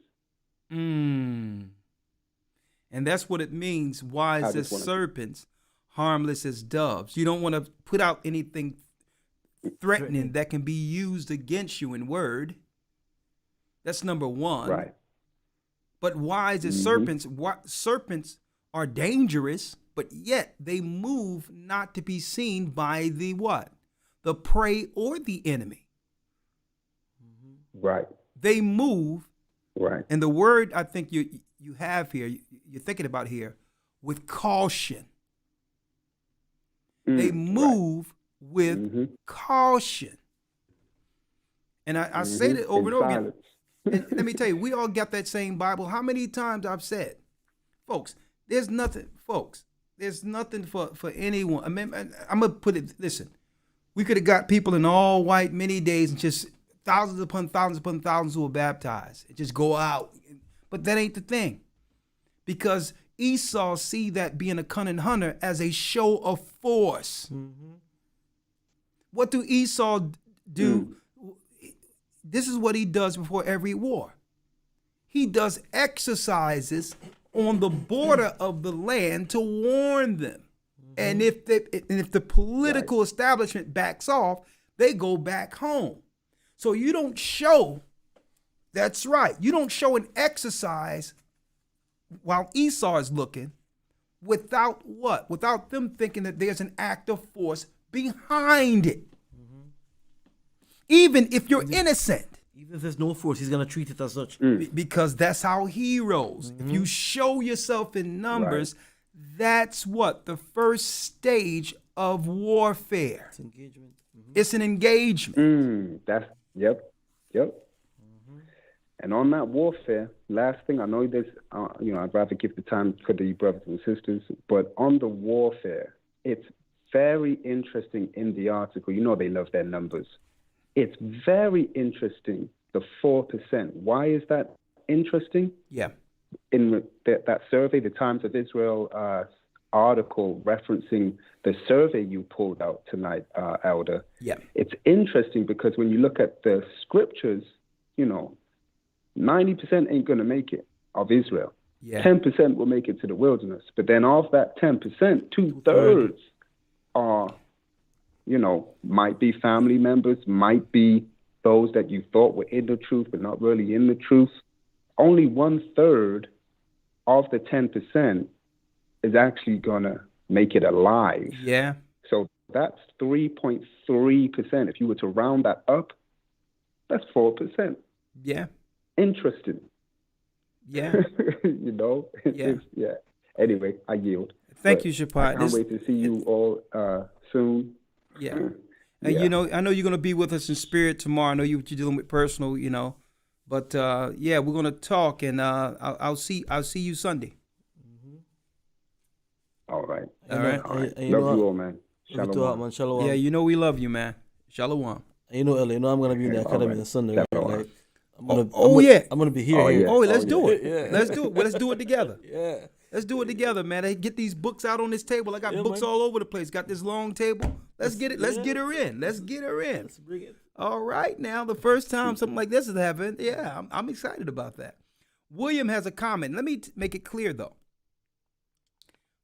And that's what it means, wise as serpents, harmless as doves. You don't want to put out anything threatening that can be used against you in word. That's number one. Right. But wise as serpents, serpents are dangerous, but yet they move not to be seen by the what? The prey or the enemy. Right. They move. Right. And the word I think you have here, you're thinking about here, with caution. They move with caution. And I say that over and over again. And let me tell you, we all got that same Bible. How many times I've said, folks, there's nothing for anyone. I mean, I'm going to put it, listen, we could have got people in all white many days and just thousands upon thousands who were baptized and just go out. But that ain't the thing. Because Esau see that being a cunning hunter as a show of force. What do Esau do? This is what he does before every war. He does exercises on the border of the land to warn them. And if the political establishment backs off, they go back home. So you don't show, that's right, you don't show an exercise while Esau is looking without what? Without them thinking that there's an act of force behind it. Even if you're innocent. Even if there's no force, he's going to treat it as such. Because that's how he rolls. If you show yourself in numbers, that's what? The first stage of warfare. It's engagement. It's an engagement. Yep. And on that warfare, last thing, I know there's, I'd rather give the time for the brothers and sisters, but on the warfare, it's very interesting in the article. You know they love their numbers. It's very interesting, the 4%. Why is that interesting? Yeah. In that survey, the Times of Israel article referencing the survey you pulled out tonight, Elder. Yeah. It's interesting because when you look at the scriptures, 90% ain't going to make it of Israel. Yeah. 10% will make it to the wilderness. But then of that 10%, 2/3 are, might be family members, might be those that you thought were in the truth, but not really in the truth. Only 1/3 of the 10% is actually going to make it alive. Yeah. So that's 3.3%. If you were to round that up, that's 4%. Yeah. Interesting. Yeah. Yeah. Anyway, I yield. Thank you, Shapat. I can't wait to see you all soon. Yeah. And I know you're going to be with us in spirit tomorrow. I know you're dealing with personal, but we're going to talk, and I'll see you Sunday. All right. All right. Love you all, man. Shalom. Shalom. Yeah, we love you, man. Shalom. And Ellie, I'm going to be in the academy on Sunday. Right? Like, I'm gonna be here. Let's do it. Yeah. Let's do it. Well, let's do it together. Yeah. Let's do it together, man. Hey, get these books out on this table. I got books all over the place. Got this long table. Let's get it. Let's get her in. Let's get her in. Let's bring it. All right, now the first time something like this is happening. Yeah, I'm excited about that. William has a comment. Let me make it clear though.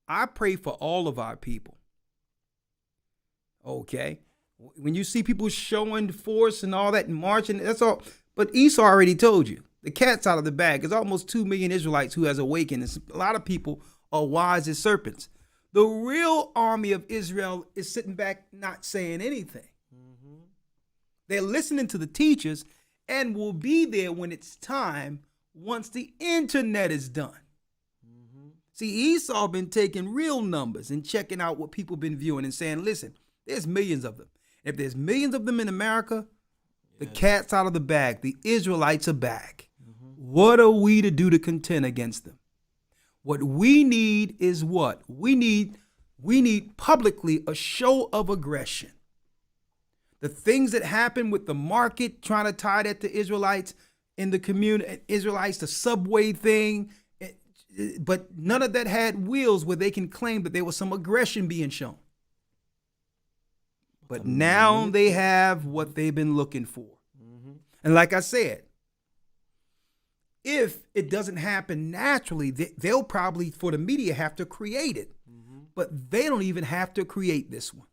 I pray for all of our people. Okay, when you see people showing force and all that and marching, that's all. But Esau already told you. The cat's out of the bag. There's almost 2 million Israelites who has awakened. And a lot of people are wise as serpents. The real army of Israel is sitting back not saying anything. Mm-hmm. They're listening to the teachers and will be there when it's time once the internet is done. Mm-hmm. See, Esau been taking real numbers and checking out what people been viewing and saying, listen, there's millions of them. If there's millions of them in America, the cat's out of the bag. The Israelites are back. Mm-hmm. What are we to do to contend against them? What we need is what? We need publicly a show of aggression. The things that happen with the market trying to tie that to Israelites in the community, Israelites, the subway thing, but none of that had wheels where they can claim that there was some aggression being shown. But now they have what they've been looking for. Mm-hmm. And like I said, if it doesn't happen naturally, they'll probably, for the media, have to create it. Mm-hmm. But they don't even have to create this one.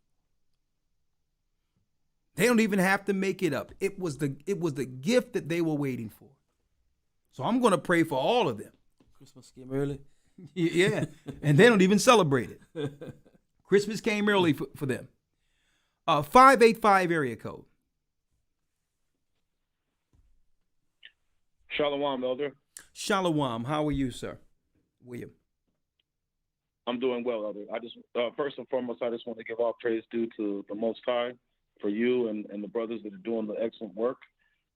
They don't even have to make it up. It was the gift that they were waiting for. So I'm going to pray for all of them. Christmas came early. Yeah. And they don't even celebrate it. Christmas came early for them. 585 area code. Shalom, Elder. Shalom. How are you, sir? William. I'm doing well, Elder. I just first and foremost, I just want to give all praise due to the Most High for you and the brothers that are doing the excellent work.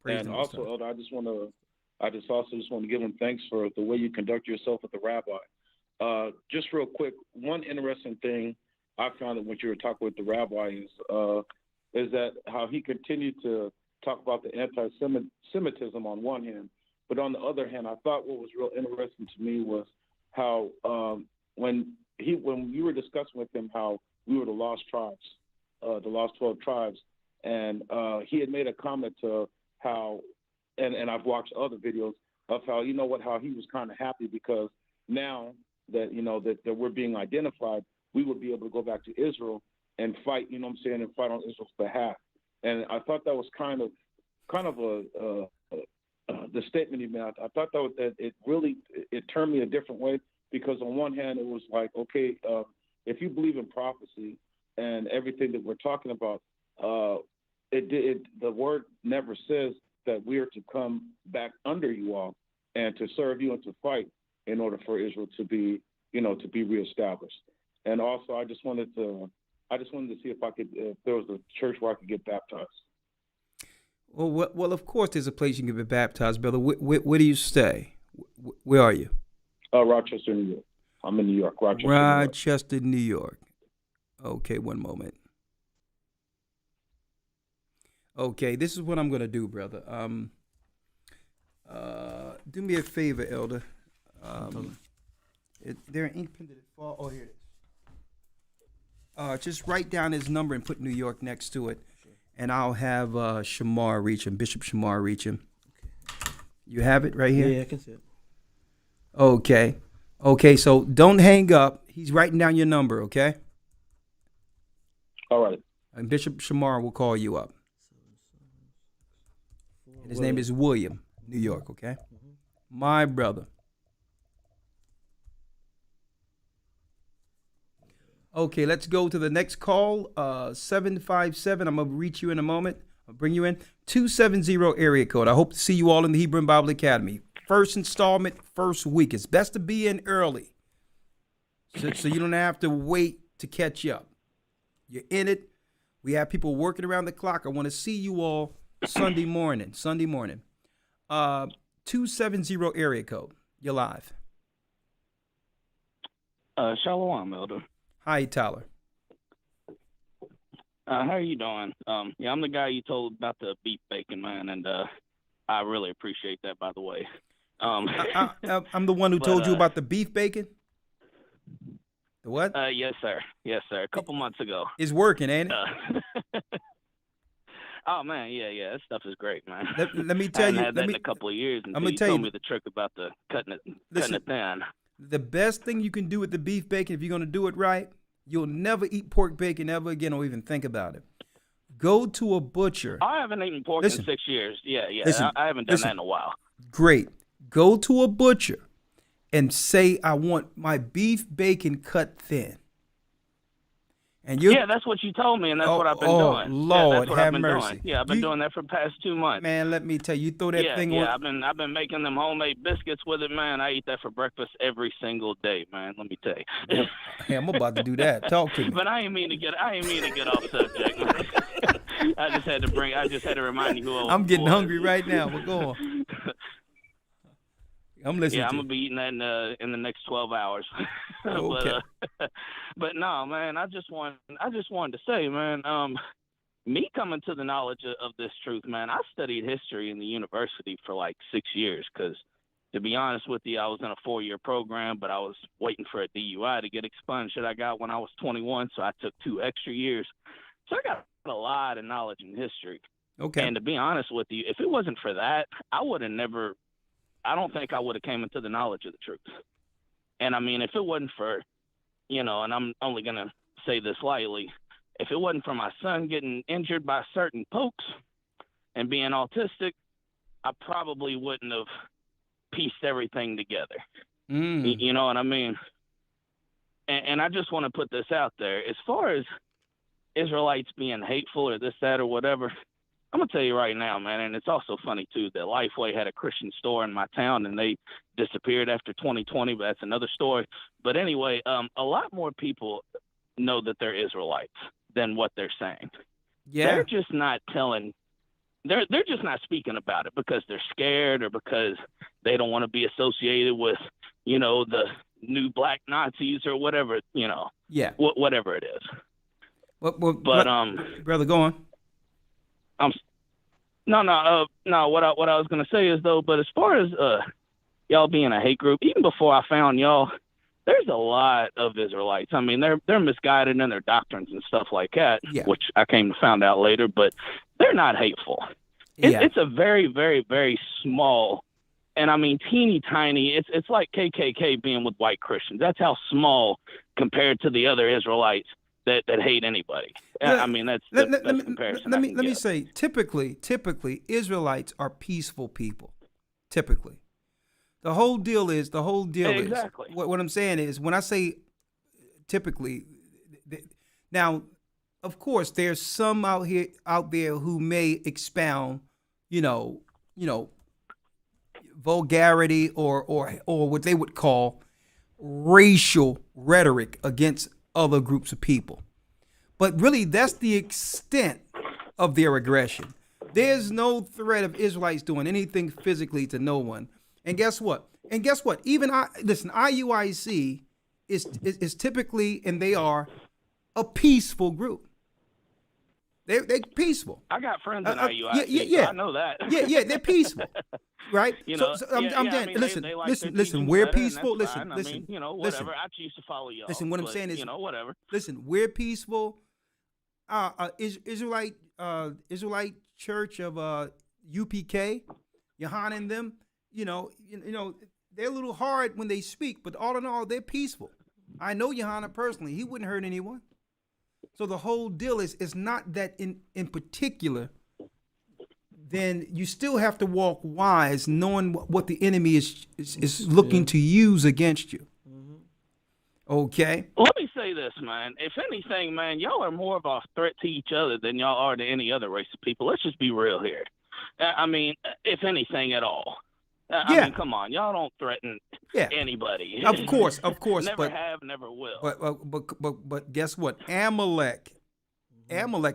Praise and also, Elder, I just want to give them thanks for the way you conduct yourself with the rabbi. Just real quick, one interesting thing I found that when you were talking with the rabbi is that how he continued to talk about the anti-Semitism on one hand, but on the other hand, I thought what was real interesting to me was how when you were discussing with him how we were the lost tribes, the lost 12 tribes, and he had made a comment to how, and I've watched other videos of how, how he was kind of happy because now that, that we're being identified, we would be able to go back to Israel and fight, and fight on Israel's behalf. And I thought that was kind of the statement he made. I thought that it really turned me a different way because on one hand it was like, okay, if you believe in prophecy and everything that we're talking about, the word never says that we are to come back under you all and to serve you and to fight in order for Israel to be reestablished. And also, I just wanted to see if there was a church where I could get baptized. Well, of course, there's a place you can be baptized, brother. Where do you stay? Where are you? Rochester, New York. I'm in New York. Rochester, New York. Okay, one moment. Okay, this is what I'm gonna do, brother. Do me a favor, Elder. There an ink pen that fall? Oh, here it is. Just write down his number and put New York next to it, and I'll have Shamar reach him, Bishop Shamar reach him. You have it right here? Yeah, I can see it. Okay. Okay, so don't hang up. He's writing down your number, okay? All right. And Bishop Shamar will call you up. And his name is William, New York, okay? My brother. Okay, let's go to the next call. 757. I'm going to reach you in a moment. I'll bring you in. 270 area code. I hope to see you all in the Hebrew Bible Academy. First installment, first week. It's best to be in early so you don't have to wait to catch up. You're in it. We have people working around the clock. I want to see you all Sunday morning. 270 area code. You're live. Shalom, Elder. Hi, Tyler. How are you doing? Yeah, I'm the guy you told about the beef bacon, man, and I really appreciate that, by the way. I'm the one who told you about the beef bacon? The what? Yes, sir. Yes, sir. A couple months ago. It's working, ain't it? Oh, man, yeah. That stuff is great, man. Let me tell you. I haven't had that in a couple of years until you told me the trick about the cutting it thin. The best thing you can do with the beef bacon, if you're going to do it right, you'll never eat pork bacon ever again or even think about it. Go to a butcher. I haven't eaten pork in 6 years. Yeah. I haven't done that in a while. Great. Go to a butcher and say, I want my beef bacon cut thin. And yeah, that's what you told me, and that's what I've been doing. Lord, have mercy. Doing. Yeah, I've been doing that for the past 2 months. Man, let me tell you, throw that thing on. Yeah, I've been making them homemade biscuits with it, man. I eat that for breakfast every single day, man. Let me tell you. Hey, I'm about to do that. Talk to me. But I ain't mean to get off subject, man. I just had to remind you who I was. I'm getting hungry right now. But go on. I'm listening. Yeah, I'm gonna be eating that in the next 12 hours. Okay. But no, man, I just wanted to say, man, me coming to the knowledge of this truth, man, I studied history in the university for like 6 years because, to be honest with you, I was in a 4-year program, but I was waiting for a DUI to get expunged that I got when I was 21, so I took 2 extra years. So I got a lot of knowledge in history. Okay. And to be honest with you, if it wasn't for that, I don't think I would have came into the knowledge of the truth. And I mean, if it wasn't for, and I'm only going to say this lightly, if it wasn't for my son getting injured by certain pokes and being autistic, I probably wouldn't have pieced everything together. You know what I mean? And I just want to put this out there. As far as Israelites being hateful or this, that, or whatever, I'm going to tell you right now, man, and it's also funny, too, that Lifeway had a Christian store in my town, and they disappeared after 2020, but that's another story. But anyway, a lot more people know that they're Israelites than what they're saying. Yeah. They're just not they're just not speaking about it because they're scared or because they don't want to be associated with, the new black Nazis or whatever, Yeah. Whatever it is. But brother, go on. No. What I was gonna say is though, but as far as y'all being a hate group, even before I found y'all, there's a lot of Israelites. I mean, they're misguided in their doctrines and stuff like that, which I came to find out later. But they're not hateful. It's a very, very, very small, and I mean teeny tiny. It's like KKK being with white Christians. That's how small compared to the other Israelites that hate anybody. I mean, that's the best comparison. Let me say, typically, Israelites are peaceful people. Typically, the whole deal is exactly. What I'm saying is, when I say typically, now, of course, there's some out there who may expound, vulgarity or what they would call racial rhetoric against other groups of people. But really, that's the extent of their aggression. There's no threat of Israelites doing anything physically to no one. And guess what? Even IUIC is typically, and they are, a peaceful group. They're peaceful. I got friends in IUIC. Yeah. So I know that. Yeah, they're peaceful, right? You know, I'm I mean, listen. We're peaceful. Listen. I mean, you know, whatever. I used to follow y'all. Listen, what I'm saying is, you know, whatever. Listen, we're peaceful. Israelite Church of UPK, Yohanan and them. You know, they're a little hard when they speak, but all in all, they're peaceful. I know Yohanan personally. He wouldn't hurt anyone. So the whole deal is not that in particular, then you still have to walk wise, knowing what the enemy is looking to use against you. Okay? Let me say this, man. If anything, man, y'all are more of a threat to each other than y'all are to any other race of people. Let's just be real here. I mean, if anything at all. I mean, come on, y'all don't threaten anybody. Of course, never have, never will. But guess what? Amalek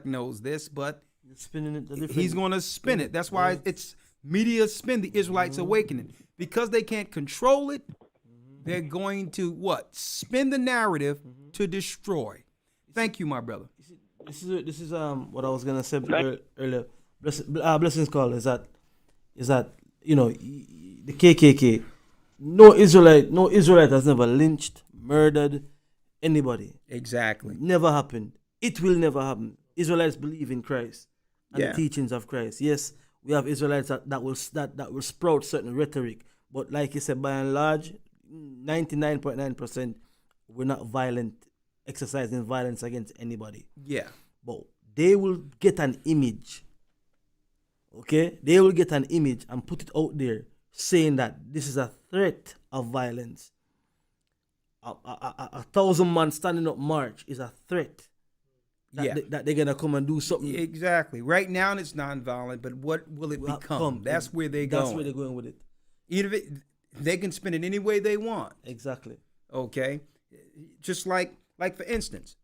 knows this, but he's going to spin it. That's why it's media spin the Israelites Awakening, because they can't control it. They're going to what? Spin the narrative to destroy. Thank you, my brother. This is what I was gonna say earlier. Blessings call is that you know, the KKK, no Israelite has never lynched, murdered anybody. Exactly. Never happened. It will never happen. Israelites believe in Christ and the teachings of Christ. Yes, we have Israelites that will sprout certain rhetoric, but like you said, by and large, 99.9% we're not violent, exercising violence against anybody. Yeah. But they will get an image. Okay, they will get an image and put it out there saying that this is a threat of violence. A 1,000-man standing up march is a threat that they're gonna come and do something. Exactly. Right now it's nonviolent, but what will it become? That's where they're going. That's where they're going with it. They can spin it any way they want. Exactly. Okay. Just like for instance,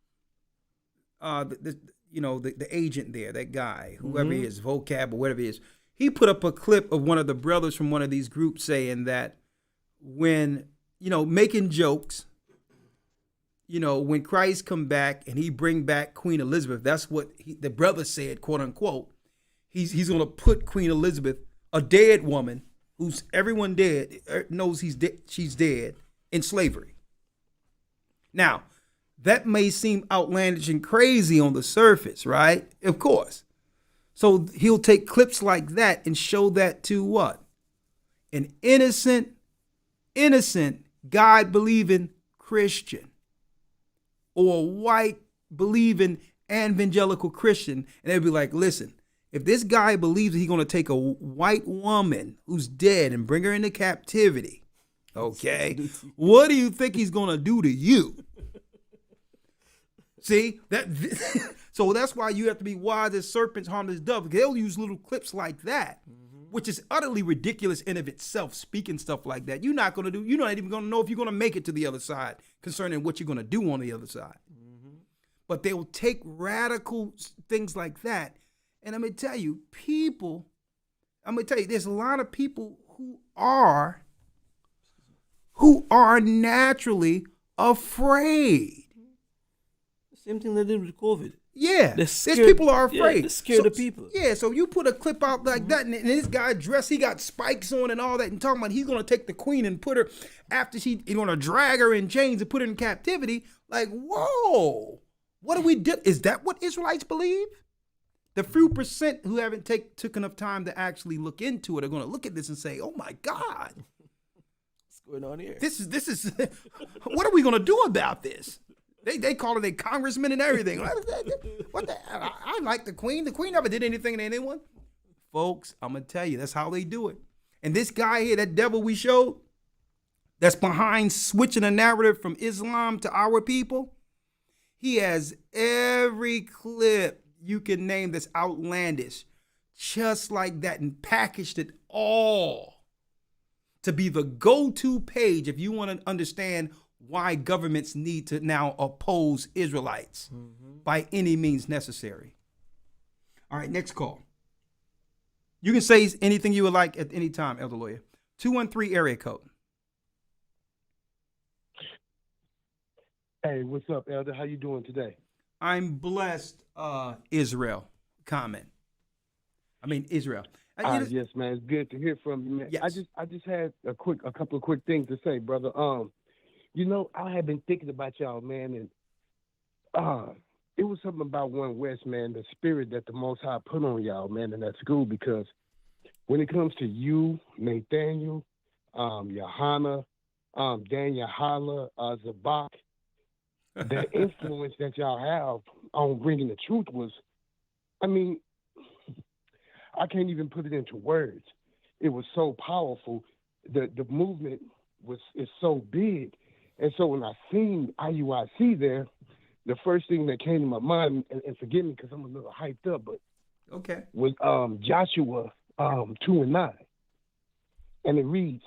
the agent there, that guy, whoever he is, Vocab or whatever he is, he put up a clip of one of the brothers from one of these groups saying that when, making jokes, when Christ come back and he bring back Queen Elizabeth, that's what the brother said, quote unquote, he's going to put Queen Elizabeth, a dead woman, who's everyone dead, knows she's dead, in slavery. Now, that may seem outlandish and crazy on the surface, right? Of course. So he'll take clips like that and show that to what? An innocent, God-believing Christian or a white believing evangelical Christian. And they'll be like, listen, if this guy believes that he's going to take a white woman who's dead and bring her into captivity, okay, what do you think he's going to do to you? See, so that's why you have to be wise as serpents, harmless doves. They'll use little clips like that, which is utterly ridiculous in of itself, speaking stuff like that. You're not even going to know if you're going to make it to the other side concerning what you're going to do on the other side. But they will take radical things like that. And I'm going to tell you, there's a lot of people who are naturally afraid. Same thing they did with COVID. Yeah, these people are afraid. Yeah, they're scared of people. Yeah, so you put a clip out like that, and this guy dressed, he got spikes on and all that, and talking about he's going to take the queen and put her, after he's going to drag her in chains and put her in captivity. Like, whoa, what do we do? Is that what Israelites believe? The few percent who haven't took enough time to actually look into it are going to look at this and say, oh my God. What's going on here? This is what are we going to do about this? They call it a congressman and everything. What the? I like the queen. The queen never did anything to anyone. Folks, I'm going to tell you, that's how they do it. And this guy here, that devil we showed, that's behind switching the narrative from Islam to our people, he has every clip you can name that's outlandish, just like that, and packaged it all to be the go-to page if you want to understand why governments need to now oppose Israelites by any means necessary. All right, next call. You can say anything you would like at any time, Elder Lawya. 213 area code. Hey, what's up, Elder? How you doing today? I'm blessed, Israel. Comment. I mean, Israel. Yes, man. It's good to hear from you, man. Yes. I just had a couple of quick things to say, brother. I have been thinking about y'all, man, and it was something about One West, man, the spirit that the Most High put on y'all, man, in that school, because when it comes to you, Nathaniel, Johanna, Daniel Holler, Zabak, the influence that y'all have on bringing the truth was, I mean, I can't even put it into words. It was so powerful. The movement is so big. And so when I seen IUIC there, the first thing that came to my mind, and forgive me because I'm a little hyped up, but okay, was Joshua 2:9. And it reads,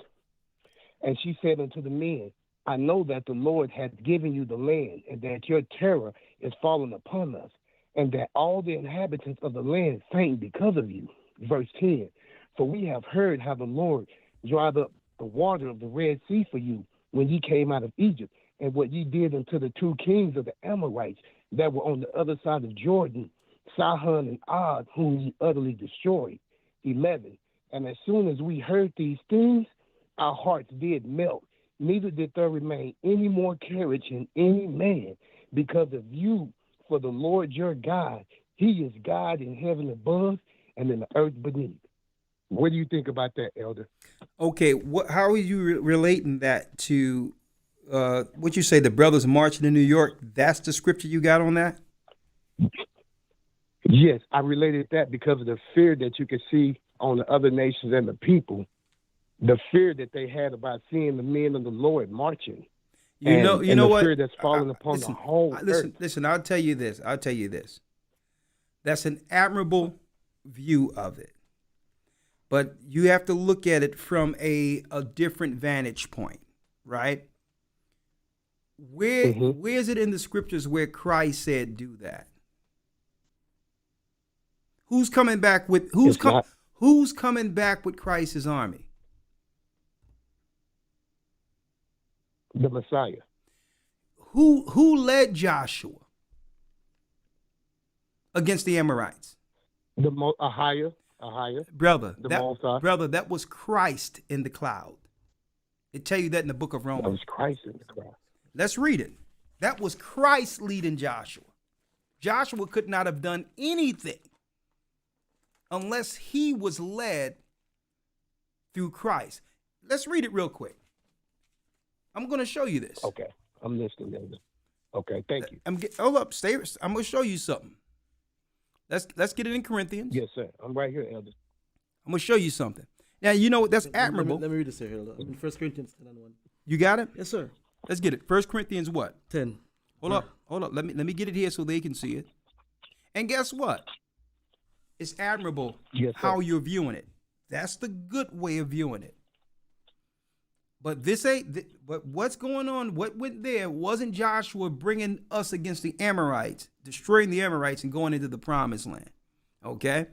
"And she said unto the men, I know that the Lord hath given you the land, and that your terror is fallen upon us, and that all the inhabitants of the land faint because of you." Verse 10, "For we have heard how the Lord dried up the water of the Red Sea for you when ye came out of Egypt, and what ye did unto the two kings of the Amorites that were on the other side of Jordan, Sihon and Og, whom ye utterly destroyed." 11, "And as soon as we heard these things, our hearts did melt, neither did there remain any more courage in any man because of you, for the Lord your God, he is God in heaven above and in the earth beneath." What do you think about that, Elder? Okay, how are you relating that to what you say, the brothers marching in New York? That's the scripture you got on that? Yes, I related that because of the fear that you could see on the other nations and the people, the fear that they had about seeing the men of the Lord marching. You know the what? Fear that's falling upon the whole earth. Listen, I'll tell you this. That's an admirable view of it. But you have to look at it from a different vantage point, right? Where is it in the scriptures where Christ said do that? Who's coming back with who's coming back with Christ's army? The Messiah. Who led Joshua against the Amorites? Ahiah. Brother, brother, that was Christ in the cloud. It tell you that in the book of Romans. That was Christ in the cloud. Let's read it. That was Christ leading Joshua. Joshua could not have done anything unless he was led through Christ. Let's read it real quick. I'm going to show you this. Okay, I'm listening. Okay, thank you. Hold up, stay. I'm going to show you something. Let's get it in Corinthians. Yes, sir. I'm right here, Elder. I'm going to show you something. Now, you know what? That's admirable. Let me read this here. In 1 Corinthians 10:1. You got it? Yes, sir. Let's get it. 1 Corinthians what? 10. Hold up. Let me get it here so they can see it. And guess what? It's admirable how you're viewing it. That's the good way of viewing it. But this ain't. But what's going on? What went there wasn't Joshua bringing us against the Amorites, destroying the Amorites, and going into the Promised Land. Okay,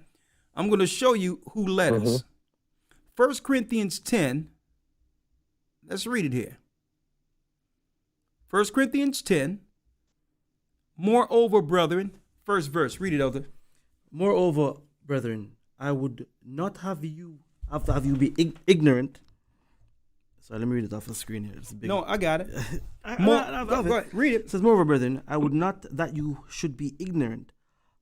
I'm going to show you who led us. 1 Corinthians 10. Let's read it here. 1 Corinthians 10. Moreover, brethren, first verse. Read it, Elder. Moreover, brethren, I would not have you be ignorant. Sorry, let me read it off the screen here. It's big. No, I got it. Go ahead, read it. It says, moreover, brethren, I would not that you should be ignorant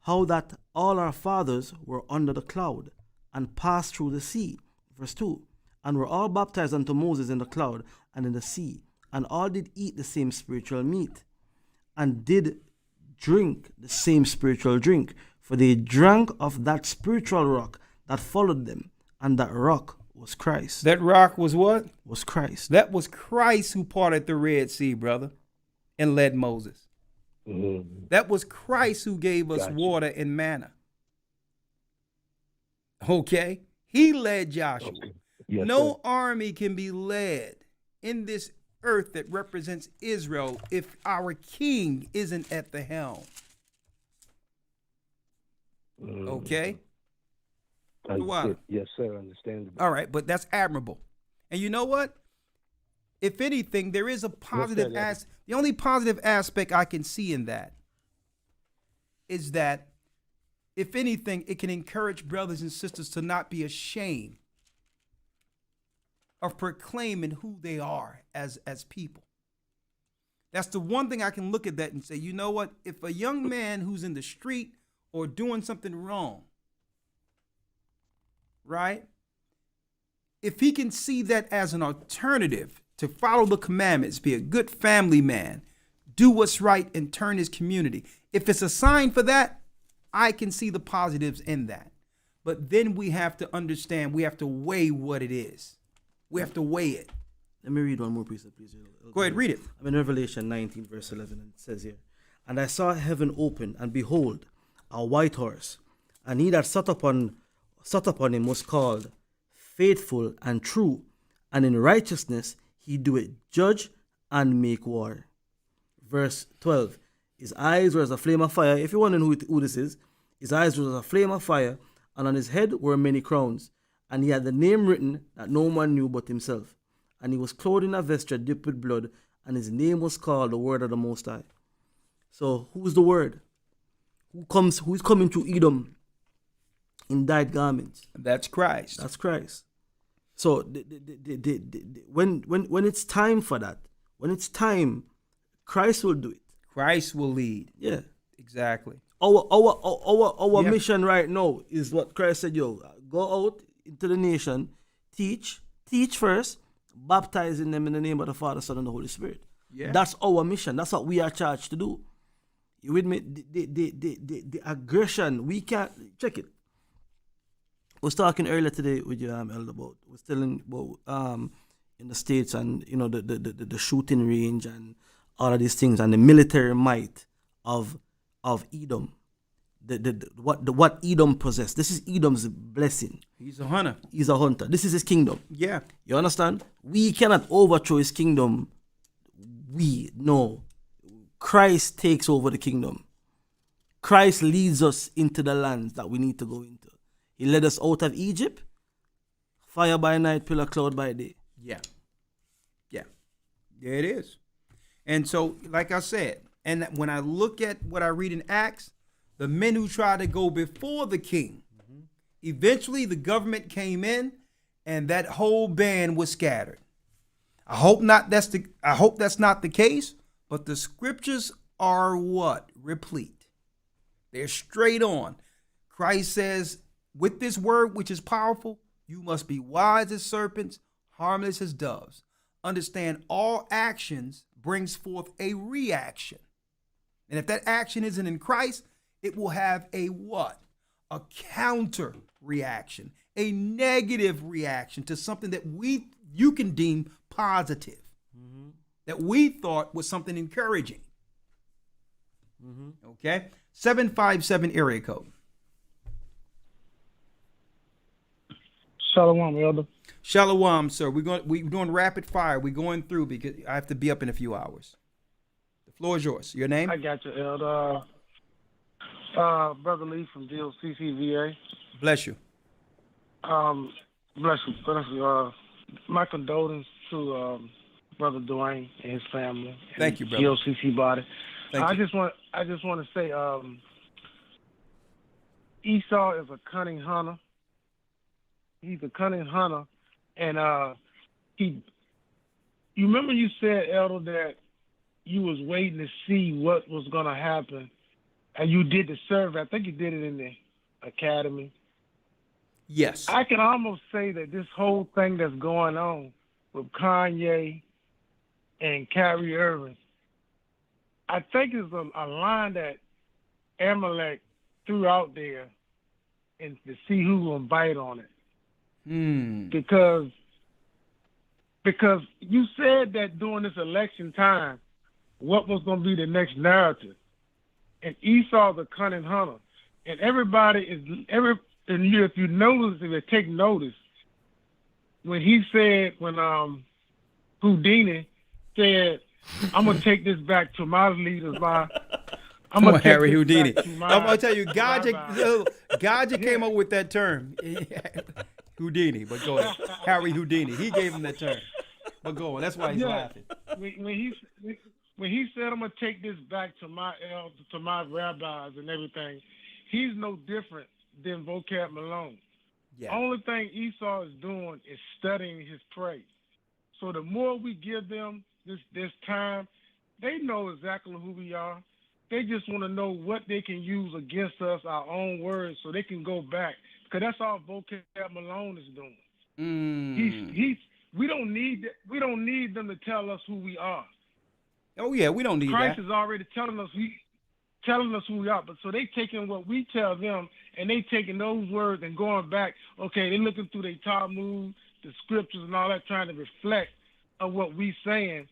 how that all our fathers were under the cloud and passed through the sea. Verse 2, and were all baptized unto Moses in the cloud and in the sea, and all did eat the same spiritual meat, and did drink the same spiritual drink, for they drank of that spiritual rock that followed them, and that rock was Christ. That rock was what? Was Christ. That was Christ who parted the Red Sea, brother, and led Moses. That was Christ who gave us water and manna. Okay? He led Joshua. Yes, no army can be led in this earth that represents Israel if our king isn't at the helm. Okay? Yes, sir. Understandable. All right, but that's admirable. And you know what? If anything, there is a positive the only positive aspect I can see in that is that, if anything, it can encourage brothers and sisters to not be ashamed of proclaiming who they are as people. That's the one thing I can look at that and say, you know what? If a young man who's in the street or doing something wrong, right? If he can see that as an alternative to follow the commandments, be a good family man, do what's right, and turn his community. If it's a sign for that, I can see the positives in that. But then we have to understand, we have to weigh what it is. We have to weigh it. Let me read one more precept, please. Go ahead, read it. I'm in Revelation 19, verse 11, and it says here, "And I saw heaven open, and behold, a white horse, and he that sat upon him was called Faithful and True, and in righteousness he doeth judge and make war." Verse 12, "His eyes were as a flame of fire." If you want to know who this is, his eyes were as a flame of fire, and on his head were many crowns, and he had the name written that no man knew but himself. And he was clothed in a vesture dipped with blood, and his name was called the Word of the Most High. So who's the Word? Who's coming to Edom in dyed garments? That's Christ. That's Christ. So when it's time for that, when it's time, Christ will do it. Christ will lead. Yeah, exactly. Our mission right now is what Christ said. Yo, go out into the nation, teach first, baptizing them in the name of the Father, Son, and the Holy Spirit. Yeah, that's our mission. That's what we are charged to do. You with me? The aggression, we can't check it. I was talking earlier today with you, Elder, about was telling about in the States, and you know the shooting range and all of these things, and the military might of Edom. What Edom possessed. This is Edom's blessing. He's a hunter. He's a hunter. This is his kingdom. Yeah. You understand? We cannot overthrow his kingdom. No. Christ takes over the kingdom. Christ leads us into the lands that we need to go into. He led us out of Egypt. Fire by night, pillar cloud by day. Yeah. Yeah. There it is. And so, like I said, and when I look at what I read in Acts, the men who tried to go before the king, eventually the government came in, and that whole band was scattered. I hope that's not the case, but the scriptures are what? Replete. They're straight on. Christ says, with this word, which is powerful, you must be wise as serpents, harmless as doves. Understand all actions brings forth a reaction. And if that action isn't in Christ, it will have a what? A counter reaction, a negative reaction to something that you can deem positive, that we thought was something encouraging. Okay? 757 area code. Shalom, Elder. Shalom, sir. We're doing rapid fire. We're going through because I have to be up in a few hours. The floor is yours. Your name? I got you, Elder. Brother Lee from GOCC VA. Bless you. Bless you. My condolences to Brother Dwayne and his family. Thank you, brother. GOCC body. Thank you. I just want to say, Esau is a cunning hunter. He's a cunning hunter, and you remember you said, Elder, that you was waiting to see what was going to happen, and you did the survey. I think you did it in the academy. Yes. I can almost say that this whole thing that's going on with Kanye and Kyrie Irving, I think it's a line that Amalek threw out there and to see who will bite on it. Because you said that during this election time, what was going to be the next narrative? And Esau's a cunning hunter, and if you take notice, when Houdini said, "I'm gonna take this back to my leaders by Come on, Harry Houdini. I'm gonna tell you, Gaja came up with that term. Houdini, but go ahead. Harry Houdini. He gave him that term. But go on. That's why he's laughing. When he said, "I'm gonna take this back to my elders, to my rabbis and everything," he's no different than Vocab Malone. Yeah. Only thing Esau is doing is studying his praise. So the more we give them this time, they know exactly who we are. They just want to know what they can use against us, our own words, so they can go back. Because that's all Vocab Malone is doing. We don't need them to tell us who we are. Oh yeah, we don't need Christ that. is already telling us who we are. But so they taking what we tell them and they taking those words and going back. Okay, they looking through their Talmud, the scriptures and all that, trying to reflect of what we saying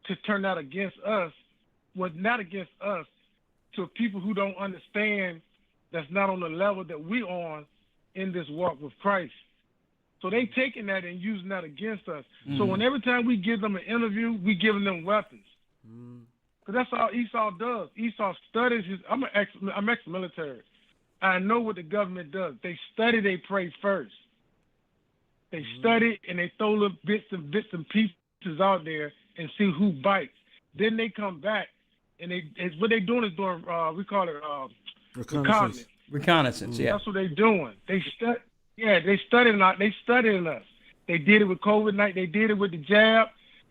to turn that against us. Well, not against us, to people who don't understand, that's not on the level that we on in this walk with Christ. So they taking that and using that against us. So when every time we give them an interview, we giving them weapons. Because that's all Esau does. Esau studies his. I'm ex-military. I know what the government does. They study, they pray first. They study and they throw little bits and pieces out there and see who bites. Then they come back and what they doing is doing. We call it reconnaissance. Reconnaissance. Yeah. That's what they doing. They studying us. They did it with COVID-19. They did it with the jab,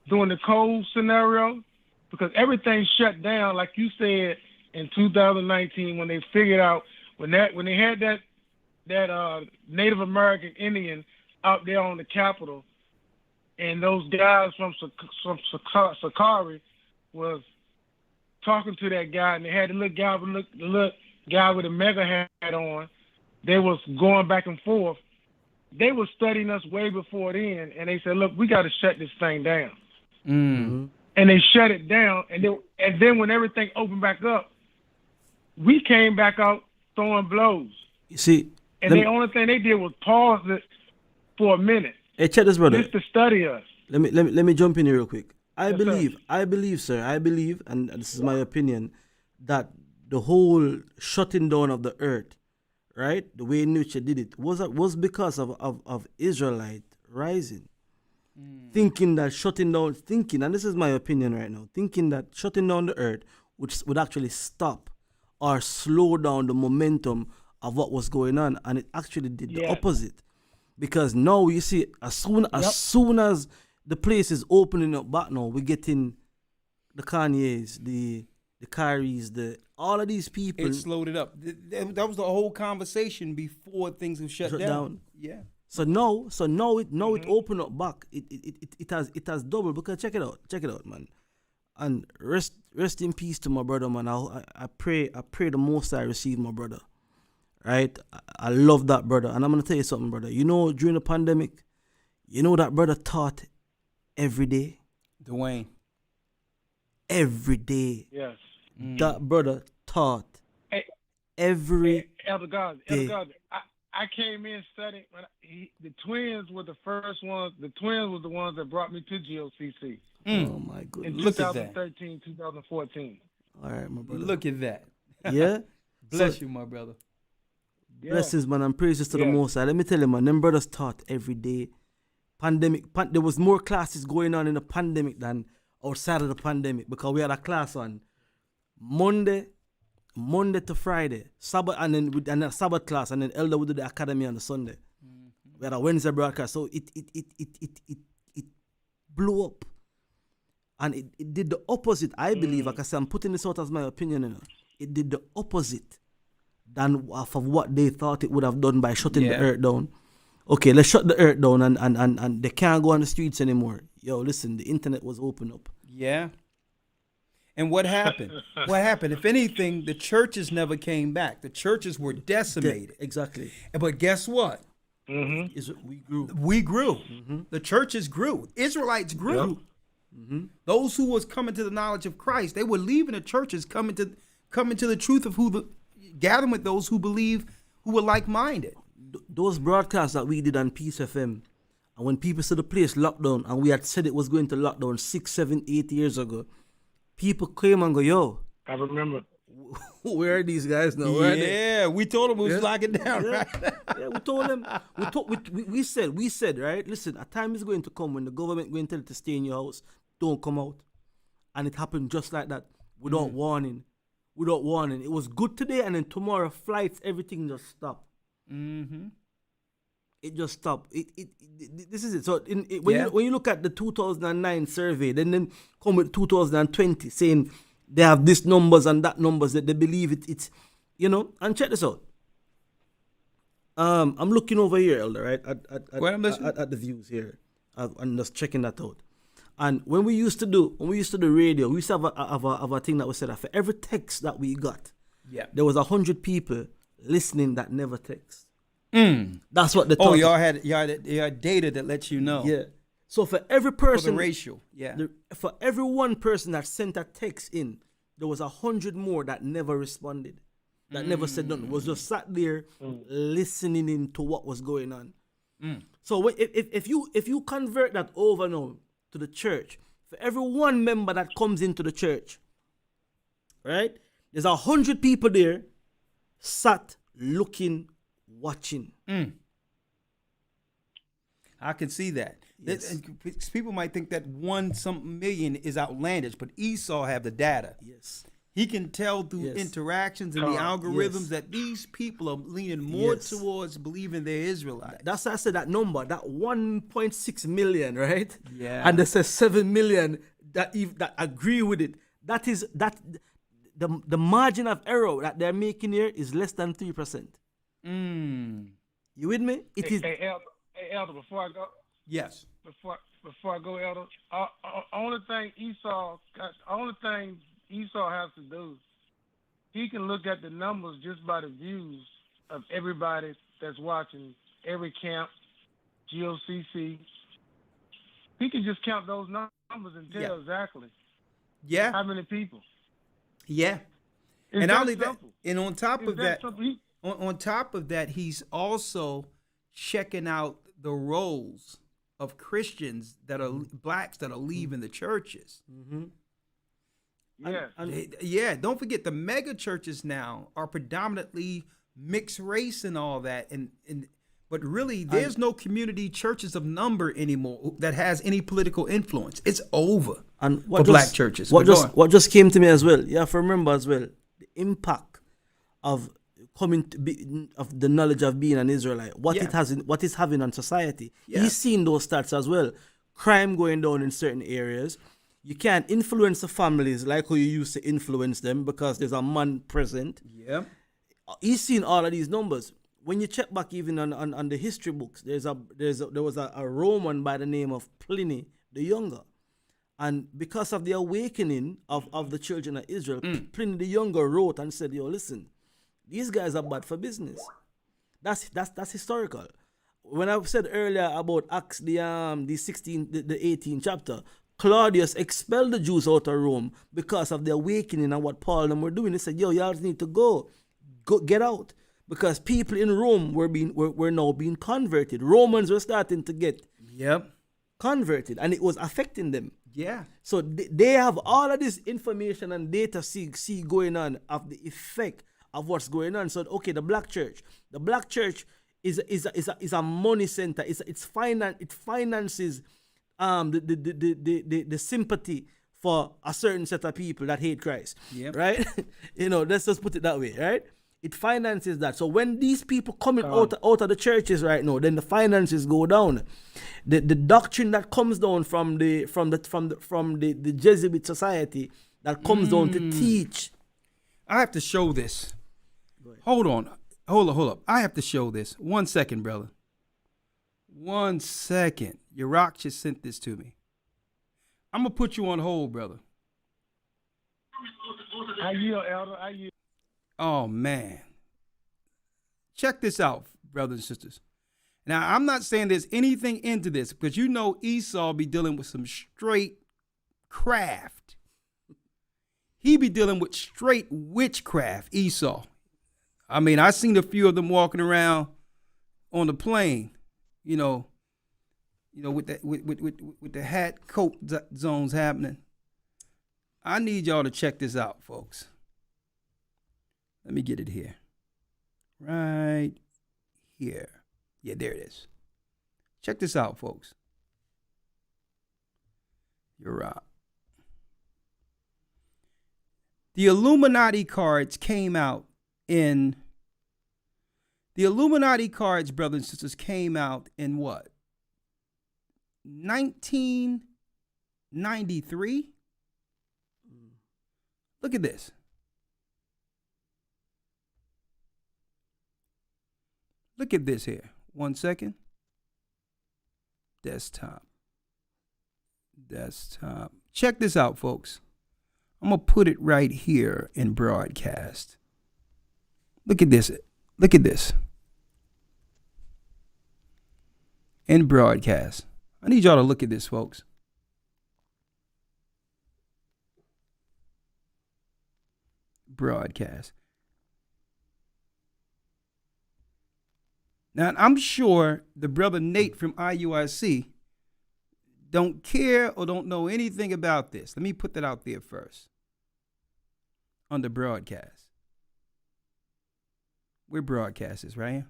during the cold scenario, because everything shut down, like you said, in 2019 when they figured out when they had that Native American Indian out there on the Capitol, and those guys from Sakari was talking to that guy, and they had the little guy with a mega hat on. They was going back and forth. They were studying us way before then, and they said, "Look, we got to shut this thing down." And they shut it down, and then when everything opened back up, we came back out throwing blows. You see, and the only thing they did was pause it for a minute. Hey, check this, brother. Just to study us. Let me jump in here real quick. I Yes, believe, sir, and this is my opinion, that the whole shutting down of the earth, right, the way Nietzsche did it, was because of Israelite rising. Thinking that and this is my opinion right now, thinking that shutting down the earth would actually stop or slow down the momentum of what was going on, and it actually did the opposite. Because now you see, as soon as the place is opening up back now, we're getting the Kanye's, the Kyries, all of these people. It slowed it up. That was the whole conversation before things were shut down. Yeah. So now it opened up back. It has doubled, because check it out, man. And rest in peace to my brother, man. I pray the Most High receive my brother. Right? I love that brother. And I'm gonna tell you something, brother. You know, during the pandemic, that brother taught every day. Dwayne. Every day. Yes. That brother taught every Elder God, day. I came in studying. The twins were the first ones. The twins were the ones that brought me to GOCC. Oh my goodness! In Look at that. 2013, 2014. All right, my brother. Look at that. Yeah. Bless you, my brother. Blessings, man, and praises to the Most High. Let me tell you, man, them brothers taught every day. There was more classes going on in the pandemic than outside of the pandemic, because we had a class on Monday to Friday, Sabbath, and then a Sabbath class, and then Elder would do the academy on the Sunday. We had a Wednesday broadcast, so it blew up, and it did the opposite. I believe, like I said, I'm putting this out as my opinion. It did the opposite than of what they thought it would have done by shutting the earth down. Okay, let's shut the earth down, and they can't go on the streets anymore. Yo, listen, the internet was open up. Yeah. And what happened? What happened? If anything, the churches never came back. The churches were decimated. Exactly. But guess what? We grew. We grew. The churches grew. Israelites grew. Those who was coming to the knowledge of Christ, they were leaving the churches, coming to the truth of gathering with those who believe, who were like-minded. Those broadcasts that we did on Peace FM, and when people said the place locked down, and we had said it was going to lock down 6, 7, 8 years ago, people came and go, yo. I remember. Where are these guys now? Where are they? Yeah, we told them we was locking down, right? Yeah, we told them. We said, right? Listen, a time is going to come when the government going to tell you to stay in your house. Don't come out. And it happened just like that, without warning. Without warning. It was good today, and then tomorrow, flights, everything just stopped. Mm-hmm. It just stopped. This is it. So when you look at the 2009 survey, then come with 2020 saying they have this numbers and that numbers that they believe it's and check this out. I'm looking over here, Elder, right? At the views here. I'm just checking that out. And when we used to do radio, we used to have a thing that we said that for every text that we got, there was 100 people listening that never text. That's what the y'all had data that lets you know. Yeah. So for every person, for the ratio, for every one person that sent a text in, there was 100 more that never responded, that never said nothing. Was just sat there listening into what was going on. So if you convert that over now to the church, for every one member that comes into the church, right? There's 100 people there, sat looking, watching. I can see that. Yes. People might think that 1-something million is outlandish, but Esau have the data. Yes. He can tell through interactions and the algorithms that these people are leaning more towards believing they're Israelites. That's why I said that number, that 1.6 million, right? Yeah. And they say 7 million that agree with it. That is the margin of error that they're making here is less than 3%. You with me? It is. Hey, Elder, before I go. Yes. Before I go, Elder, only thing Esau has to do, he can look at the numbers just by the views of everybody that's watching every camp, GOCC. He can just count those numbers and tell exactly how many people. Yeah. It's and that not only that, simple. and on top It's of that that, simple. on top of that, he's also checking out the roles of Christians that are blacks that are leaving the churches. Yeah. Don't forget the mega churches now are predominantly mixed race and all that, but really there's no community churches of number anymore that has any political influence. It's over for black churches. What just came to me as well? You have to remember as well the impact of of the knowledge of being an Israelite. What it's having on society. Yeah. He's seen those stats as well. Crime going down in certain areas. You can't influence the families like how you used to influence them because there's a man present. Yeah. He's seen all of these numbers. When you check back even on the history books, there was a Roman by the name of Pliny the Younger. And because of the awakening of the children of Israel, Pliny the Younger wrote and said, yo, listen, these guys are bad for business. That's historical. When I said earlier about Acts, the 18th chapter, Claudius expelled the Jews out of Rome because of the awakening and what Paul and them were doing. They said, yo, y'all need to go get out. Because people in Rome were now being converted. Romans were starting to get converted, and it was affecting them. Yeah. So they have all of this information and data see going on of the effect of what's going on. So okay, the black church is a money center. It finances the sympathy for a certain set of people that hate Christ. Yep. Right? Let's just put it that way, right? It finances that. So when these people coming out of the churches right now, then the finances go down. The doctrine that comes down from the Jesuit society that comes down to teach. I have to show this. Hold up. I have to show this. 1 second, brother. 1 second. Your Rawchaa sent this to me. I'm gonna put you on hold, brother. I yield, Elder. I yield. Oh, man. Check this out, brothers and sisters. Now, I'm not saying there's anything into this because Esau be dealing with some straight craft. He be dealing with straight witchcraft, Esau. I mean, I seen a few of them walking around on the plane, with the hat coat zones happening. I need y'all to check this out, folks. Let me get it here. Right here. Yeah, there it is. Check this out, folks. You're right. The Illuminati cards came out in... The Illuminati cards, brothers and sisters, came out in what? 1993? Look at this. Look at this here. 1 second. Desktop. Check this out, folks. I'm going to put it right here in broadcast. Look at this. Look at this. In broadcast. I need y'all to look at this, folks. Broadcast. Now, I'm sure the brother Nate from IUIC don't care or don't know anything about this. Let me put that out there first. Under broadcast. We're broadcasters, right?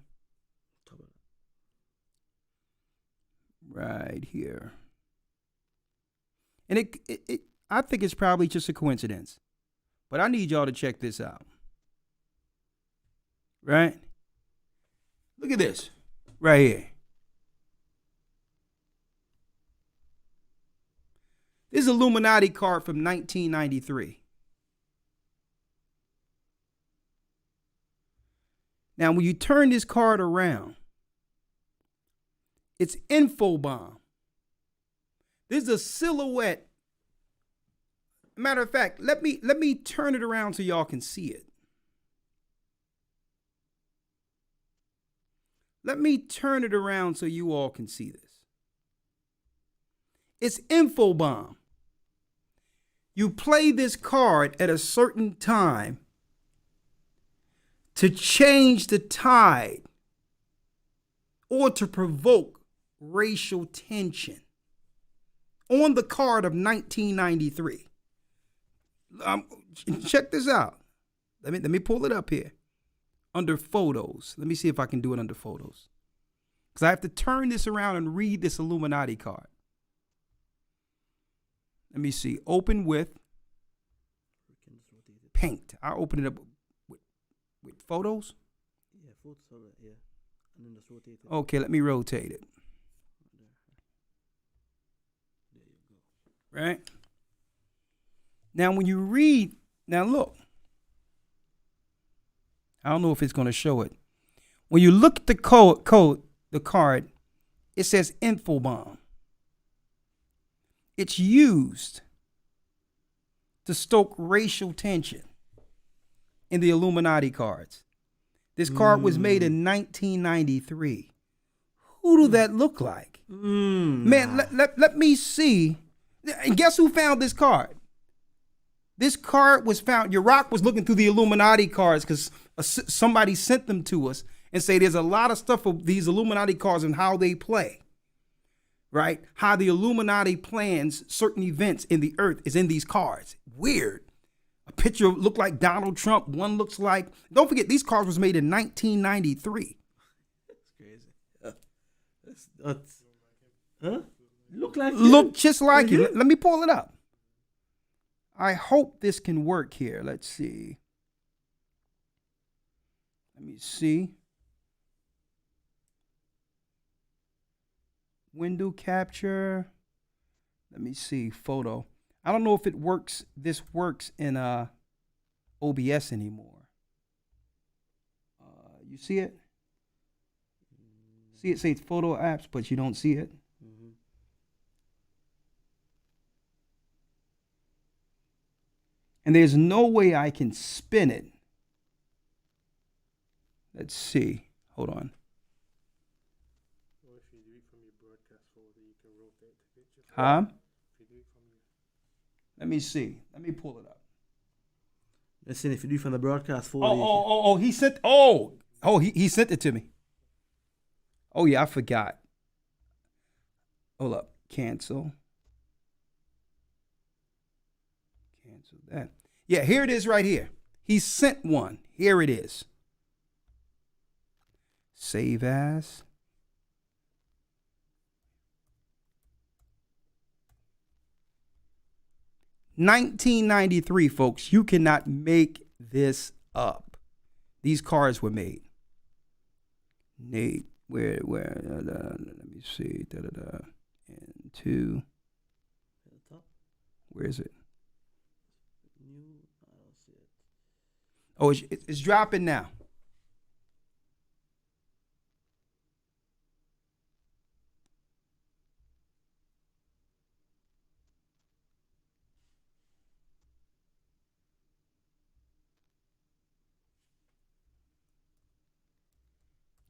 Right here. And it I think it's probably just a coincidence. But I need y'all to check this out. Right? Look at this. Right here. This is Illuminati card from 1993. Now, when you turn this card around, it's info bomb. This is a silhouette. Matter of fact, let me turn it around so y'all can see it. Let me turn it around so you all can see this. It's info bomb. You play this card at a certain time to change the tide or to provoke racial tension. On the card of 1993. Check this out. Let me pull it up here. Under photos. Let me see if I can do it under photos. Because I have to turn this around and read this Illuminati card. Let me see. Open with paint. I'll open it up with photos. Yeah, photos. Yeah. And then just rotate it. Okay, let me rotate it. There you go. Right? Now, when you read, now look. I don't know if it's going to show it. When you look at the the card, it says info bomb. It's used to stoke racial tension in the Illuminati cards. This card was made in 1993. Who do that look like? Man, let me see. And guess who found this card? This card was found. Iraq was looking through the Illuminati cards because somebody sent them to us and say there's a lot of stuff of these Illuminati cards and how they play. Right? How the Illuminati plans certain events in the earth is in these cards. Weird. A picture looked like Donald Trump. One looks like, don't forget, these cards was made in 1993. That's crazy. That's huh? Look just like you. Let me pull it up. I hope this can work here. Let's see. Let me see. Window capture. Let me see. Photo. I don't know if it works. This works in OBS anymore. You see it? See it says photo apps, but you don't see it. And there's no way I can spin it. Let's see. Hold on. Huh? Let me see. Let me pull it up. Listen, if you do from the broadcast folder. He sent. He sent it to me. Oh yeah, I forgot. Hold up. Cancel that. Yeah, here it is right here. He sent one. Here it is. Save as. $1993, folks. You cannot make this up. These cards were made. Nate, where, let me see. And two. Where is it? Oh, it's dropping now.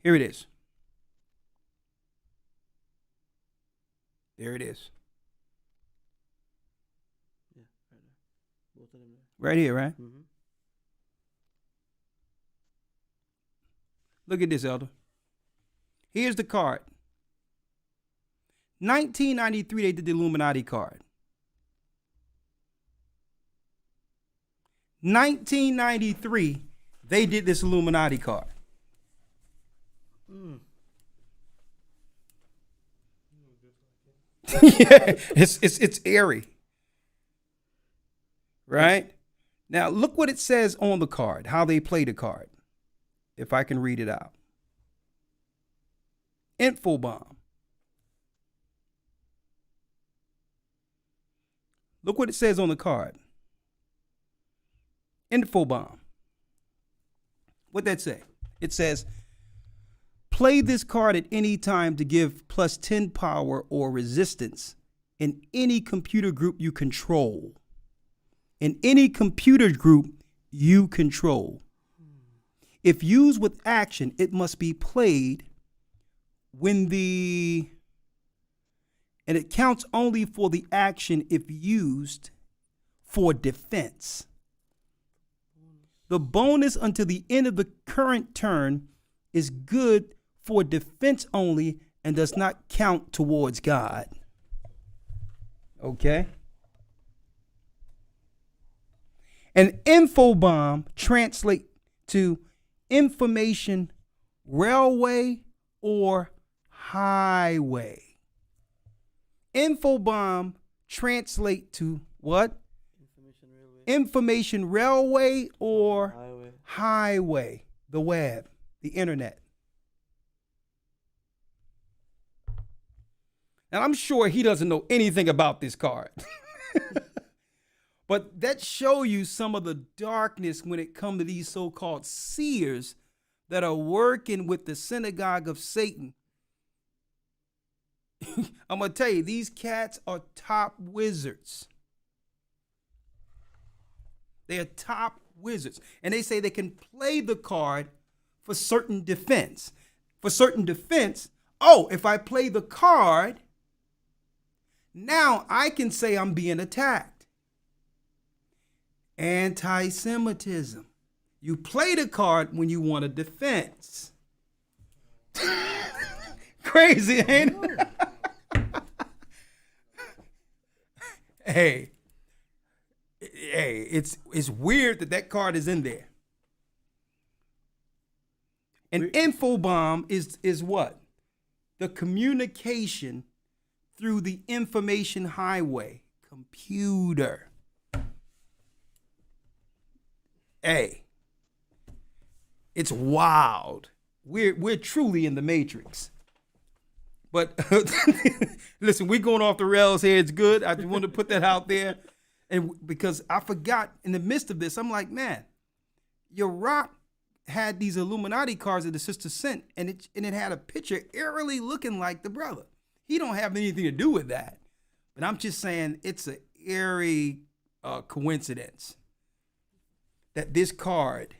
Here it is. There it is. Yeah, right there. Both of them there. Right here, right? Mm-hmm. Look at this, Elder. Here's the card. 1993, they did the Illuminati card. 1993, they did this Illuminati card. Yeah, it's airy. Right? Now, look what it says on the card, how they play the card. If I can read it out. Info bomb. Look what it says on the card. Info bomb. What'd that say? It says, play this card at any time to give plus 10 power or resistance in any computer group you control. In any computer group you control. If used with action, it must be played when and it counts only for the action if used for defense. The bonus until the end of the current turn is good for defense only and does not count towards God. Okay? An info bomb translates to information railway or highway. Info bomb translate to what? Information railway or highway. The web, the internet. And I'm sure he doesn't know anything about this card. But that show you some of the darkness when it comes to these so-called seers that are working with the synagogue of Satan. I'm going to tell you, these cats are top wizards. They are top wizards. And they say they can play the card for certain defense. For certain defense, oh, if I play the card, now I can say I'm being attacked. Anti-Semitism. You play the card when you want a defense. Crazy, ain't it? Hey, it's weird that card is in there. An info bomb is what? The communication through the information highway, computer. Hey, it's wild. We're truly in the Matrix. But listen, we're going off the rails here. It's good. I just wanted to put that out there. And because I forgot in the midst of this, I'm like, man, your rock had these Illuminati cards that the sister sent, and it had a picture eerily looking like the brother. He don't have anything to do with that. But I'm just saying it's an eerie coincidence that this card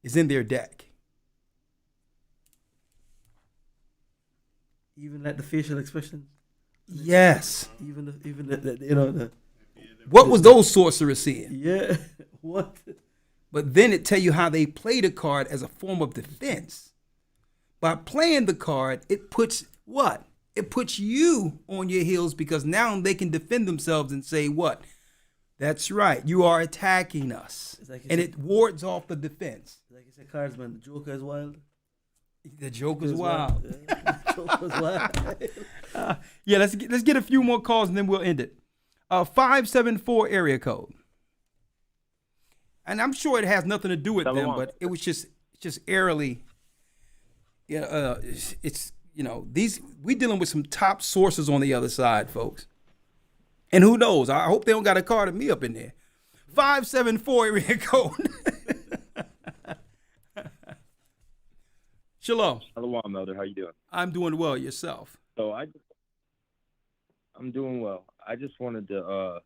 is in their deck. Even like the facial expressions. Yes. Even the you know the. What was those sorcerers seeing? Yeah. What? But then it tell you how they play the card as a form of defense. By playing the card, it puts what? It puts you on your heels because now they can defend themselves and say what? That's right. You are attacking us. Like and it wards off the defense. Like you said, Cardsman, the Joker is wild. The Joker's wild. Yeah. The Joker's wild. Yeah, let's get a few more calls and then we'll end it. 574 area code. And I'm sure it has nothing to do with them, but it was just airily. Yeah, it's we dealing with some top sources on the other side, folks. And who knows? I hope they don't got a card of me up in there. 574 area code. Shalom. Shalom, Elder. How you doing? I'm doing well. Yourself? So I'm doing well. I just wanted to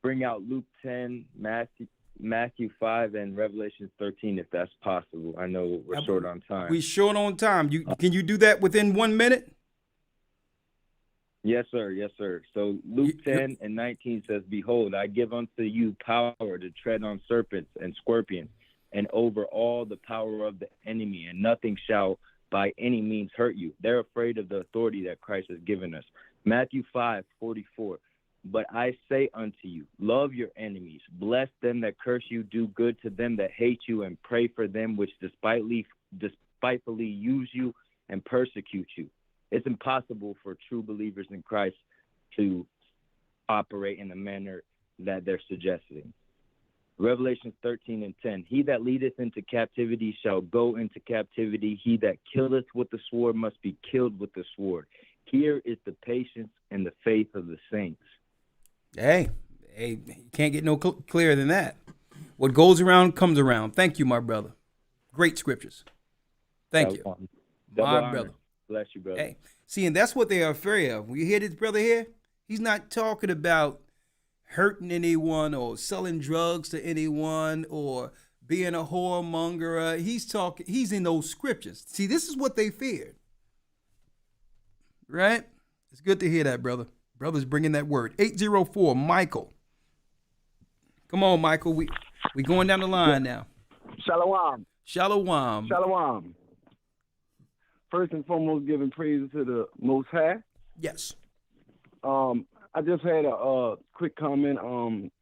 bring out Luke 10, Matthew 5, and Revelation 13, if that's possible. I know we're short on time. We short on time. Can you do that within 1 minute? Yes, sir. Yes, sir. So Luke 10 and 19 says, "Behold, I give unto you power to tread on serpents and scorpions, and over all the power of the enemy, and nothing shall by any means hurt you." They're afraid of the authority that Christ has given us. Matthew 5:44. "But I say unto you, love your enemies, bless them that curse you, do good to them that hate you, and pray for them which despitefully use you and persecute you." It's impossible for true believers in Christ to operate in the manner that they're suggesting. Revelation 13:10. "He that leadeth into captivity shall go into captivity. He that killeth with the sword must be killed with the sword. Here is the patience and the faith of the saints." Hey, you can't get no clearer than that. What goes around comes around. Thank you, my brother. Great scriptures. Thank you. My brother. Bless you, brother. Hey, see, and that's what they are afraid of. You hear this brother here? He's not talking about hurting anyone or selling drugs to anyone or being a whoremonger. He's in those scriptures. See, this is what they feared. Right? It's good to hear that, brother. Brother's bringing that word. 804, Michael. Come on, Michael. We going down the line now. Shalom. Shalom. Shalom. First and foremost, giving praise to the Most High. Yes. I just had a quick comment.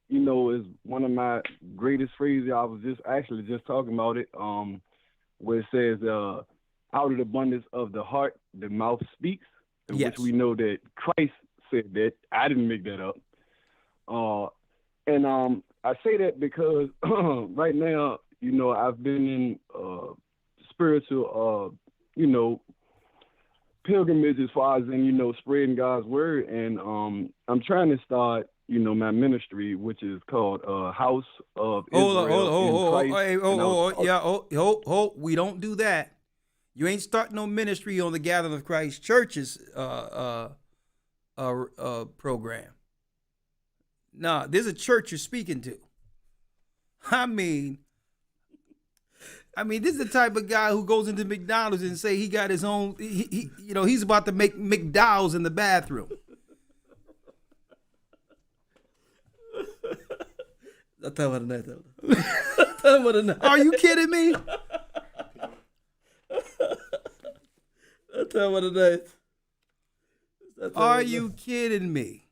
Is one of my greatest phrases. I was just talking about it. Where it says, "Out of the abundance of the heart, the mouth speaks," yes. Which we know that Christ said that. I didn't make that up. I say that because right now, I've been in spiritual, pilgrimage as far as in, spreading God's word. And I'm trying to start, my ministry, which is called House of Israel. We don't do that. You ain't starting no ministry on the Gathering of Christ Church's program. Nah, there's a church you're speaking to. I mean, this is the type of guy who goes into McDonald's and say he got his own. He's about to make McDowell's in the bathroom. That time of the night. Are you kidding me? That time of the night. Are you kidding me?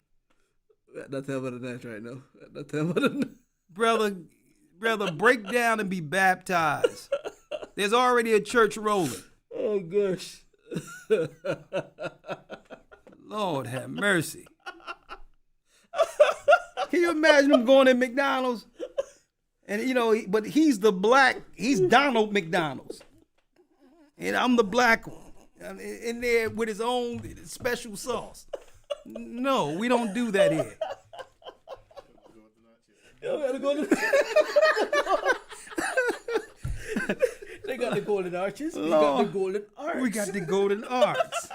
That time of the night right now. That time of the night. Brother, break down and be baptized. There's already a church rolling. Oh, gosh. Lord have mercy. Can you imagine him going in McDonald's? And, but he's Donald McDonald's. And I'm the black one. In there with his own special sauce. No, we don't do that here. They got the golden arches. Lord, we got the golden arts. We got the golden arts.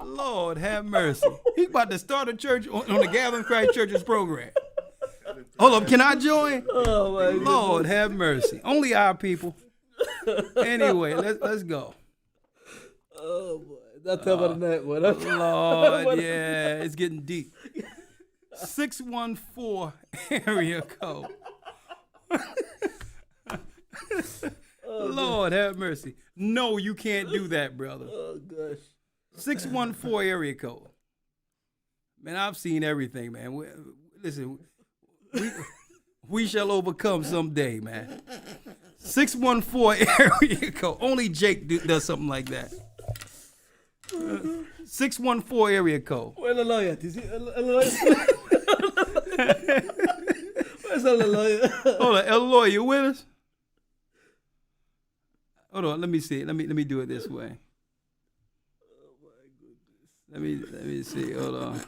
Lord have mercy. He's about to start a church on the Gathering Christ Church's program. Hold up, can I join? Oh my God. Lord have mercy. Only our people. Anyway, let's go. Oh boy, that time of the night, boy. Lord, yeah, it's getting deep. 614 area code. Lord have mercy. No, you can't do that, brother. Oh gosh. 614 area code. Man, I've seen everything, man. Listen, we shall overcome someday, man. 614 area code. Only Jake does something like that. 614 area code. Where the lawyer? Is he a lawyer? Where's the lawyer? Hold on, Elder Lawya, you with us? Hold on, let me see. Let me do it this way. Let me see. Hold on.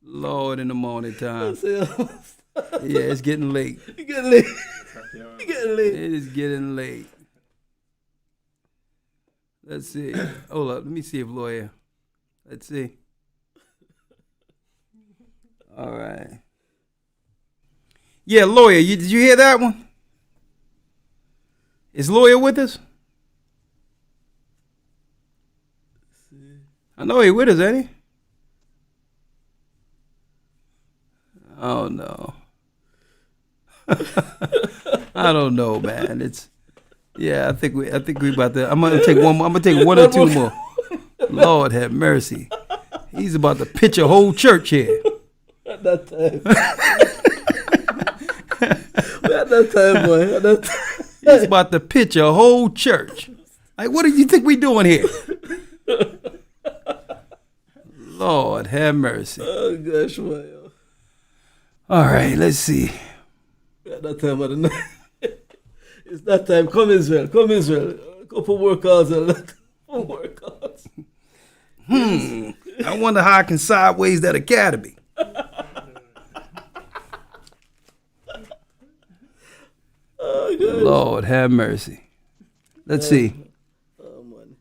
Lord, in the morning time. Yeah, it's getting late. It's getting late. It's getting late. It is getting late. Let's see. Hold up. Let me see if Lawya. Let's see. All right. Yeah, Lawya, did you hear that one? Is Lawya with us? I know he with us, ain't he? Oh no. I don't know, man. I think we about to. I'm gonna take one or two more. Lord have mercy. He's about to pitch a whole church here. At that time. At that time, boy. At that time. He's about to pitch a whole church. Like, what do you think we doing here? Lord have mercy. Oh gosh, man. All right, let's see. At that time of the night. It's that time. Come Israel. Come Israel. A couple more cards. I wonder how I can sideways that academy. Oh, gosh. Lord have mercy. Let's see. Oh, man.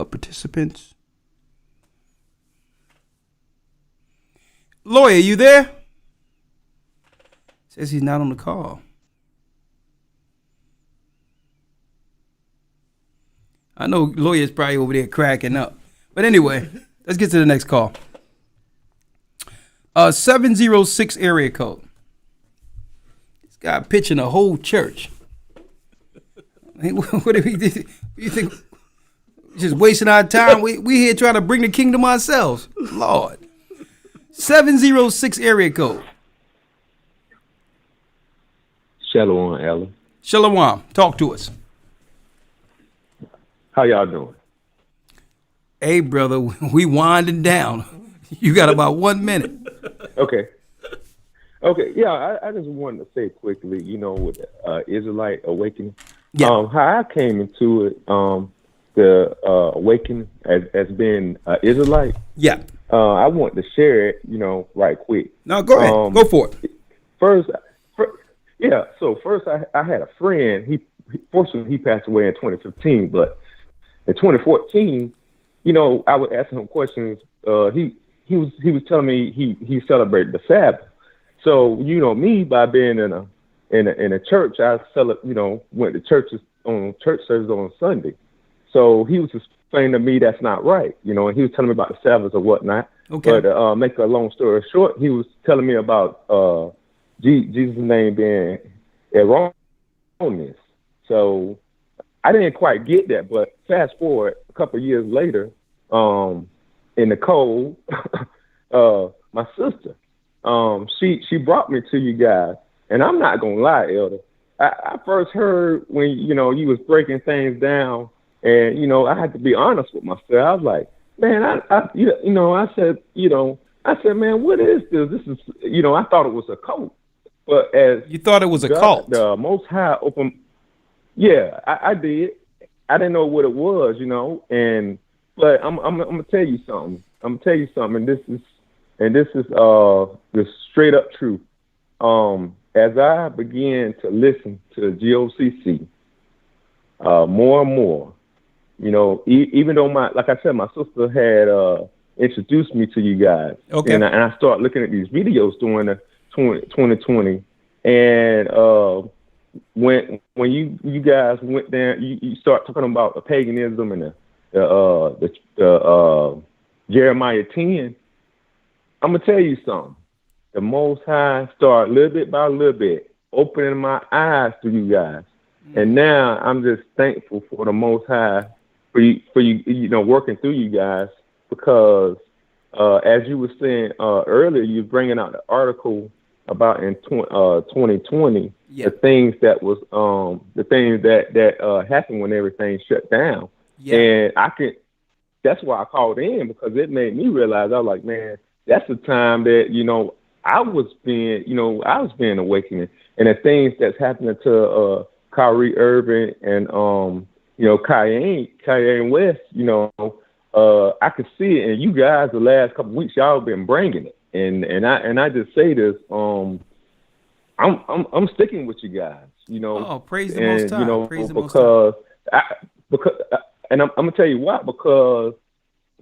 Participants. Lawya, you there? Says he's not on the call. I know Lawya's probably over there cracking up. But anyway, let's get to the next call. 706 area code. This guy pitching a whole church. What do you think? Just wasting our time? We here trying to bring the kingdom ourselves. Lord. 706 area code. Shalom, Ella. Shalom. Talk to us. How y'all doing? Hey, brother, we winding down. You got about 1 minute. Okay. Yeah, I just wanted to say quickly, with Israelite Awakening, how I came into it, the Awakening as being Israelite. Yeah. I want to share it, right quick. No, go ahead. Go for it. First, I had a friend. Fortunately, he passed away in 2015, but in 2014, I was asking him questions. He was telling me he celebrated the Sabbath. So me, by being in a church, I went to church service on Sunday. So he was explaining to me that's not right, and he was telling me about the Sabbath or whatnot. Okay. But make a long story short, he was telling me about Jesus' name being erroneous. So I didn't quite get that, but fast forward a couple of years later, in the cold, my sister, she brought me to you guys, and I'm not gonna lie, Elder. I first heard when you was breaking things down, and I had to be honest with myself. I was like, man, I said, man, what is this? This is, I thought it was a cult, but as you thought it was a cult, the Most High opened. Yeah, I did. I didn't know what it was, but I'm gonna tell you something. And this is the straight up truth. As I began to listen to GOCC more and more, even though like I said, my sister had introduced me to you guys. Okay. And I started looking at these videos during the 2020, and when you guys went down, you start talking about the paganism and the Jeremiah 10. I'm gonna tell you something. The Most High started little bit by little bit opening my eyes to you guys, and now I'm just thankful for the Most High for you working through you guys, because as you were saying earlier, you were bringing out the article about in 2020, the things that was happened when everything shut down. And that's why I called in, because it made me realize, I was like, man, that's the time that, I was being awakening, and the things that's happening to Kyrie Irving and Kanye West, I could see it. And you guys, the last couple of weeks, y'all been bringing it, and I just say this, I'm sticking with you guys, Oh, praise the Most High. Praise the Most High. And I'm gonna tell you why, because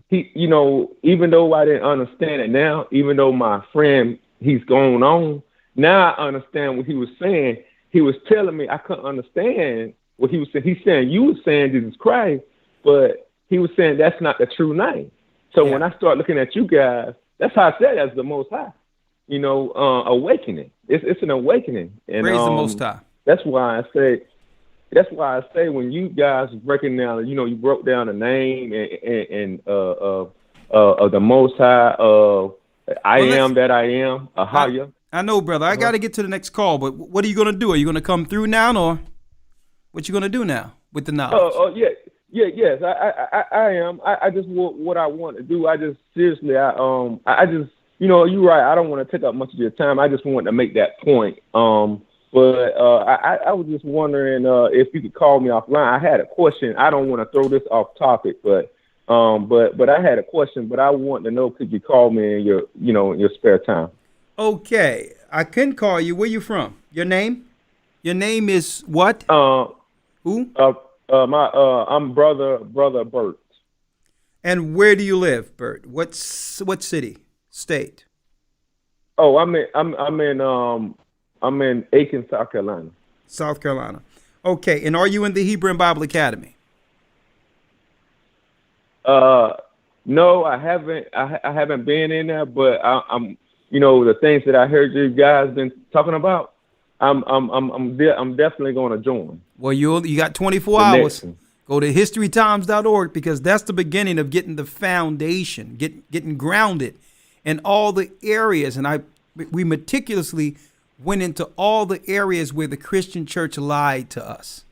he, even though I didn't understand it now, even though my friend, he's going on, now I understand what he was saying. He was telling me I couldn't understand what he was saying. He's saying you were saying Jesus Christ, but he was saying that's not the true name. So when I start looking at you guys, that's how I said that's the Most High. Awakening. It's an awakening. And praise the Most High. That's why I say when you guys breaking down, you broke down the name and of the Most High, I am that I am, Ahaya. I know, brother. I got to get to the next call, but what are you going to do? Are you going to come through now, or what you going to do now with the knowledge? Yes, I am. I just what I want to do. I just seriously, I just, you're right. I don't want to take up much of your time. I just want to make that point. But I was just wondering if you could call me offline. I had a question. I don't want to throw this off topic, but I had a question. But I want to know, could you call me in your spare time? Okay, I can call you. Where you from? Your name? Your name is what? Who? I'm brother Bert. And where do you live, Bert? What city? State? Oh, I'm in Aiken, South Carolina. South Carolina. Okay, and are you in the Hebrew and Bible Academy? No, I haven't. I haven't been in there, but I'm. The things that I heard you guys been talking about, I'm definitely going to join. Well, you got 24 hours. Go to historytimes.org, because that's the beginning of getting the foundation, getting grounded in all the areas. And we meticulously went into all the areas where the Christian church lied to us,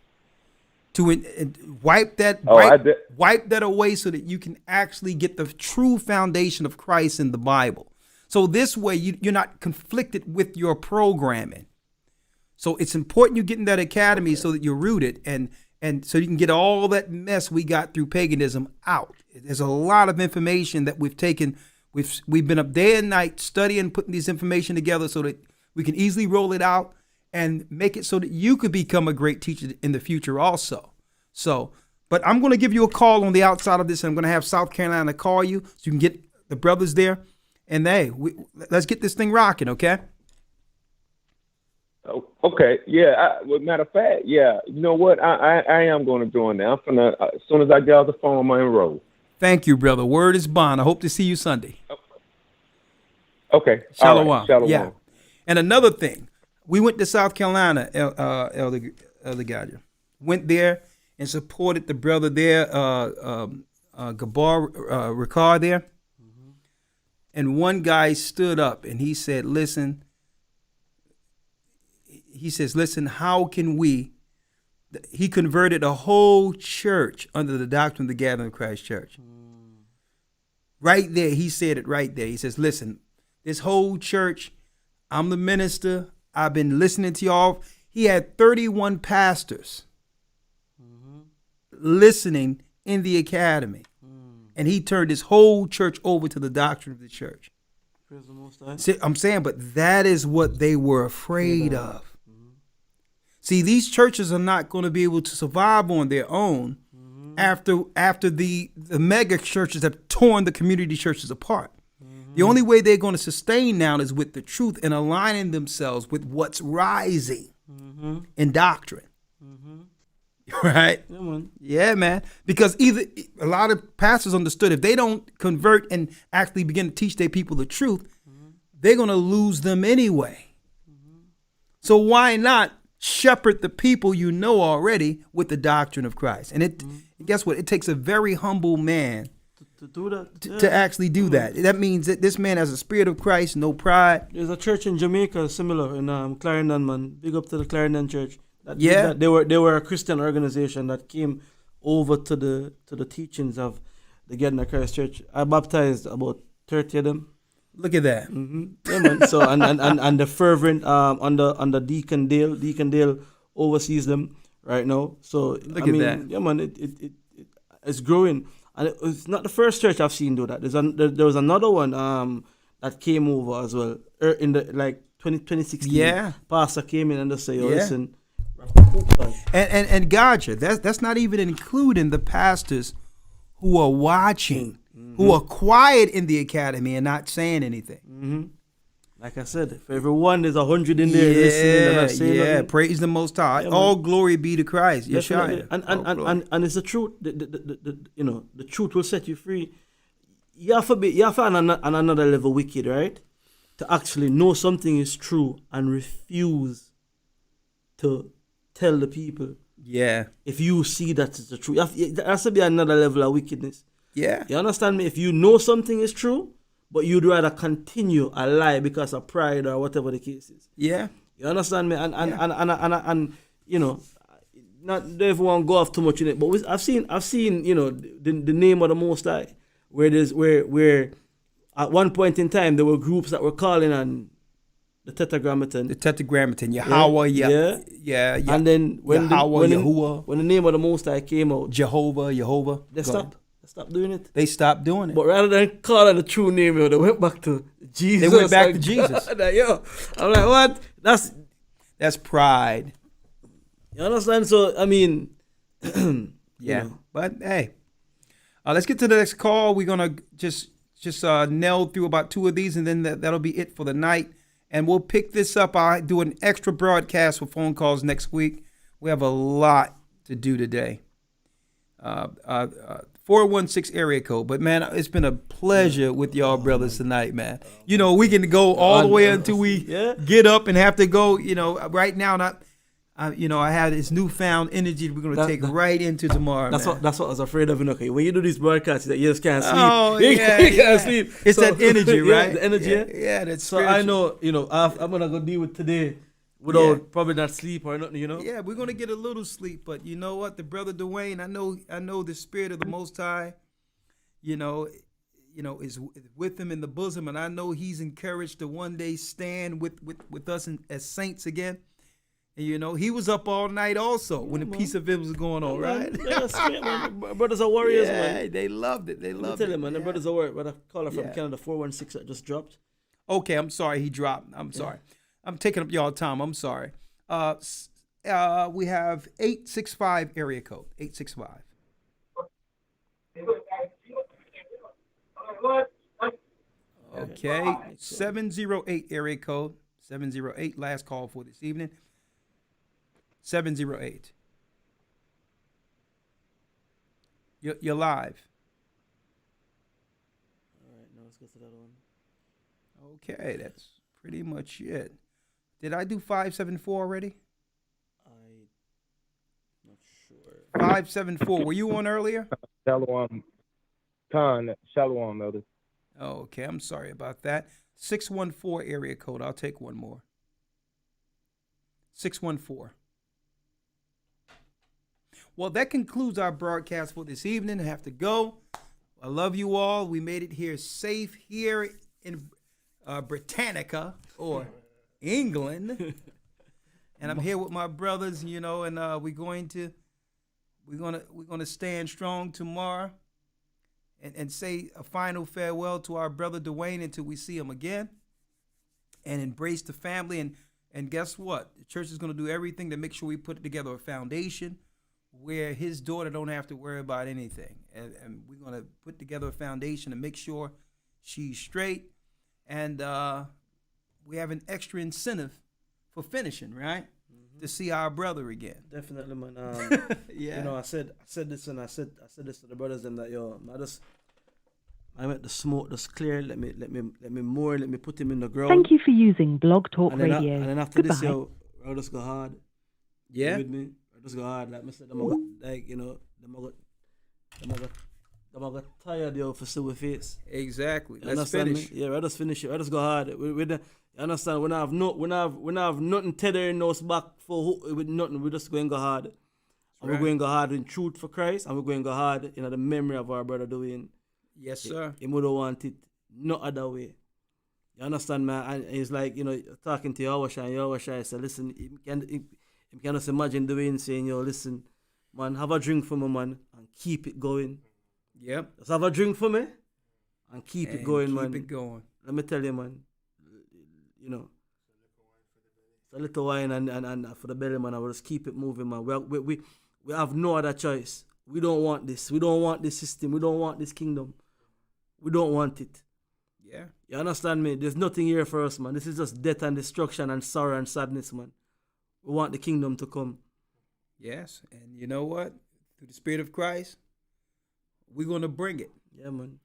to wipe that away, so that you can actually get the true foundation of Christ in the Bible. So this way you're not conflicted with your programming. So it's important you get in that academy so that you're rooted, and so you can get all that mess we got through paganism out. There's a lot of information that we've taken. We've been up day and night studying, putting these information together so that we can easily roll it out and make it so that you could become a great teacher in the future also. But I'm going to give you a call on the outside of this, and I'm going to have South Carolina call you so you can get the brothers there. And hey, let's get this thing rocking, okay? Okay, yeah. Matter of fact, yeah. You know what? I am going to join now. I'm gonna, as soon as I get off the phone, I'm going to enroll. Thank you, brother. Word is bond. I hope to see you Sunday. Okay. Shalom. Right. Shalom. Yeah. And another thing, we went to South Carolina, Elder Gadger. Went there and supported the brother there, Rawchaa there. And one guy stood up and he said, listen, how can we? He converted a whole church under the doctrine of the Gathering of Christ Church. Right there, he said it right there. He says, listen, this whole church, I'm the minister. I've been listening to y'all. He had 31 pastors listening in the academy. And he turned his whole church over to the doctrine of the church. See, I'm saying, but that is what they were afraid of. See, these churches are not going to be able to survive on their own after the mega churches have torn the community churches apart. The only way they're going to sustain now is with the truth and aligning themselves with what's rising in doctrine. Right? Yeah, man. Because either a lot of pastors understood if they don't convert and actually begin to teach their people the truth, they're going to lose them anyway. So why not shepherd the people you know already with the doctrine of Christ? And guess what? It takes a very humble man to do that. To actually do that. That means that this man has a spirit of Christ, no pride. There's a church in Jamaica similar in Clarendon, man. Big up to the Clarendon church. Yeah. They were a Christian organization that came over to the teachings of the Getting of Christ Church. I baptized about 30 of them. Look at that. Mm-hmm. Yeah, man. So and the fervent under Deacon Dale oversees them right now. So Look at that. Yeah, man. It's growing, and it's not the first church I've seen do that. There was another one that came over as well in the 2016. Yeah. Pastor came in and just say, "Yo, Yeah. listen." And gotcha. That's not even including the pastors who are watching, who are quiet in the academy and not saying anything. Mm-hmm. Like I said, for everyone, there's 100 in there listening and not saying nothing. Praise the Most High. Yeah, all glory be to Christ. Definitely. Yeshua. And it's the truth. The truth will set you free. You have to on another level wicked, right? To actually know something is true and refuse to tell the people. Yeah. If you see that it's the truth, there has to be another level of wickedness. Yeah. You understand me? If you know something is true, but you'd rather continue a lie because of pride or whatever the case is. Yeah. You understand me? And you know, not everyone go off too much in it, but I've seen the name of the Most High, where at one point in time there were groups that were calling on the Tetragrammaton. Yahweh, yeah. And then when the name of the Most High came out, Jehovah, they stopped doing it. They stopped doing it. But rather than calling the true name, they went back to Jesus. They went back to Jesus. I'm like, what? That's pride. You understand? So I mean, yeah. But hey, let's get to the next call. We're gonna just nail through about 2 of these, and then that'll be it for the night. And we'll pick this up. I'll do an extra broadcast with phone calls next week. We have a lot to do today. 416 area code. But man, it's been a pleasure with y'all brothers tonight, man. You know, we can go all the way until we get up and have to go. You know, right now, I had this newfound energy we're going to take right into tomorrow. That's what I was afraid of. Okay, when you do these broadcasts, that you just can't sleep. Oh, you can't sleep. It's that energy, right? The energy. Yeah, that's so spiritual. I know, I'm going to go deal with today without probably not sleep or nothing, Yeah, we're going to get a little sleep, but you know what? The brother Dwayne, I know the spirit of the Most High, is with him in the bosom, and I know he's encouraged to one day stand with us as saints again. And he was up all night also when the Peace of Him was going on, right? Yeah, straight, man. Brothers are warriors, man. They loved it. They loved it. Tell him, man. The brothers are warriors. But I call her from Canada, 416 that just dropped. Okay, I'm sorry he dropped. I'm sorry. I'm taking up y'all time. I'm sorry. We have 865 area code. 865. Okay, 708 area code. 708. Last call for this evening. 708. You're live. All right, now let's go to that one. Okay, that's pretty much it. Did I do 574 already? I'm not sure. 574. Were you on earlier? Shalom. Shalom, Elder. Okay, I'm sorry about that. 614 area code. I'll take one more. 614. Well, that concludes our broadcast for this evening. I have to go. I love you all. We made it here safe here in Britannica or England. And I'm here with my brothers, and we're going to stand strong tomorrow and say a final farewell to our brother Dwayne until we see him again, and embrace the family. And guess what? The church is going to do everything to make sure we put together a foundation where his daughter don't have to worry about anything. And we're going to put together a foundation to make sure she's straight. And we have an extra incentive for finishing, right? Mm-hmm. To see our brother again. Definitely, man. Yeah. I said this and I said this to the brothers and that I let the smoke just clear. Let me put him in the ground. Thank you for using Blog Talk Radio. And then after Goodbye. this, I'll just go hard. Yeah. You with me? I'll just go hard. Like I said, them I'm gonna tired you for silver face. Exactly. You Let's understand finish. Me? Yeah, let us finish it. Let us go hard. We you understand? We don't have nothing tethering us back for with nothing. We just going to go hard. And we're going to go hard in truth for Christ, and we're going to go hard in the memory of our brother Dwayne. Yes, sir. He would want it no other way. You understand, man? And it's like, talking to Rawchaa, and Rawchaa said, listen, you can just imagine Dwayne saying, listen, man, have a drink for me, man, and keep it going. Yep. Just have a drink for me and keep it going, man. Keep it going. Let me tell you, man, it's a little wine and for the belly, man, I will just keep it moving, man. We have no other choice. We don't want this. We don't want this system. We don't want this kingdom. We don't want it. Yeah. You understand me? There's nothing here for us, man. This is just death and destruction and sorrow and sadness, man. We want the kingdom to come. Yes. And you know what? Through the Spirit of Christ, we're going to bring it. Yeah, man.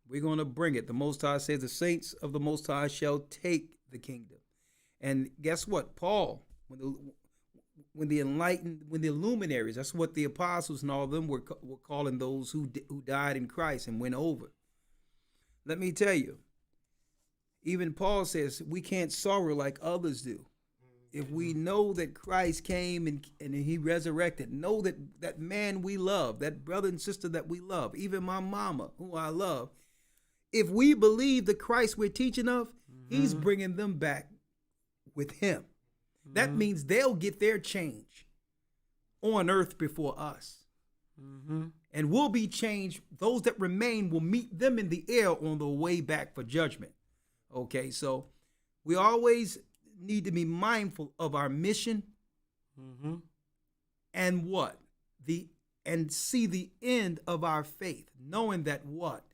We're going to bring it. The Most High says the saints of the Most High shall take the kingdom. And guess what? Paul, when the luminaries, that's what the apostles and all of them were calling those who died in Christ and went over. Let me tell you, even Paul says we can't sorrow like others do. If we know that Christ came and he resurrected, know that man we love, that brother and sister that we love, even my mama who I love, if we believe the Christ we're teaching of, he's bringing them back with him. That means they'll get their change on earth before us. And we'll be changed. Those that remain will meet them in the air on the way back for judgment. Okay, so we always need to be mindful of our mission and what? And see the end of our faith, knowing that what?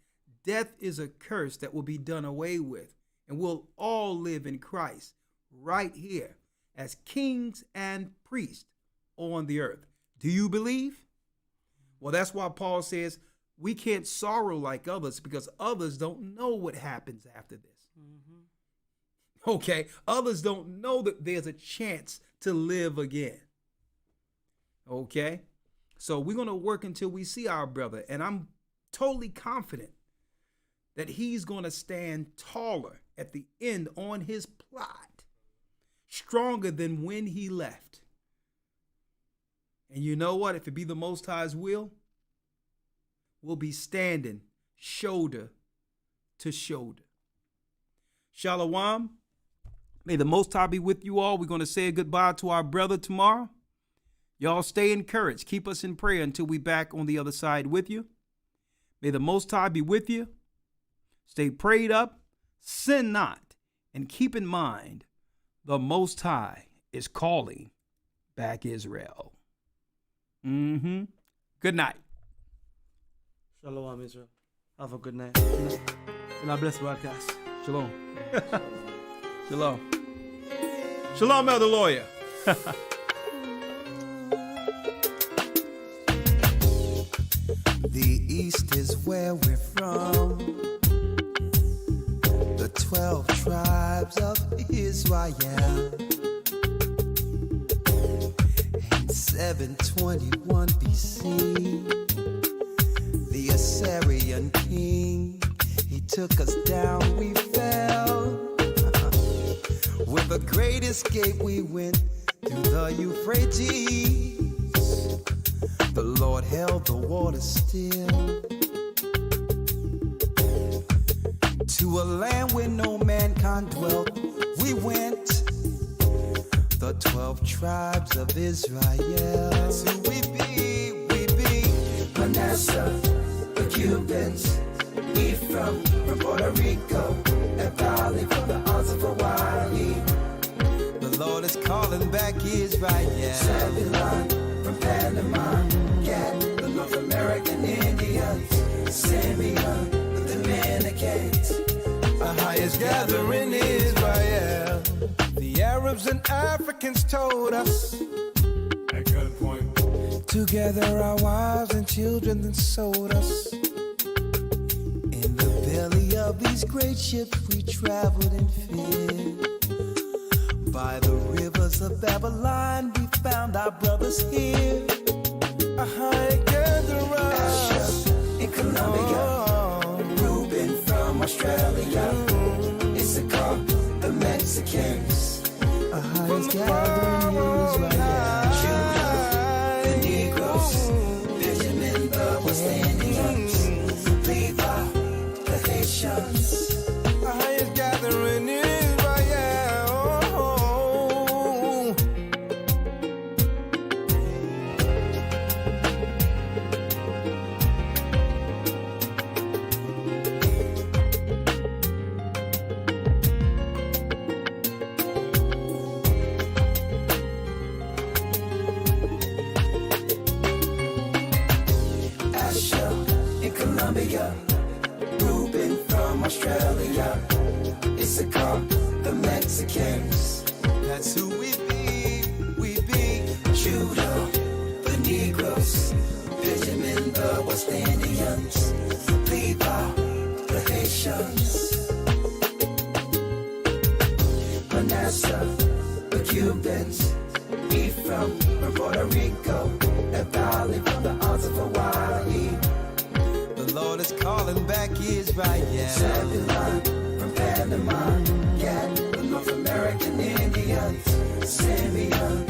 Death is a curse that will be done away with, and we'll all live in Christ right here as kings and priests on the earth. Do you believe? Well, that's why Paul says we can't sorrow like others because others don't know what happens after this. Okay, others don't know that there's a chance to live again. Okay, so we're going to work until we see our brother, and I'm totally confident that he's going to stand taller at the end on his plot, stronger than when he left. And you know what? If it be the Most High's will, we'll be standing shoulder to shoulder. Shalom. May the Most High be with you all. We're going to say goodbye to our brother tomorrow. Y'all stay encouraged. Keep us in prayer until we back on the other side with you. May the Most High be with you. Stay prayed up, sin not, and keep in mind the Most High is calling back Israel. Good night. Shalom, Israel. Have a good night. And I bless broadcast. Shalom. Shalom. Shalom, Elder Lawya. The East is where we're from. The 12 tribes of Israel. In 721 BC, the Assyrian king, he took us down, we fell. With a great escape we went through the Euphrates. The Lord held the water still. To a land where no mankind dwelt, we went. The 12 tribes of Israel. That's who we be. Manasseh, the Cubans, Ephraim from Puerto Rico, and Valley from the Isles of Hawaii. The Lord is calling back Israel. Zebulon from Panama, Gad, the North American Indians, Simeon, the Dominicans, our highest gathering Israel. The Arabs and Africans told us at gunpoint. Together our wives and children then sold us. In the belly of these great ships we traveled in fear. By the rivers of Babylon we found our brothers here. A high gatherer in Colombia. Mexicans, a highest gathering Israel. Judah, the Negroes, Benjamin, the West Indians, Levi, the Haitians, a highest gathering Israel. Reuben from Australia, Issachar, the Mexicans. That's who we be. Judah, the Negroes, Benjamin, the West Indians, Levi, the Haitians, Manasseh, the Cubans, Ephraim from Puerto Rico, Naphtali from the Isles of Hawaii. The Lord is calling back Israel. Zebulon from Panama, Gad, the North American Indians, Simeon,